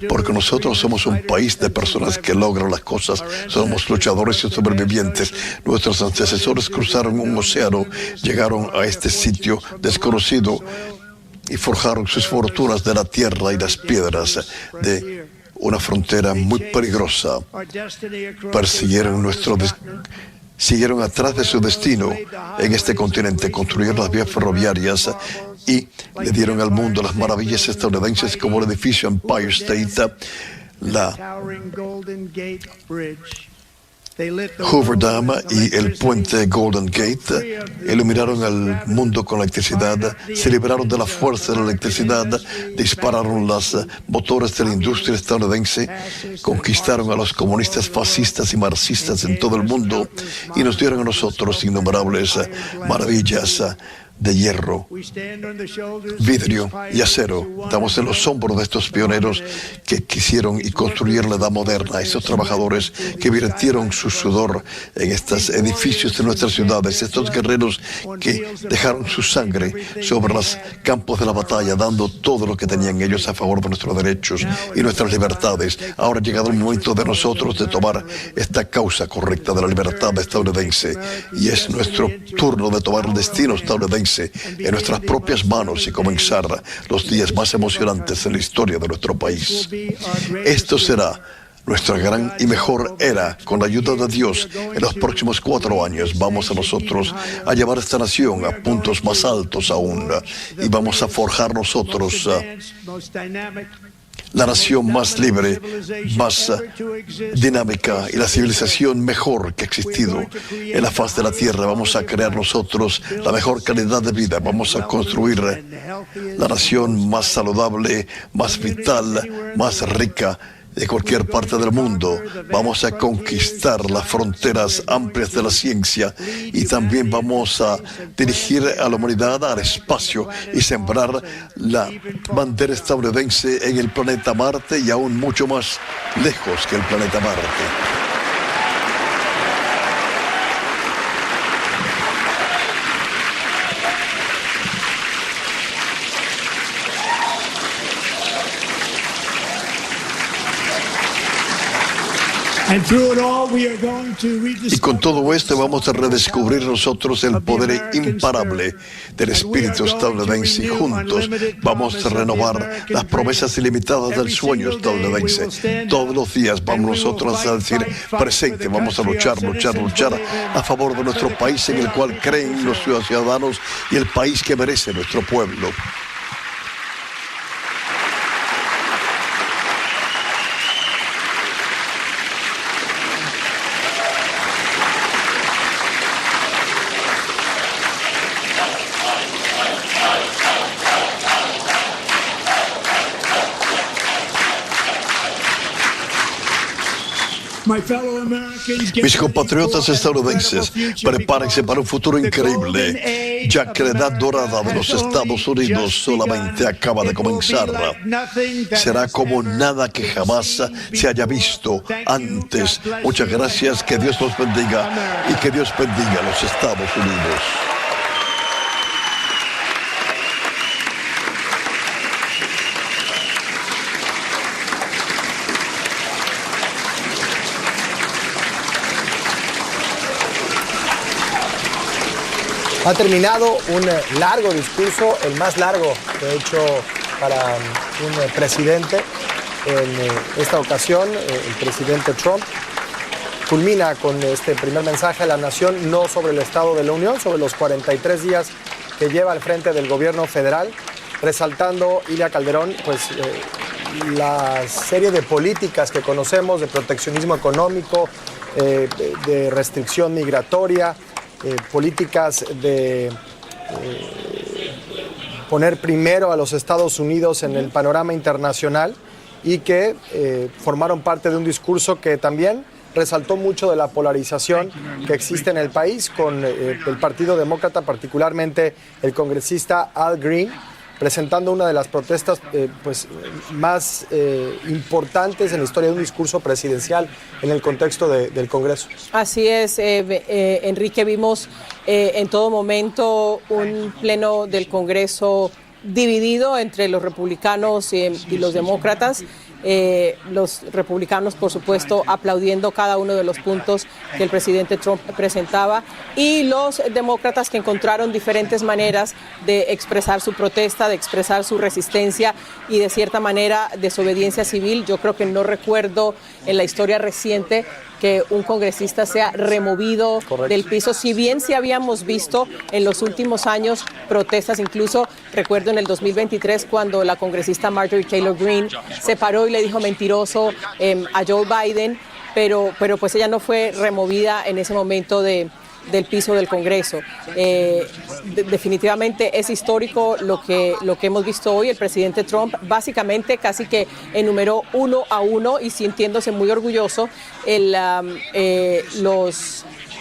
[SPEAKER 10] porque nosotros somos un país de personas que logran las cosas, somos luchadores y sobrevivientes. Nuestros antecesores cruzaron un océano, llegaron a este sitio desconocido y forjaron sus fortunas de la tierra y las piedras de una frontera muy peligrosa. Siguieron atrás de su destino en este continente, construyeron las vías ferroviarias y le dieron al mundo las maravillas estadounidenses como el edificio Empire State, la Hoover Dam y el puente Golden Gate. Iluminaron al mundo con la electricidad, se liberaron de la fuerza de la electricidad, dispararon los motores de la industria estadounidense, conquistaron a los comunistas, fascistas y marxistas en todo el mundo, y nos dieron a nosotros innumerables maravillas de hierro, vidrio y acero. Estamos en los hombros de estos pioneros que quisieron y construyeron la edad moderna, esos trabajadores que virtieron su sudor en estos edificios de nuestras ciudades, estos guerreros que dejaron su sangre sobre los campos de la batalla, dando todo lo que tenían ellos a favor de nuestros derechos y nuestras libertades. Ahora ha llegado el momento de nosotros de tomar esta causa correcta de la libertad estadounidense, y es nuestro turno de tomar el destino estadounidense en nuestras propias manos y comenzar los días más emocionantes en la historia de nuestro país. Esto será nuestra gran y mejor era, con la ayuda de Dios, en los próximos 4 años vamos a nosotros a llevar esta nación a puntos más altos aún, y vamos a forjar nosotros la nación más libre, más dinámica y la civilización mejor que ha existido en la faz de la tierra. Vamos a crear nosotros la mejor calidad de vida. Vamos a construir la nación más saludable, más vital, más rica de cualquier parte del mundo. Vamos a conquistar las fronteras amplias de la ciencia y también vamos a dirigir a la humanidad al espacio y sembrar la bandera estadounidense en el planeta Marte y aún mucho más lejos que el planeta Marte. Y con todo esto vamos a redescubrir nosotros el poder imparable del espíritu estadounidense y juntos vamos a renovar las promesas ilimitadas del sueño estadounidense. Todos los días vamos nosotros a decir presente, vamos a luchar a favor de nuestro país en el cual creen los ciudadanos y el país que merece nuestro pueblo. Mis compatriotas estadounidenses, prepárense para un futuro increíble, ya que la edad dorada de los Estados Unidos solamente acaba de comenzar. Será como nada que jamás se haya visto antes. Muchas gracias, que Dios los bendiga y que Dios bendiga a los Estados Unidos.
[SPEAKER 1] Ha terminado un largo discurso, el más largo, de hecho, para un presidente. En esta ocasión, el presidente Trump culmina con este primer mensaje a la nación, no sobre el Estado de la Unión, sobre los 43 días que lleva al frente del gobierno federal, resaltando, Ilia Calderón, pues la serie de políticas que conocemos, de proteccionismo económico, de restricción migratoria, políticas de poner primero a los Estados Unidos en el panorama internacional y que formaron parte de un discurso que también resaltó mucho de la polarización que existe en el país con el Partido Demócrata, particularmente el congresista Al Green, presentando una de las protestas más importantes en la historia de un discurso presidencial en el contexto del Congreso.
[SPEAKER 4] Así es, Enrique, vimos en todo momento un pleno del Congreso dividido entre los republicanos y los demócratas. Los republicanos, por supuesto, aplaudiendo cada uno de los puntos que el presidente Trump presentaba, y los demócratas que encontraron diferentes maneras de expresar su protesta, de expresar su resistencia y, de cierta manera, desobediencia civil. Yo creo que no recuerdo en la historia reciente que un congresista sea removido del piso, si bien sí habíamos visto en los últimos años protestas. Incluso recuerdo en el 2023 cuando la congresista Marjorie Taylor Greene se paró y le dijo mentiroso a Joe Biden, pero pues ella no fue removida en ese momento del piso del Congreso. Definitivamente es histórico lo que hemos visto hoy. El presidente Trump básicamente casi que enumeró uno a uno y sintiéndose muy orgulloso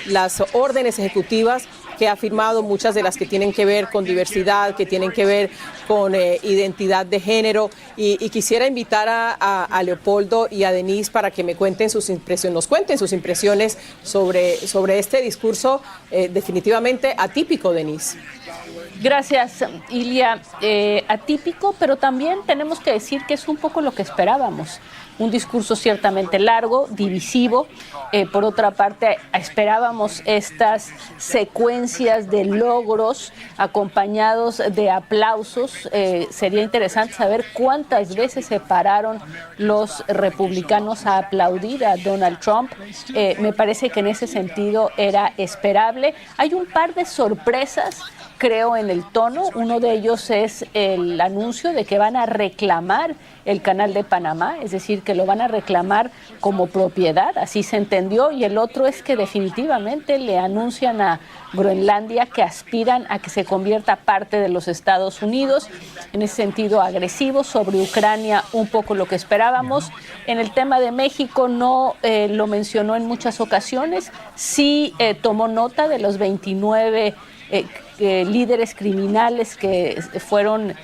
[SPEAKER 4] las órdenes ejecutivas que ha firmado, muchas de las que tienen que ver con diversidad, que tienen que ver con identidad de género, y quisiera invitar a Leopoldo y a Denise para que nos cuenten sus impresiones sobre este discurso definitivamente atípico, Denise.
[SPEAKER 7] Gracias, Ilia. Atípico, pero también tenemos que decir que es un poco lo que esperábamos. un discurso ciertamente largo, divisivo. Por otra parte, esperábamos estas secuencias de logros acompañados de aplausos. Sería interesante saber cuántas veces se pararon los republicanos a aplaudir a Donald Trump. Me parece que en ese sentido era esperable. Hay un par de sorpresas, creo, en el tono. Uno de ellos es el anuncio de que van a reclamar el Canal de Panamá, es decir, que lo van a reclamar como propiedad, así se entendió, y el otro es que definitivamente le anuncian a Groenlandia que aspiran a que se convierta parte de los Estados Unidos, en ese sentido agresivo. Sobre Ucrania, un poco lo que esperábamos. En el tema de México no lo mencionó en muchas ocasiones, sí tomó nota de los 29 líderes criminales que fueron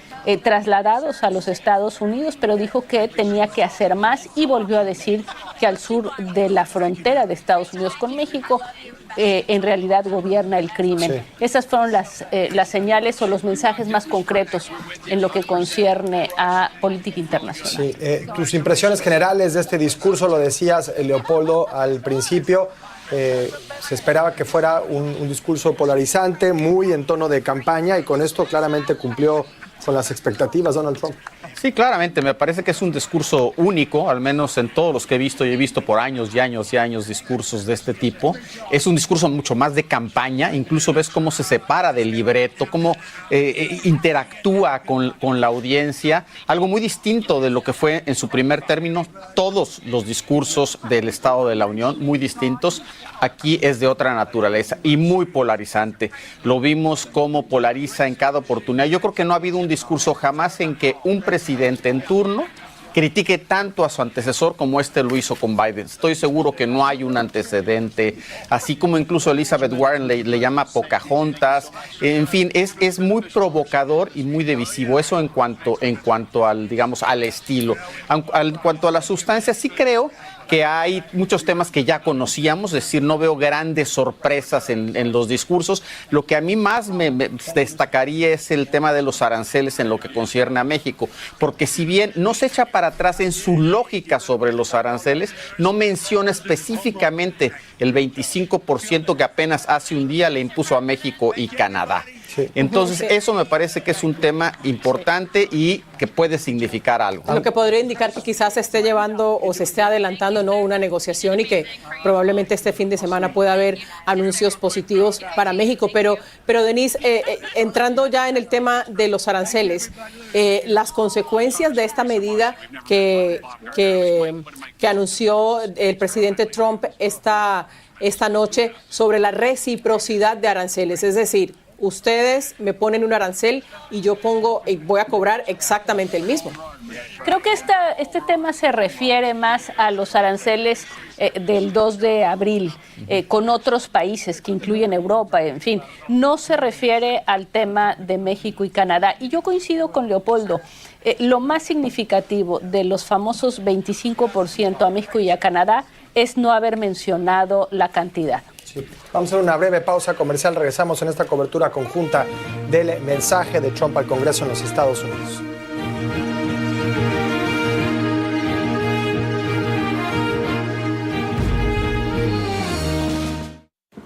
[SPEAKER 7] trasladados a los Estados Unidos, pero dijo que tenía que hacer más y volvió a decir que al sur de la frontera de Estados Unidos con México en realidad gobierna el crimen. Sí. Esas fueron las señales o los mensajes más concretos en lo que concierne a política internacional.
[SPEAKER 1] Sí. Tus impresiones generales de este discurso, lo decías, Leopoldo, al principio. Se esperaba que fuera un discurso polarizante, muy en tono de campaña, y con esto claramente cumplió con las expectativas Donald Trump.
[SPEAKER 8] Sí, claramente, me parece que es un discurso único, al menos en todos los que he visto, y he visto por años y años y años discursos de este tipo. Es un discurso mucho más de campaña, incluso ves cómo se separa del libreto, cómo interactúa con la audiencia, algo muy distinto de lo que fue en su primer término. Todos los discursos del Estado de la Unión, muy distintos, aquí es de otra naturaleza y muy polarizante. Lo vimos cómo polariza en cada oportunidad. Yo creo que no ha habido un discurso jamás en que un presidente en turno critique tanto a su antecesor como lo hizo con Biden. Estoy seguro que no hay un antecedente, así como incluso Elizabeth Warren le llama Pocahontas. En fin, es muy provocador y muy divisivo. Eso en cuanto al, digamos, al estilo. En cuanto a la sustancia, sí creo que hay muchos temas que ya conocíamos, es decir, no veo grandes sorpresas en los discursos. Lo que a mí más me destacaría es el tema de los aranceles en lo que concierne a México, porque si bien no se echa para atrás en su lógica sobre los aranceles, no menciona específicamente el 25% que apenas hace un día le impuso a México y Canadá. Sí. Entonces, eso me parece que es un tema importante y que puede significar algo.
[SPEAKER 4] Lo que podría indicar que quizás se esté llevando o se esté adelantando, ¿no?, una negociación, y que probablemente este fin de semana pueda haber anuncios positivos para México. Pero Denise, entrando ya en el tema de los aranceles, las consecuencias de esta medida que anunció el presidente Trump esta noche sobre la reciprocidad de aranceles, es decir, ustedes me ponen un arancel y yo voy a cobrar exactamente el mismo.
[SPEAKER 7] Creo que este tema se refiere más a los aranceles del 2 de abril con otros países que incluyen Europa, en fin, no se refiere al tema de México y Canadá. Y yo coincido con Leopoldo, lo más significativo de los famosos 25% a México y a Canadá es no haber mencionado la cantidad.
[SPEAKER 1] Sí. Vamos a hacer una breve pausa comercial. Regresamos en esta cobertura conjunta del mensaje de Trump al Congreso en los Estados Unidos.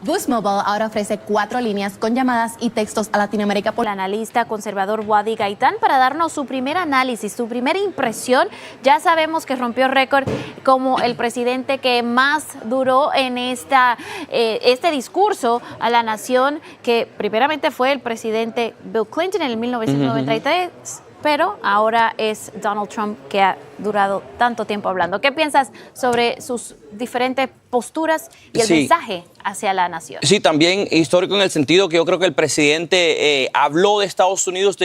[SPEAKER 12] Boost Mobile ahora ofrece 4 líneas con llamadas y textos a Latinoamérica.
[SPEAKER 13] Por el analista conservador Wadi Gaitán para darnos su primer análisis, su primera impresión. Ya sabemos que rompió récord como el presidente que más duró en este discurso a la nación, que primeramente fue el presidente Bill Clinton en el 1993, pero ahora es Donald Trump, que ha durado tanto tiempo hablando. ¿Qué piensas sobre sus diferentes posturas y el mensaje hacia la nación?
[SPEAKER 14] Sí, también histórico en el sentido que yo creo que el presidente habló de Estados Unidos,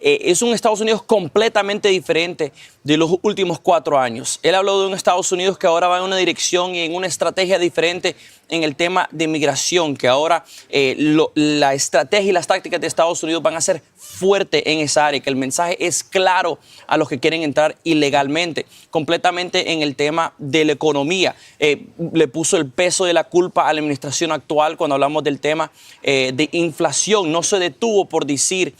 [SPEAKER 14] es un Estados Unidos completamente diferente de los últimos 4 años. Él habló de un Estados Unidos que ahora va en una dirección y en una estrategia diferente en el tema de migración, que ahora la estrategia y las tácticas de Estados Unidos van a ser fuertes en esa área, que el mensaje es claro a los que quieren entrar ilegalmente, completamente en el tema de la economía. Le puso el peso de la culpa a la administración administración actual cuando hablamos del tema de inflación. No se detuvo por decir,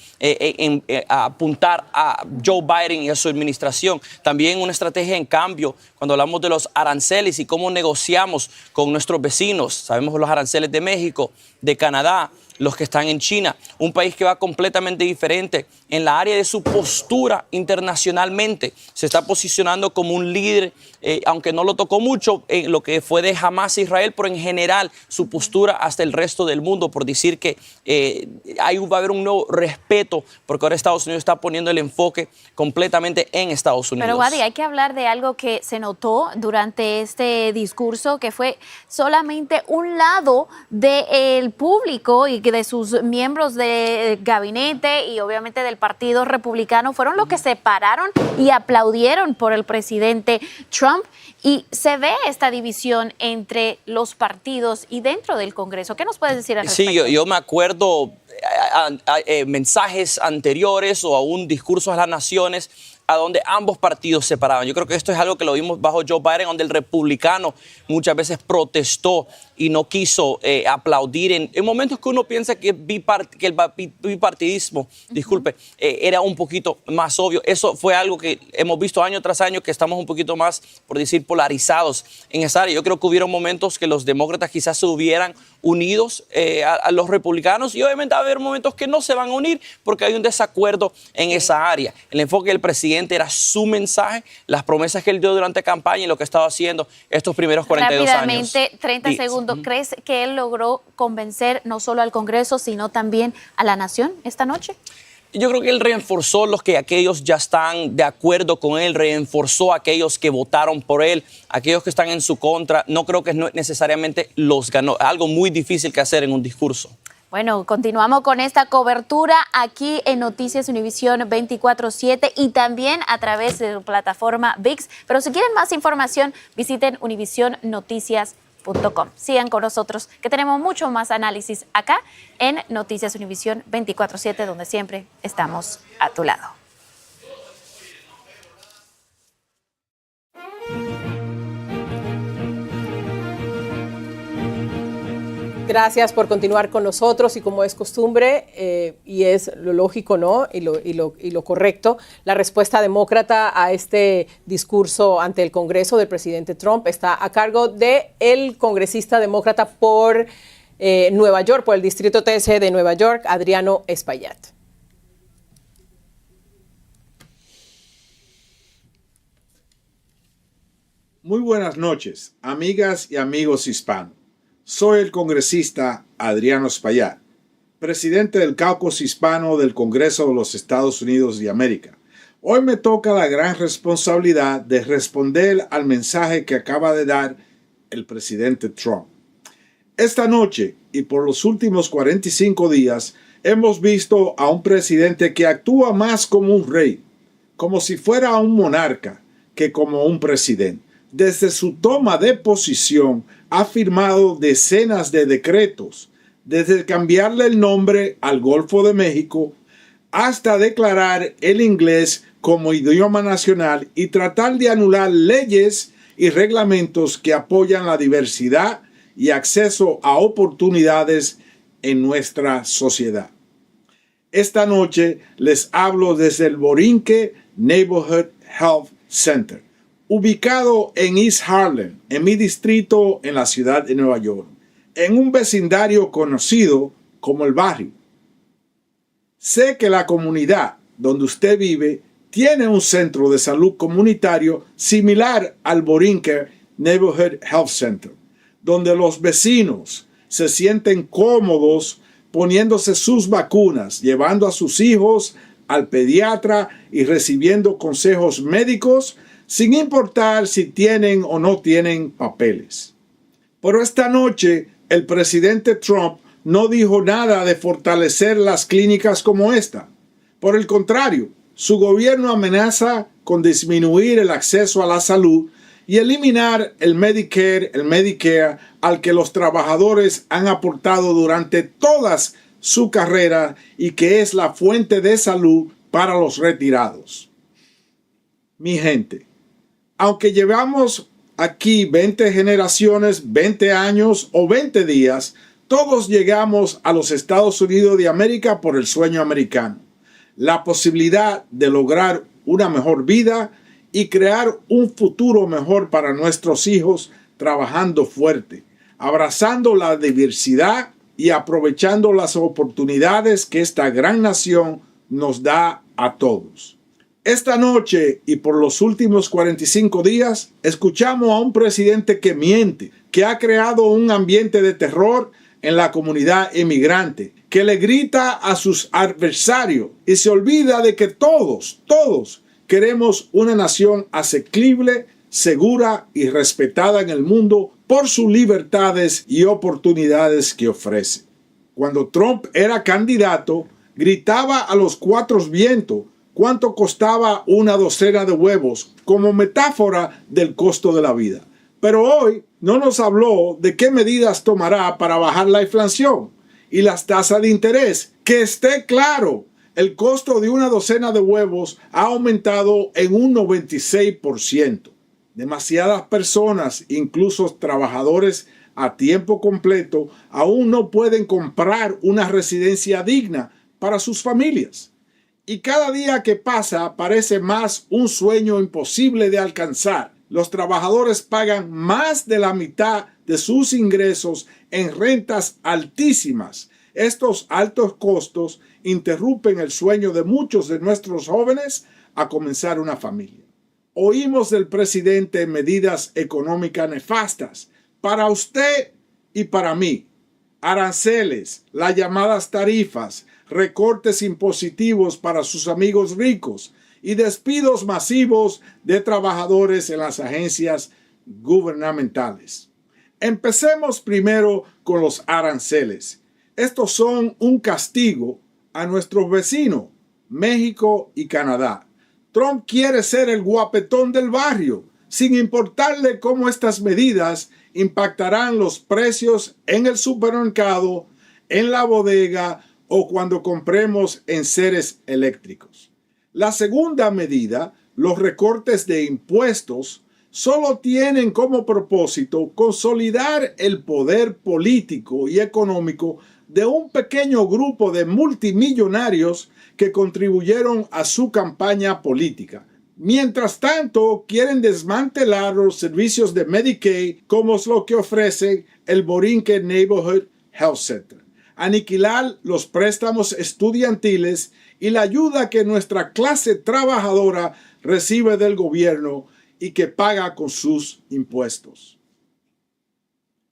[SPEAKER 14] apuntar a Joe Biden y a su administración. También una estrategia en cambio cuando hablamos de los aranceles y cómo negociamos con nuestros vecinos. Sabemos los aranceles de México, de Canadá, los que están en China, un país que va completamente diferente en la área de su postura internacionalmente. Se está posicionando como un líder, aunque no lo tocó mucho en lo que fue de Hamas a Israel, pero en general su postura hasta el resto del mundo, por decir que va a haber un nuevo respeto, porque ahora Estados Unidos está poniendo el enfoque completamente en Estados Unidos.
[SPEAKER 13] Pero Wadi, hay que hablar de algo que se notó durante este discurso, que fue solamente un lado del público y de sus miembros de gabinete y obviamente del Partido Republicano fueron los que se pararon y aplaudieron por el presidente Trump, y se ve esta división entre los partidos y dentro del Congreso. ¿Qué nos puedes decir al respecto?
[SPEAKER 14] Sí, yo me acuerdo mensajes anteriores o aún discursos a las naciones a donde ambos partidos se paraban. Yo creo que esto es algo que lo vimos bajo Joe Biden, donde el republicano muchas veces protestó y no quiso aplaudir en momentos que uno piensa que el bipartidismo, era un poquito más obvio. Eso fue algo que hemos visto año tras año, que estamos un poquito más, por decir, polarizados en esa área. Yo creo que hubieron momentos que los demócratas quizás se hubieran unidos a los republicanos, y obviamente va a haber momentos que no se van a unir porque hay un desacuerdo en esa área. El enfoque del presidente era su mensaje, las promesas que él dio durante campaña y lo que estaba haciendo estos primeros 42 años.
[SPEAKER 13] Rápidamente, 30 segundos. ¿Crees que él logró convencer no solo al Congreso, sino también a la nación esta noche?
[SPEAKER 14] Yo creo que él reforzó aquellos ya están de acuerdo con él, reforzó a aquellos que votaron por él, aquellos que están en su contra. No creo que necesariamente los ganó. Algo muy difícil que hacer en un discurso.
[SPEAKER 13] Bueno, continuamos con esta cobertura aquí en Noticias Univisión 24/7 y también a través de la plataforma ViX. Pero si quieren más información, visiten univisionnoticias.com. Sigan con nosotros, que tenemos mucho más análisis acá en Noticias Univisión 24/7, donde siempre estamos a tu lado.
[SPEAKER 4] Gracias por continuar con nosotros, y como es costumbre y es lo lógico, ¿no? y lo correcto, la respuesta demócrata a este discurso ante el Congreso del presidente Trump está a cargo del congresista demócrata por Nueva York, por el distrito 13 de Nueva York, Adriano Espaillat.
[SPEAKER 15] Muy buenas noches, amigas y amigos hispanos. Soy el congresista Adriano Espaillat, presidente del Caucus Hispano del Congreso de los Estados Unidos de América. Hoy me toca la gran responsabilidad de responder al mensaje que acaba de dar el presidente Trump. Esta noche y por los últimos 45 días hemos visto a un presidente que actúa más como un rey, como si fuera un monarca, que como un presidente. Desde su toma de posición ha firmado decenas de decretos, desde cambiarle el nombre al Golfo de México hasta declarar el inglés como idioma nacional y tratar de anular leyes y reglamentos que apoyan la diversidad y acceso a oportunidades en nuestra sociedad. Esta noche les hablo desde el Borinquen Neighborhood Health Center, ubicado en East Harlem, en mi distrito en la ciudad de Nueva York, en un vecindario conocido como El Barrio. Sé que la comunidad donde usted vive tiene un centro de salud comunitario similar al Borinquen Neighborhood Health Center, donde los vecinos se sienten cómodos poniéndose sus vacunas, llevando a sus hijos al pediatra y recibiendo consejos médicos sin importar si tienen o no tienen papeles. Pero esta noche el presidente Trump no dijo nada de fortalecer las clínicas como esta. Por el contrario, su gobierno amenaza con disminuir el acceso a la salud y eliminar el Medicare, el Medicare, al que los trabajadores han aportado durante toda su carrera y que es la fuente de salud para los retirados. Mi gente, aunque llevamos aquí 20 generaciones, 20 años o 20 días, todos llegamos a los Estados Unidos de América por el sueño americano. La posibilidad de lograr una mejor vida y crear un futuro mejor para nuestros hijos trabajando fuerte, abrazando la diversidad y aprovechando las oportunidades que esta gran nación nos da a todos. Esta noche y por los últimos 45 días, escuchamos a un presidente que miente, que ha creado un ambiente de terror en la comunidad inmigrante, que le grita a sus adversarios y se olvida de que todos queremos una nación asequible, segura y respetada en el mundo por sus libertades y oportunidades que ofrece. Cuando Trump era candidato, gritaba a los cuatro vientos cuánto costaba una docena de huevos como metáfora del costo de la vida. Pero hoy no nos habló de qué medidas tomará para bajar la inflación y las tasas de interés. Que esté claro, el costo de una docena de huevos ha aumentado en un 96%. Demasiadas personas, incluso trabajadores a tiempo completo, aún no pueden comprar una residencia digna para sus familias. Y cada día que pasa parece más un sueño imposible de alcanzar. Los trabajadores pagan más de la mitad de sus ingresos en rentas altísimas. Estos altos costos interrumpen el sueño de muchos de nuestros jóvenes a comenzar una familia. Oímos del presidente medidas económicas nefastas para usted y para mí. Aranceles, las llamadas tarifas, recortes impositivos para sus amigos ricos y despidos masivos de trabajadores en las agencias gubernamentales. Empecemos primero con los aranceles. Estos son un castigo a nuestros vecinos, México y Canadá. Trump quiere ser el guapetón del barrio, sin importarle cómo estas medidas impactarán los precios en el supermercado, en la bodega o cuando compremos enseres eléctricos. La segunda medida, los recortes de impuestos, solo tienen como propósito consolidar el poder político y económico de un pequeño grupo de multimillonarios que contribuyeron a su campaña política. Mientras tanto, quieren desmantelar los servicios de Medicaid como es lo que ofrece el Borinquen Neighborhood Health Center. Aniquilar los préstamos estudiantiles y la ayuda que nuestra clase trabajadora recibe del gobierno y que paga con sus impuestos.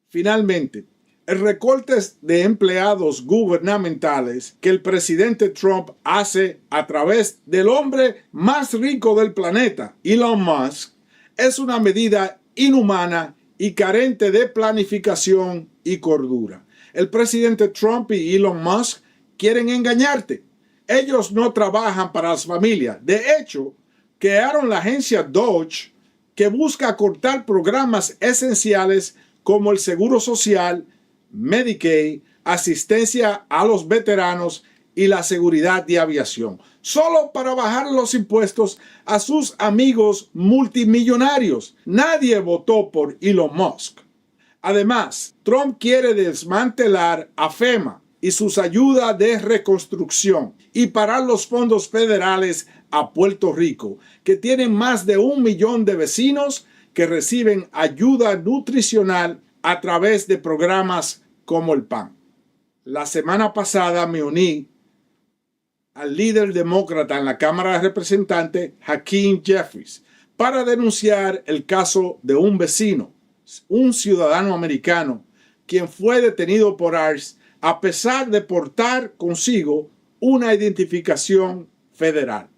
[SPEAKER 15] Finalmente, el recorte de empleados gubernamentales que el presidente Trump hace a través del hombre más rico del planeta, Elon Musk, es una medida inhumana y carente de planificación y cordura. El presidente Trump y Elon Musk quieren engañarte. Ellos no trabajan para las familias. De hecho, crearon la agencia Doge, que busca cortar programas esenciales como el Seguro Social, Medicaid, asistencia a los veteranos y la seguridad de aviación, solo para bajar los impuestos a sus amigos multimillonarios. Nadie votó por Elon Musk. Además, Trump quiere desmantelar a FEMA y sus ayudas de reconstrucción y parar los fondos federales a Puerto Rico, que tienen más de 1 millón de vecinos que reciben ayuda nutricional a través de programas como el PAN. La semana pasada me uní al líder demócrata en la Cámara de Representantes, Hakeem Jeffries, para denunciar el caso de un vecino, un ciudadano americano, quien fue detenido por ICE a pesar de portar consigo una identificación federal.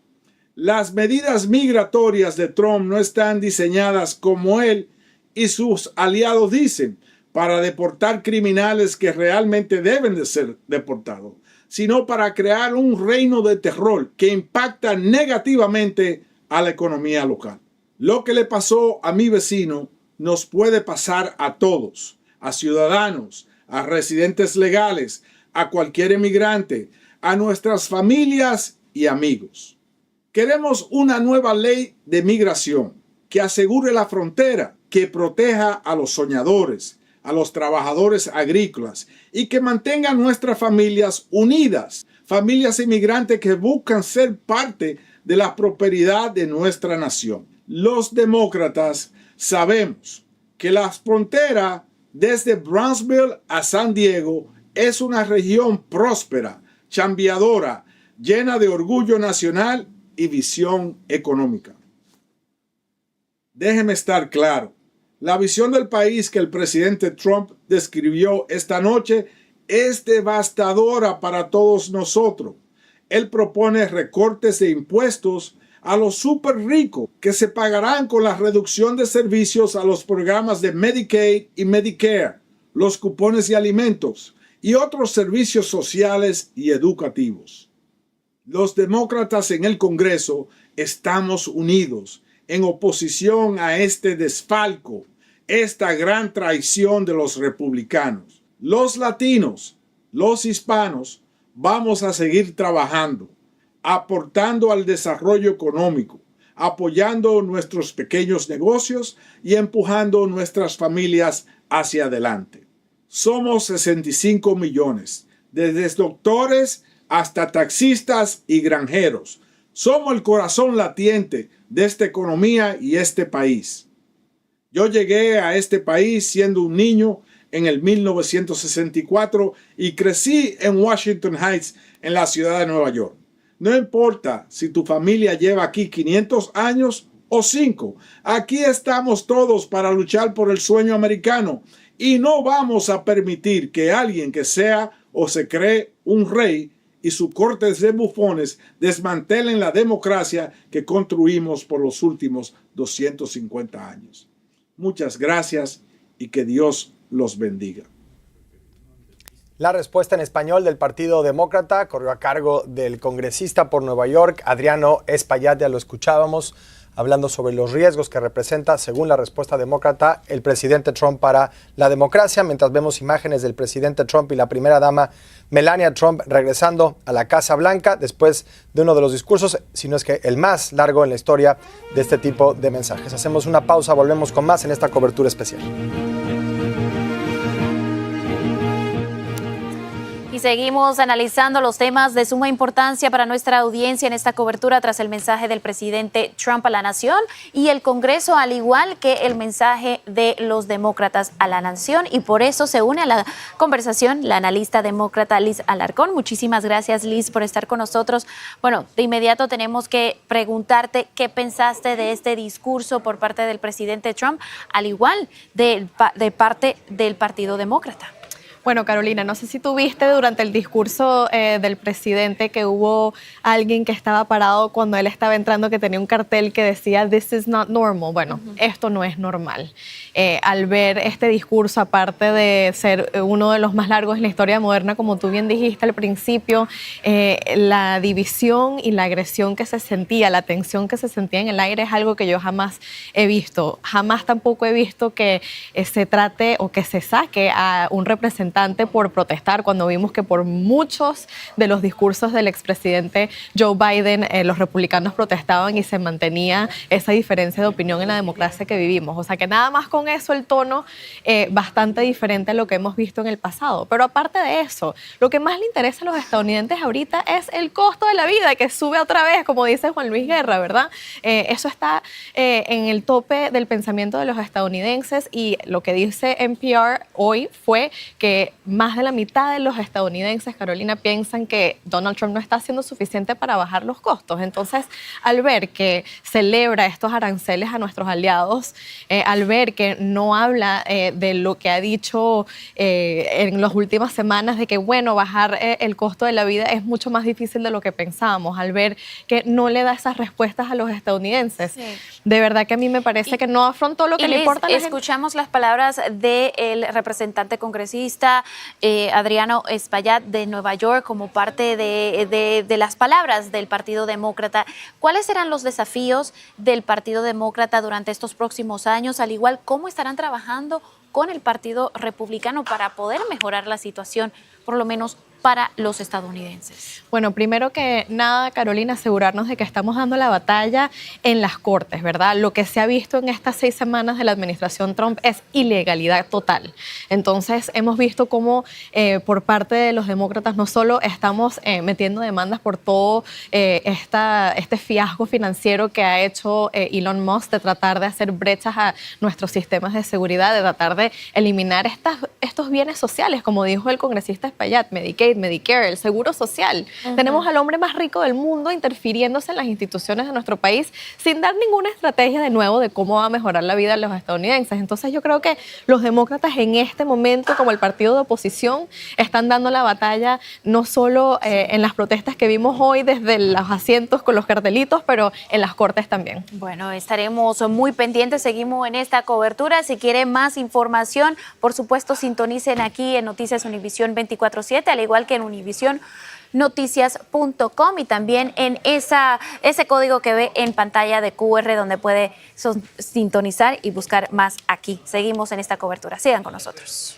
[SPEAKER 15] Las medidas migratorias de Trump no están diseñadas como él y sus aliados dicen, para deportar criminales que realmente deben de ser deportados, sino para crear un reino de terror que impacta negativamente a la economía local. Lo que le pasó a mi vecino nos puede pasar a todos, a ciudadanos, a residentes legales, a cualquier emigrante, a nuestras familias y amigos. Queremos una nueva ley de migración que asegure la frontera, que proteja a los soñadores, a los trabajadores agrícolas y que mantenga nuestras familias unidas, familias inmigrantes que buscan ser parte de la prosperidad de nuestra nación. Los demócratas sabemos que la frontera desde Brownsville a San Diego es una región próspera, chambeadora, llena de orgullo nacional y visión económica. Déjeme estar claro, la visión del país que el presidente Trump describió esta noche es devastadora para todos nosotros. Él propone recortes de impuestos a los súper ricos que se pagarán con la reducción de servicios a los programas de Medicaid y Medicare, los cupones de alimentos y otros servicios sociales y educativos. Los demócratas en el Congreso estamos unidos en oposición a este desfalco, esta gran traición de los republicanos. Los latinos, los hispanos, vamos a seguir trabajando, aportando al desarrollo económico, apoyando nuestros pequeños negocios y empujando nuestras familias hacia adelante. Somos 65 millones, desde doctores hasta taxistas y granjeros. Somos el corazón latiente de esta economía y este país. Yo llegué a este país siendo un niño en el 1964 y crecí en Washington Heights, en la ciudad de Nueva York. No importa si tu familia lleva aquí 500 años o 5. Aquí estamos todos para luchar por el sueño americano y no vamos a permitir que alguien que sea o se cree un rey y sus cortes de bufones desmantelen la democracia que construimos por los últimos 250 años. Muchas gracias y que Dios los bendiga.
[SPEAKER 1] La respuesta en español del Partido Demócrata corrió a cargo del congresista por Nueva York, Adriano Espaillat. Ya lo escuchábamos hablando sobre los riesgos que representa, según la respuesta demócrata, el presidente Trump para la democracia, mientras vemos imágenes del presidente Trump y la primera dama Melania Trump regresando a la Casa Blanca después de uno de los discursos, si no es que el más largo en la historia de este tipo de mensajes. Hacemos una pausa, volvemos con más en esta cobertura especial.
[SPEAKER 13] Y seguimos analizando los temas de suma importancia para nuestra audiencia en esta cobertura tras el mensaje del presidente Trump a la nación y el Congreso, al igual que el mensaje de los demócratas a la nación. Y por eso se une a la conversación la analista demócrata Liz Alarcón. Muchísimas gracias, Liz, por estar con nosotros. Bueno, de inmediato tenemos que preguntarte qué pensaste de este discurso por parte del presidente Trump, al igual de parte del Partido Demócrata.
[SPEAKER 16] Bueno, Carolina, no sé si tú viste durante el discurso del presidente que hubo alguien que estaba parado cuando él estaba entrando que tenía un cartel que decía "This is not normal". Bueno, esto no es normal. Al ver este discurso, aparte de ser uno de los más largos en la historia moderna, como tú bien dijiste al principio, la división y la agresión que se sentía, la tensión que se sentía en el aire es algo que yo jamás he visto. Jamás tampoco he visto que se trate o que se saque a un representante por protestar, cuando vimos que por muchos de los discursos del expresidente Joe Biden, los republicanos protestaban y se mantenía esa diferencia de opinión en la democracia que vivimos. O sea que nada más con eso el tono bastante diferente a lo que hemos visto en el pasado. Pero aparte de eso, lo que más le interesa a los estadounidenses ahorita es el costo de la vida, que sube otra vez, como dice Juan Luis Guerra, ¿verdad? Eso está en el tope del pensamiento de los estadounidenses, y lo que dice NPR hoy fue que más de la mitad de los estadounidenses, Carolina, piensan que Donald Trump no está haciendo suficiente para bajar los costos. Entonces, al ver que celebra estos aranceles a nuestros aliados, al ver que no habla de lo que ha dicho en las últimas semanas, de que, bueno, bajar el costo de la vida es mucho más difícil de lo que pensábamos, al ver que no le da esas respuestas a los estadounidenses, sí, de verdad que a mí me parece que no afrontó lo que le importa a la gente.
[SPEAKER 13] Escuchamos las palabras del representante congresista Adriano Espaillat de Nueva York como parte de las palabras del Partido Demócrata. ¿Cuáles serán los desafíos del Partido Demócrata durante estos próximos años? Al igual, ¿cómo estarán trabajando con el Partido Republicano para poder mejorar la situación, por lo menos para los estadounidenses?
[SPEAKER 16] Bueno, primero que nada, Carolina, asegurarnos de que estamos dando la batalla en las cortes, ¿verdad? Lo que se ha visto en estas 6 semanas de la administración Trump es ilegalidad total. Entonces, hemos visto cómo por parte de los demócratas no solo estamos metiendo demandas por todo este fiasco financiero que ha hecho Elon Musk de tratar de hacer brechas a nuestros sistemas de seguridad, de tratar de eliminar estos bienes sociales, como dijo el congresista Espaillat, Medicaid, Medicare, el seguro social. Tenemos al hombre más rico del mundo interfiriéndose en las instituciones de nuestro país sin dar ninguna estrategia de nuevo de cómo va a mejorar la vida de los estadounidenses. Entonces yo creo que los demócratas en este momento, como el partido de oposición, están dando la batalla no solo en las protestas que vimos hoy desde los asientos con los cartelitos, pero en las cortes también.
[SPEAKER 13] Bueno, estaremos muy pendientes, seguimos en esta cobertura. Si quieren más información, por supuesto, sintonicen aquí en Noticias Univisión 24/7, al igual que en univisionnoticias.com y también en ese código que ve en pantalla de QR donde puede sintonizar y buscar más aquí. Seguimos en esta cobertura. Sigan con nosotros.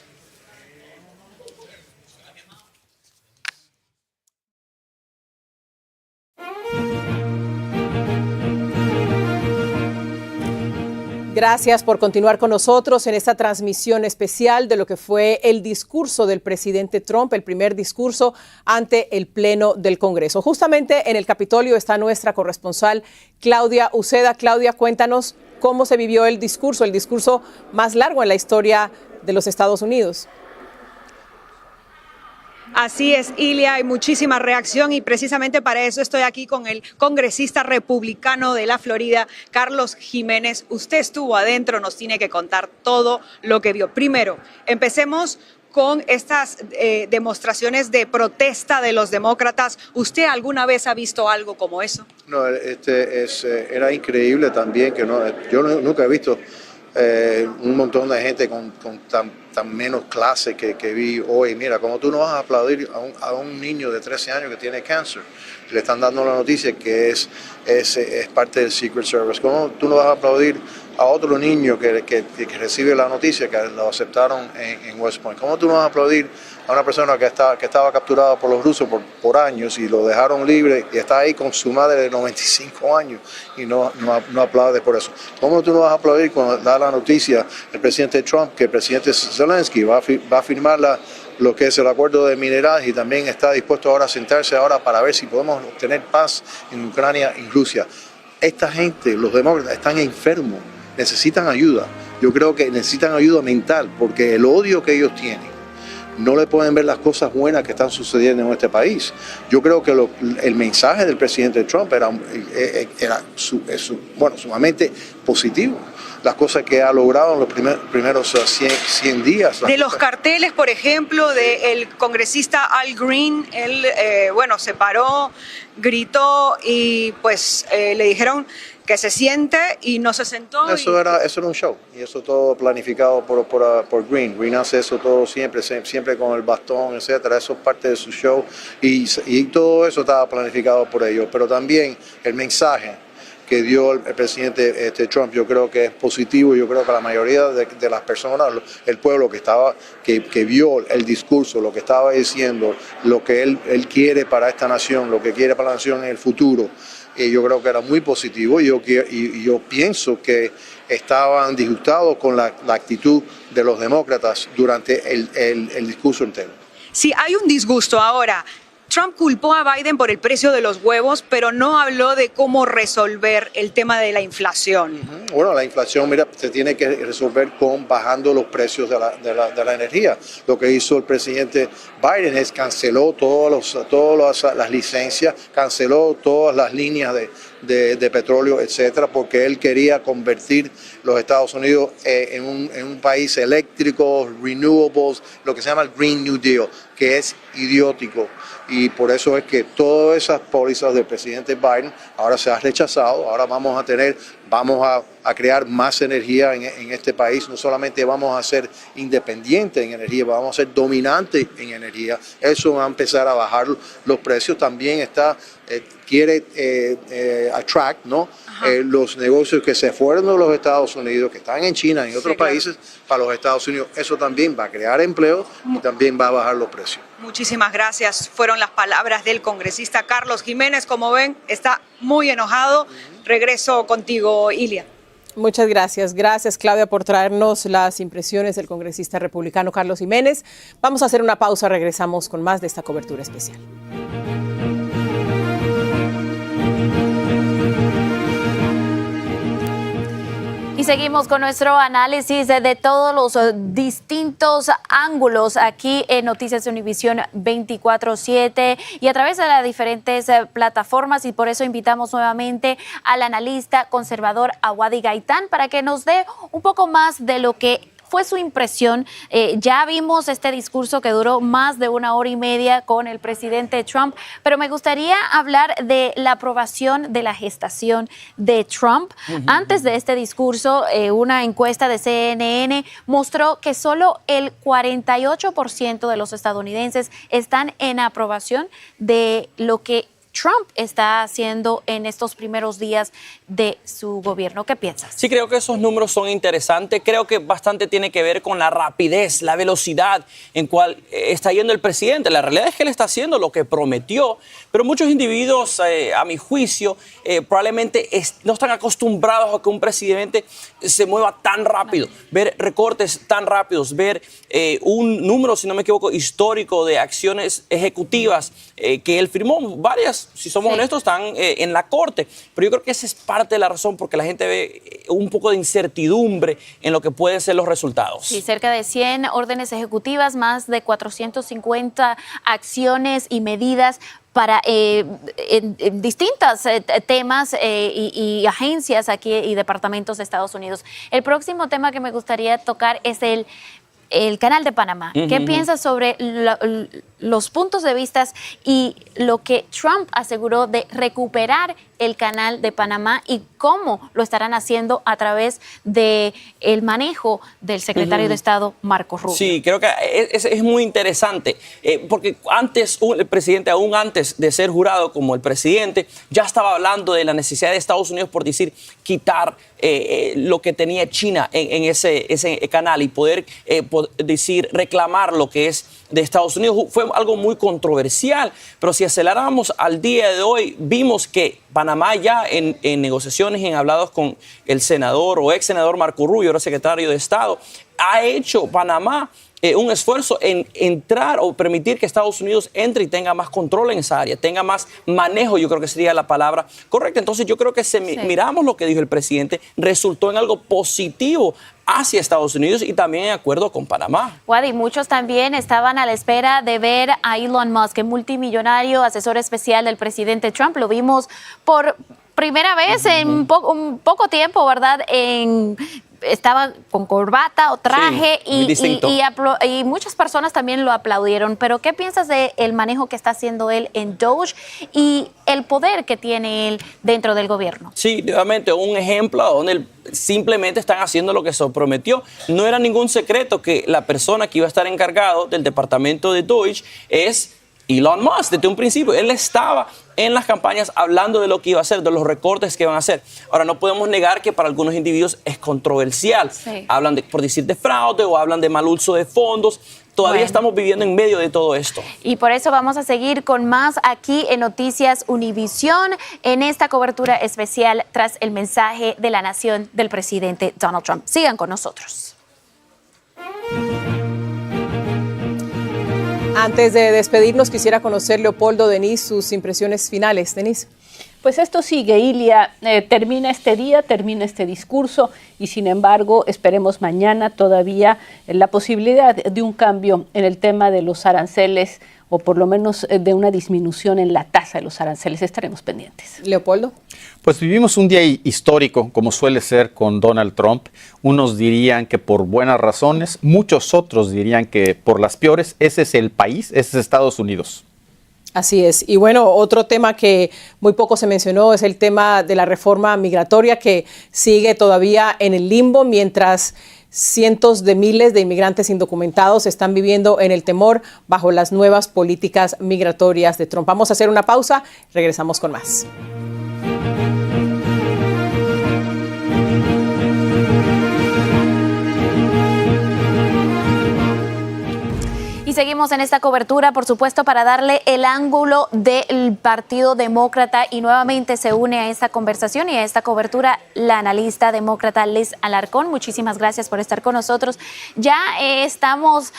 [SPEAKER 4] Gracias por continuar con nosotros en esta transmisión especial de lo que fue el discurso del presidente Trump, el primer discurso ante el Pleno del Congreso. Justamente en el Capitolio está nuestra corresponsal Claudia Uceda. Claudia, cuéntanos cómo se vivió el discurso más largo en la historia de los Estados Unidos.
[SPEAKER 5] Así es, Ilia, hay muchísima reacción y precisamente para eso estoy aquí con el congresista republicano de la Florida, Carlos Jiménez. Usted estuvo adentro, nos tiene que contar todo lo que vio. Primero, empecemos con estas demostraciones de protesta de los demócratas. ¿Usted alguna vez ha visto algo como eso?
[SPEAKER 17] No, era increíble también, que yo nunca he visto un montón de gente con tan menos clase que vi hoy. Mira, como tú no vas a aplaudir a un niño de 13 años que tiene cáncer, le están dando la noticia que es parte del Secret Service. ¿Cómo tú no vas a aplaudir a otro niño que recibe la noticia que lo aceptaron en West Point? ¿Cómo tú no vas a aplaudir a una persona que estaba capturada por los rusos por años y lo dejaron libre y está ahí con su madre de 95 años y no aplaude por eso? ¿Cómo tú no vas a aplaudir cuando da la noticia el presidente Trump que el presidente Zelensky va a firmar lo que es el acuerdo de minerales y también está dispuesto ahora a sentarse para ver si podemos obtener paz en Ucrania y Rusia? Esta gente, los demócratas, están enfermos, necesitan ayuda. Yo creo que necesitan ayuda mental porque el odio que ellos tienen, no le pueden ver las cosas buenas que están sucediendo en este país. Yo creo que el mensaje del presidente Trump era sumamente positivo. Las cosas que ha logrado en los primeros 100 días.
[SPEAKER 5] De los carteles, por ejemplo, del congresista Al Green, él, se paró, gritó y pues le dijeron que se siente y no se sentó.
[SPEAKER 17] Eso era un show y eso todo planificado por Green. Green hace eso todo siempre con el bastón, etcétera. Eso es parte de su show y todo eso estaba planificado por ellos. Pero también el mensaje que dio el presidente Trump, yo creo que es positivo. Yo creo que la mayoría de las personas, el pueblo que vio el discurso, lo que estaba diciendo, lo que él quiere para esta nación, lo que quiere para la nación en el futuro, yo creo que era muy positivo y yo pienso que estaban disgustados con la actitud de los demócratas durante el discurso entero.
[SPEAKER 5] Sí, hay un disgusto ahora. Trump culpó a Biden por el precio de los huevos, pero no habló de cómo resolver el tema de la inflación.
[SPEAKER 17] Bueno, la inflación, mira, se tiene que resolver bajando los precios de la energía. Lo que hizo el presidente Biden es canceló todas las licencias, canceló todas las líneas de petróleo, etcétera, porque él quería convertir los Estados Unidos en un país eléctrico, renewables, lo que se llama el Green New Deal, que es idiótico. Y por eso es que todas esas pólizas del presidente Biden ahora se han rechazado. Ahora vamos a crear más energía en este país. No solamente vamos a ser independientes en energía, vamos a ser dominantes en energía. Eso va a empezar a bajar los precios. También quiere attract, ¿no? Los negocios que se fueron de los Estados Unidos, que están en China y en otros países, para los Estados Unidos. Eso también va a crear empleo y también va a bajar los precios. espacio.
[SPEAKER 5] Muchísimas gracias. Fueron las palabras del congresista Carlos Jiménez. Como ven, está muy enojado. Regreso contigo, Ilia.
[SPEAKER 4] Muchas gracias. Gracias, Claudia, por traernos las impresiones del congresista republicano Carlos Jiménez. Vamos a hacer una pausa. Regresamos con más de esta cobertura especial.
[SPEAKER 13] Y seguimos con nuestro análisis de todos los distintos ángulos aquí en Noticias Univisión 24/7 y a través de las diferentes plataformas, y por eso invitamos nuevamente al analista conservador Wady Gaitán para que nos dé un poco más de lo que fue su impresión. Ya vimos este discurso que duró más de 1 hora y media con el presidente Trump, pero me gustaría hablar de la aprobación de la gestación de Trump. Antes de este discurso, una encuesta de CNN mostró que solo el 48% de los estadounidenses están en aprobación de lo que Trump está haciendo en estos primeros días de su gobierno. ¿Qué piensas?
[SPEAKER 14] Sí, creo que esos números son interesantes. Creo que bastante tiene que ver con la rapidez, la velocidad en cual está yendo el presidente. La realidad es que él está haciendo lo que prometió, pero muchos individuos, a mi juicio, probablemente no están acostumbrados a que un presidente se mueva tan rápido, ver recortes tan rápidos, ver un número, si no me equivoco, histórico de acciones ejecutivas que él firmó. Varias, si somos honestos, están en la corte, pero yo creo que esa es parte de la razón porque la gente ve un poco de incertidumbre en lo que pueden ser los resultados.
[SPEAKER 13] Sí, cerca de 100 órdenes ejecutivas, más de 450 acciones y medidas para en distintos temas y agencias aquí y departamentos de Estados Unidos. El próximo tema que me gustaría tocar es el Canal de Panamá. ¿Qué piensas sobre los puntos de vista y lo que Trump aseguró de recuperar el Canal de Panamá y cómo lo estarán haciendo a través del manejo del secretario de Estado, Marco Rubio?
[SPEAKER 14] Sí, creo que es muy interesante, porque antes, el presidente, aún antes de ser jurado como el presidente, ya estaba hablando de la necesidad de Estados Unidos, por decir, quitar lo que tenía China en ese canal y poder decir, reclamar lo que es de Estados Unidos. Fue algo muy controversial, pero si aceleramos al día de hoy, vimos que Panamá ya en negociaciones, en hablados con el senador o ex senador Marco Rubio, ahora secretario de Estado, ha hecho Panamá un esfuerzo en entrar o permitir que Estados Unidos entre y tenga más control en esa área, tenga más manejo, yo creo que sería la palabra correcta. Entonces yo creo que miramos lo que dijo el presidente, resultó en algo positivo hacia Estados Unidos y también en acuerdo con Panamá.
[SPEAKER 13] Wady, muchos también estaban a la espera de ver a Elon Musk, el multimillonario asesor especial del presidente Trump. Lo vimos por primera vez en un poco tiempo, ¿verdad? Estaba con corbata o traje, sí, y muchas personas también lo aplaudieron. Pero ¿qué piensas del manejo que está haciendo él en Doge y el poder que tiene él dentro del gobierno?
[SPEAKER 14] Sí, nuevamente un ejemplo donde simplemente están haciendo lo que se prometió. No era ningún secreto que la persona que iba a estar encargado del departamento de Doge es Elon Musk. Desde un principio él estaba en las campañas hablando de lo que iba a hacer, de los recortes que van a hacer. Ahora, no podemos negar que para algunos individuos es controversial. Sí. Hablan por decir de fraude o hablan de mal uso de fondos. Todavía estamos viviendo en medio de todo esto.
[SPEAKER 13] Y por eso vamos a seguir con más aquí en Noticias Univisión en esta cobertura especial tras el mensaje de la nación del presidente Donald Trump. Sigan con nosotros.
[SPEAKER 4] Antes de despedirnos, quisiera conocer, Leopoldo, Denise, sus impresiones finales. Denise.
[SPEAKER 7] Pues esto sigue, Ilia. Termina este día, termina este discurso y sin embargo esperemos mañana todavía la posibilidad de un cambio en el tema de los aranceles o por lo menos de una disminución en la tasa de los aranceles. Estaremos pendientes.
[SPEAKER 4] Leopoldo.
[SPEAKER 8] Pues vivimos un día histórico, como suele ser con Donald Trump. Unos dirían que por buenas razones, muchos otros dirían que por las peores. Ese es el país, ese es Estados Unidos.
[SPEAKER 4] Así es. Y bueno, otro tema que muy poco se mencionó es el tema de la reforma migratoria que sigue todavía en el limbo mientras cientos de miles de inmigrantes indocumentados están viviendo en el temor bajo las nuevas políticas migratorias de Trump. Vamos a hacer una pausa, regresamos con más.
[SPEAKER 13] Y seguimos seguiremos en esta cobertura, por supuesto, para darle el ángulo del Partido Demócrata, y nuevamente se une a esta conversación y a esta cobertura la analista demócrata Liz Alarcón. Muchísimas gracias por estar con nosotros. Ya estamos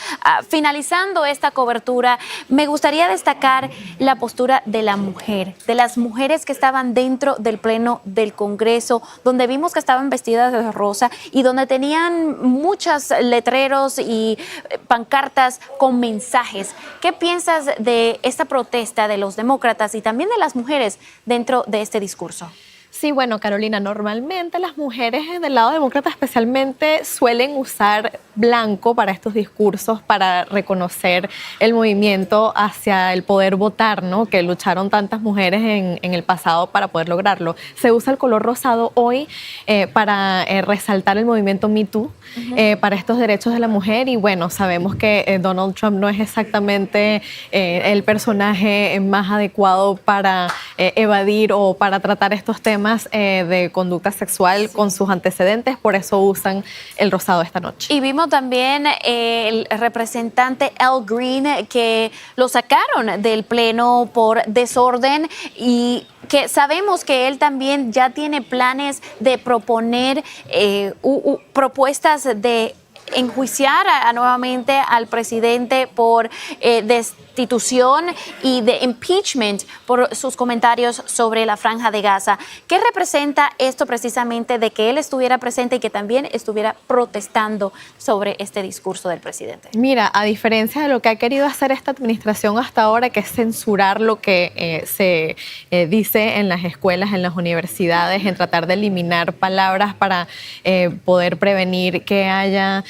[SPEAKER 13] finalizando esta cobertura. Me gustaría destacar la postura de la mujer, de las mujeres que estaban dentro del Pleno del Congreso, donde vimos que estaban vestidas de rosa y donde tenían muchos letreros y pancartas con mensajes. ¿Qué piensas de esta protesta de los demócratas y también de las mujeres dentro de este discurso?
[SPEAKER 16] Sí, bueno, Carolina, normalmente las mujeres del lado demócrata especialmente suelen usar blanco para estos discursos, para reconocer el movimiento hacia el poder votar, ¿no? Que lucharon tantas mujeres en el pasado para poder lograrlo. Se usa el color rosado hoy para resaltar el movimiento Me Too, para estos derechos de la mujer, y bueno, sabemos que Donald Trump no es exactamente el personaje más adecuado para evadir o para tratar estos temas de conducta sexual con sus antecedentes, por eso usan el rosado esta noche.
[SPEAKER 13] Y vimos también el representante Al Green, que lo sacaron del pleno por desorden, y que sabemos que él también ya tiene planes de proponer propuestas de enjuiciar nuevamente al presidente por destitución y de impeachment por sus comentarios sobre la Franja de Gaza. ¿Qué representa esto precisamente de que él estuviera presente y que también estuviera protestando sobre este discurso del presidente?
[SPEAKER 16] Mira, a diferencia de lo que ha querido hacer esta administración hasta ahora, que es censurar lo que se dice en las escuelas, en las universidades, en tratar de eliminar palabras para poder prevenir que haya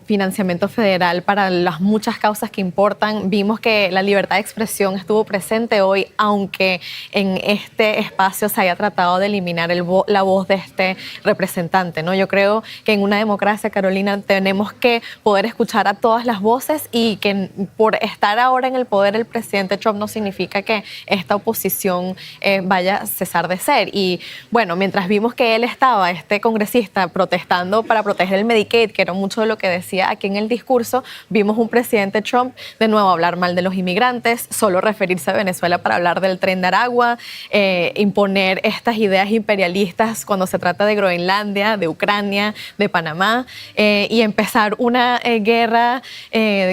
[SPEAKER 16] financiamiento federal para las muchas causas que importan. Vimos que la libertad de expresión estuvo presente hoy, aunque en este espacio se haya tratado de eliminar la voz de este representante, ¿no? Yo creo que en una democracia, Carolina, tenemos que poder escuchar a todas las voces, y que por estar ahora en el poder el presidente Trump no significa que esta oposición vaya a cesar de ser. Y bueno, mientras vimos que él estaba, este congresista, protestando para proteger el Medicaid, que era mucho de lo que decía aquí en el discurso, vimos un presidente Trump de nuevo hablar mal de los inmigrantes, solo referirse a Venezuela para hablar del Tren de Aragua, imponer estas ideas imperialistas cuando se trata de Groenlandia, de Ucrania, de Panamá, y empezar una guerra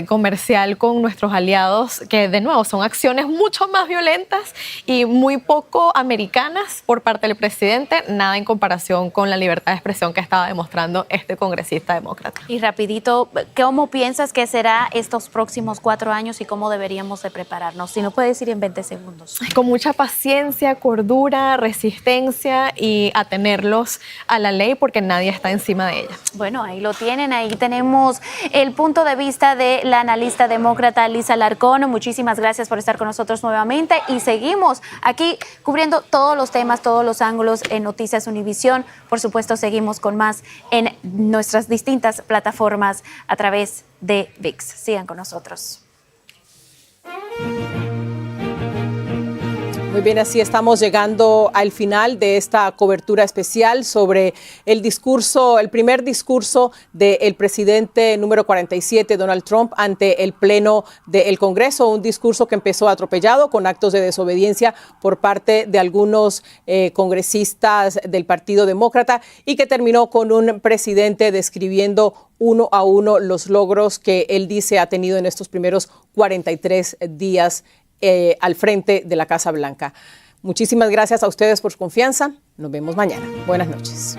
[SPEAKER 16] comercial con nuestros aliados, que de nuevo son acciones mucho más violentas y muy poco americanas por parte del presidente, nada en comparación con la libertad de expresión que estaba demostrando este congresista demócrata.
[SPEAKER 13] Y rapidito, ¿cómo piensas que será estos próximos 4 años y cómo deberíamos de prepararnos? Si no puedes ir en 20 segundos.
[SPEAKER 16] Con mucha paciencia, cordura, resistencia, y atenerlos a la ley, porque nadie está encima de ella.
[SPEAKER 13] Bueno, ahí lo tienen, ahí tenemos el punto de vista de la analista demócrata Liz Alarcón. Muchísimas gracias por estar con nosotros nuevamente, y seguimos aquí cubriendo todos los temas, todos los ángulos en Noticias Univisión. Por supuesto, seguimos con más en nuestras distintas plataformas a través de ViX. Sigan con nosotros.
[SPEAKER 4] Muy bien, así estamos llegando al final de esta cobertura especial sobre el discurso, el primer discurso del presidente número 47, Donald Trump, ante el Pleno del Congreso. Un discurso que empezó atropellado con actos de desobediencia por parte de algunos congresistas del Partido Demócrata, y que terminó con un presidente describiendo uno a uno los logros que él dice ha tenido en estos primeros 43 días al frente de la Casa Blanca. Muchísimas gracias a ustedes por su confianza. Nos vemos mañana. Buenas noches.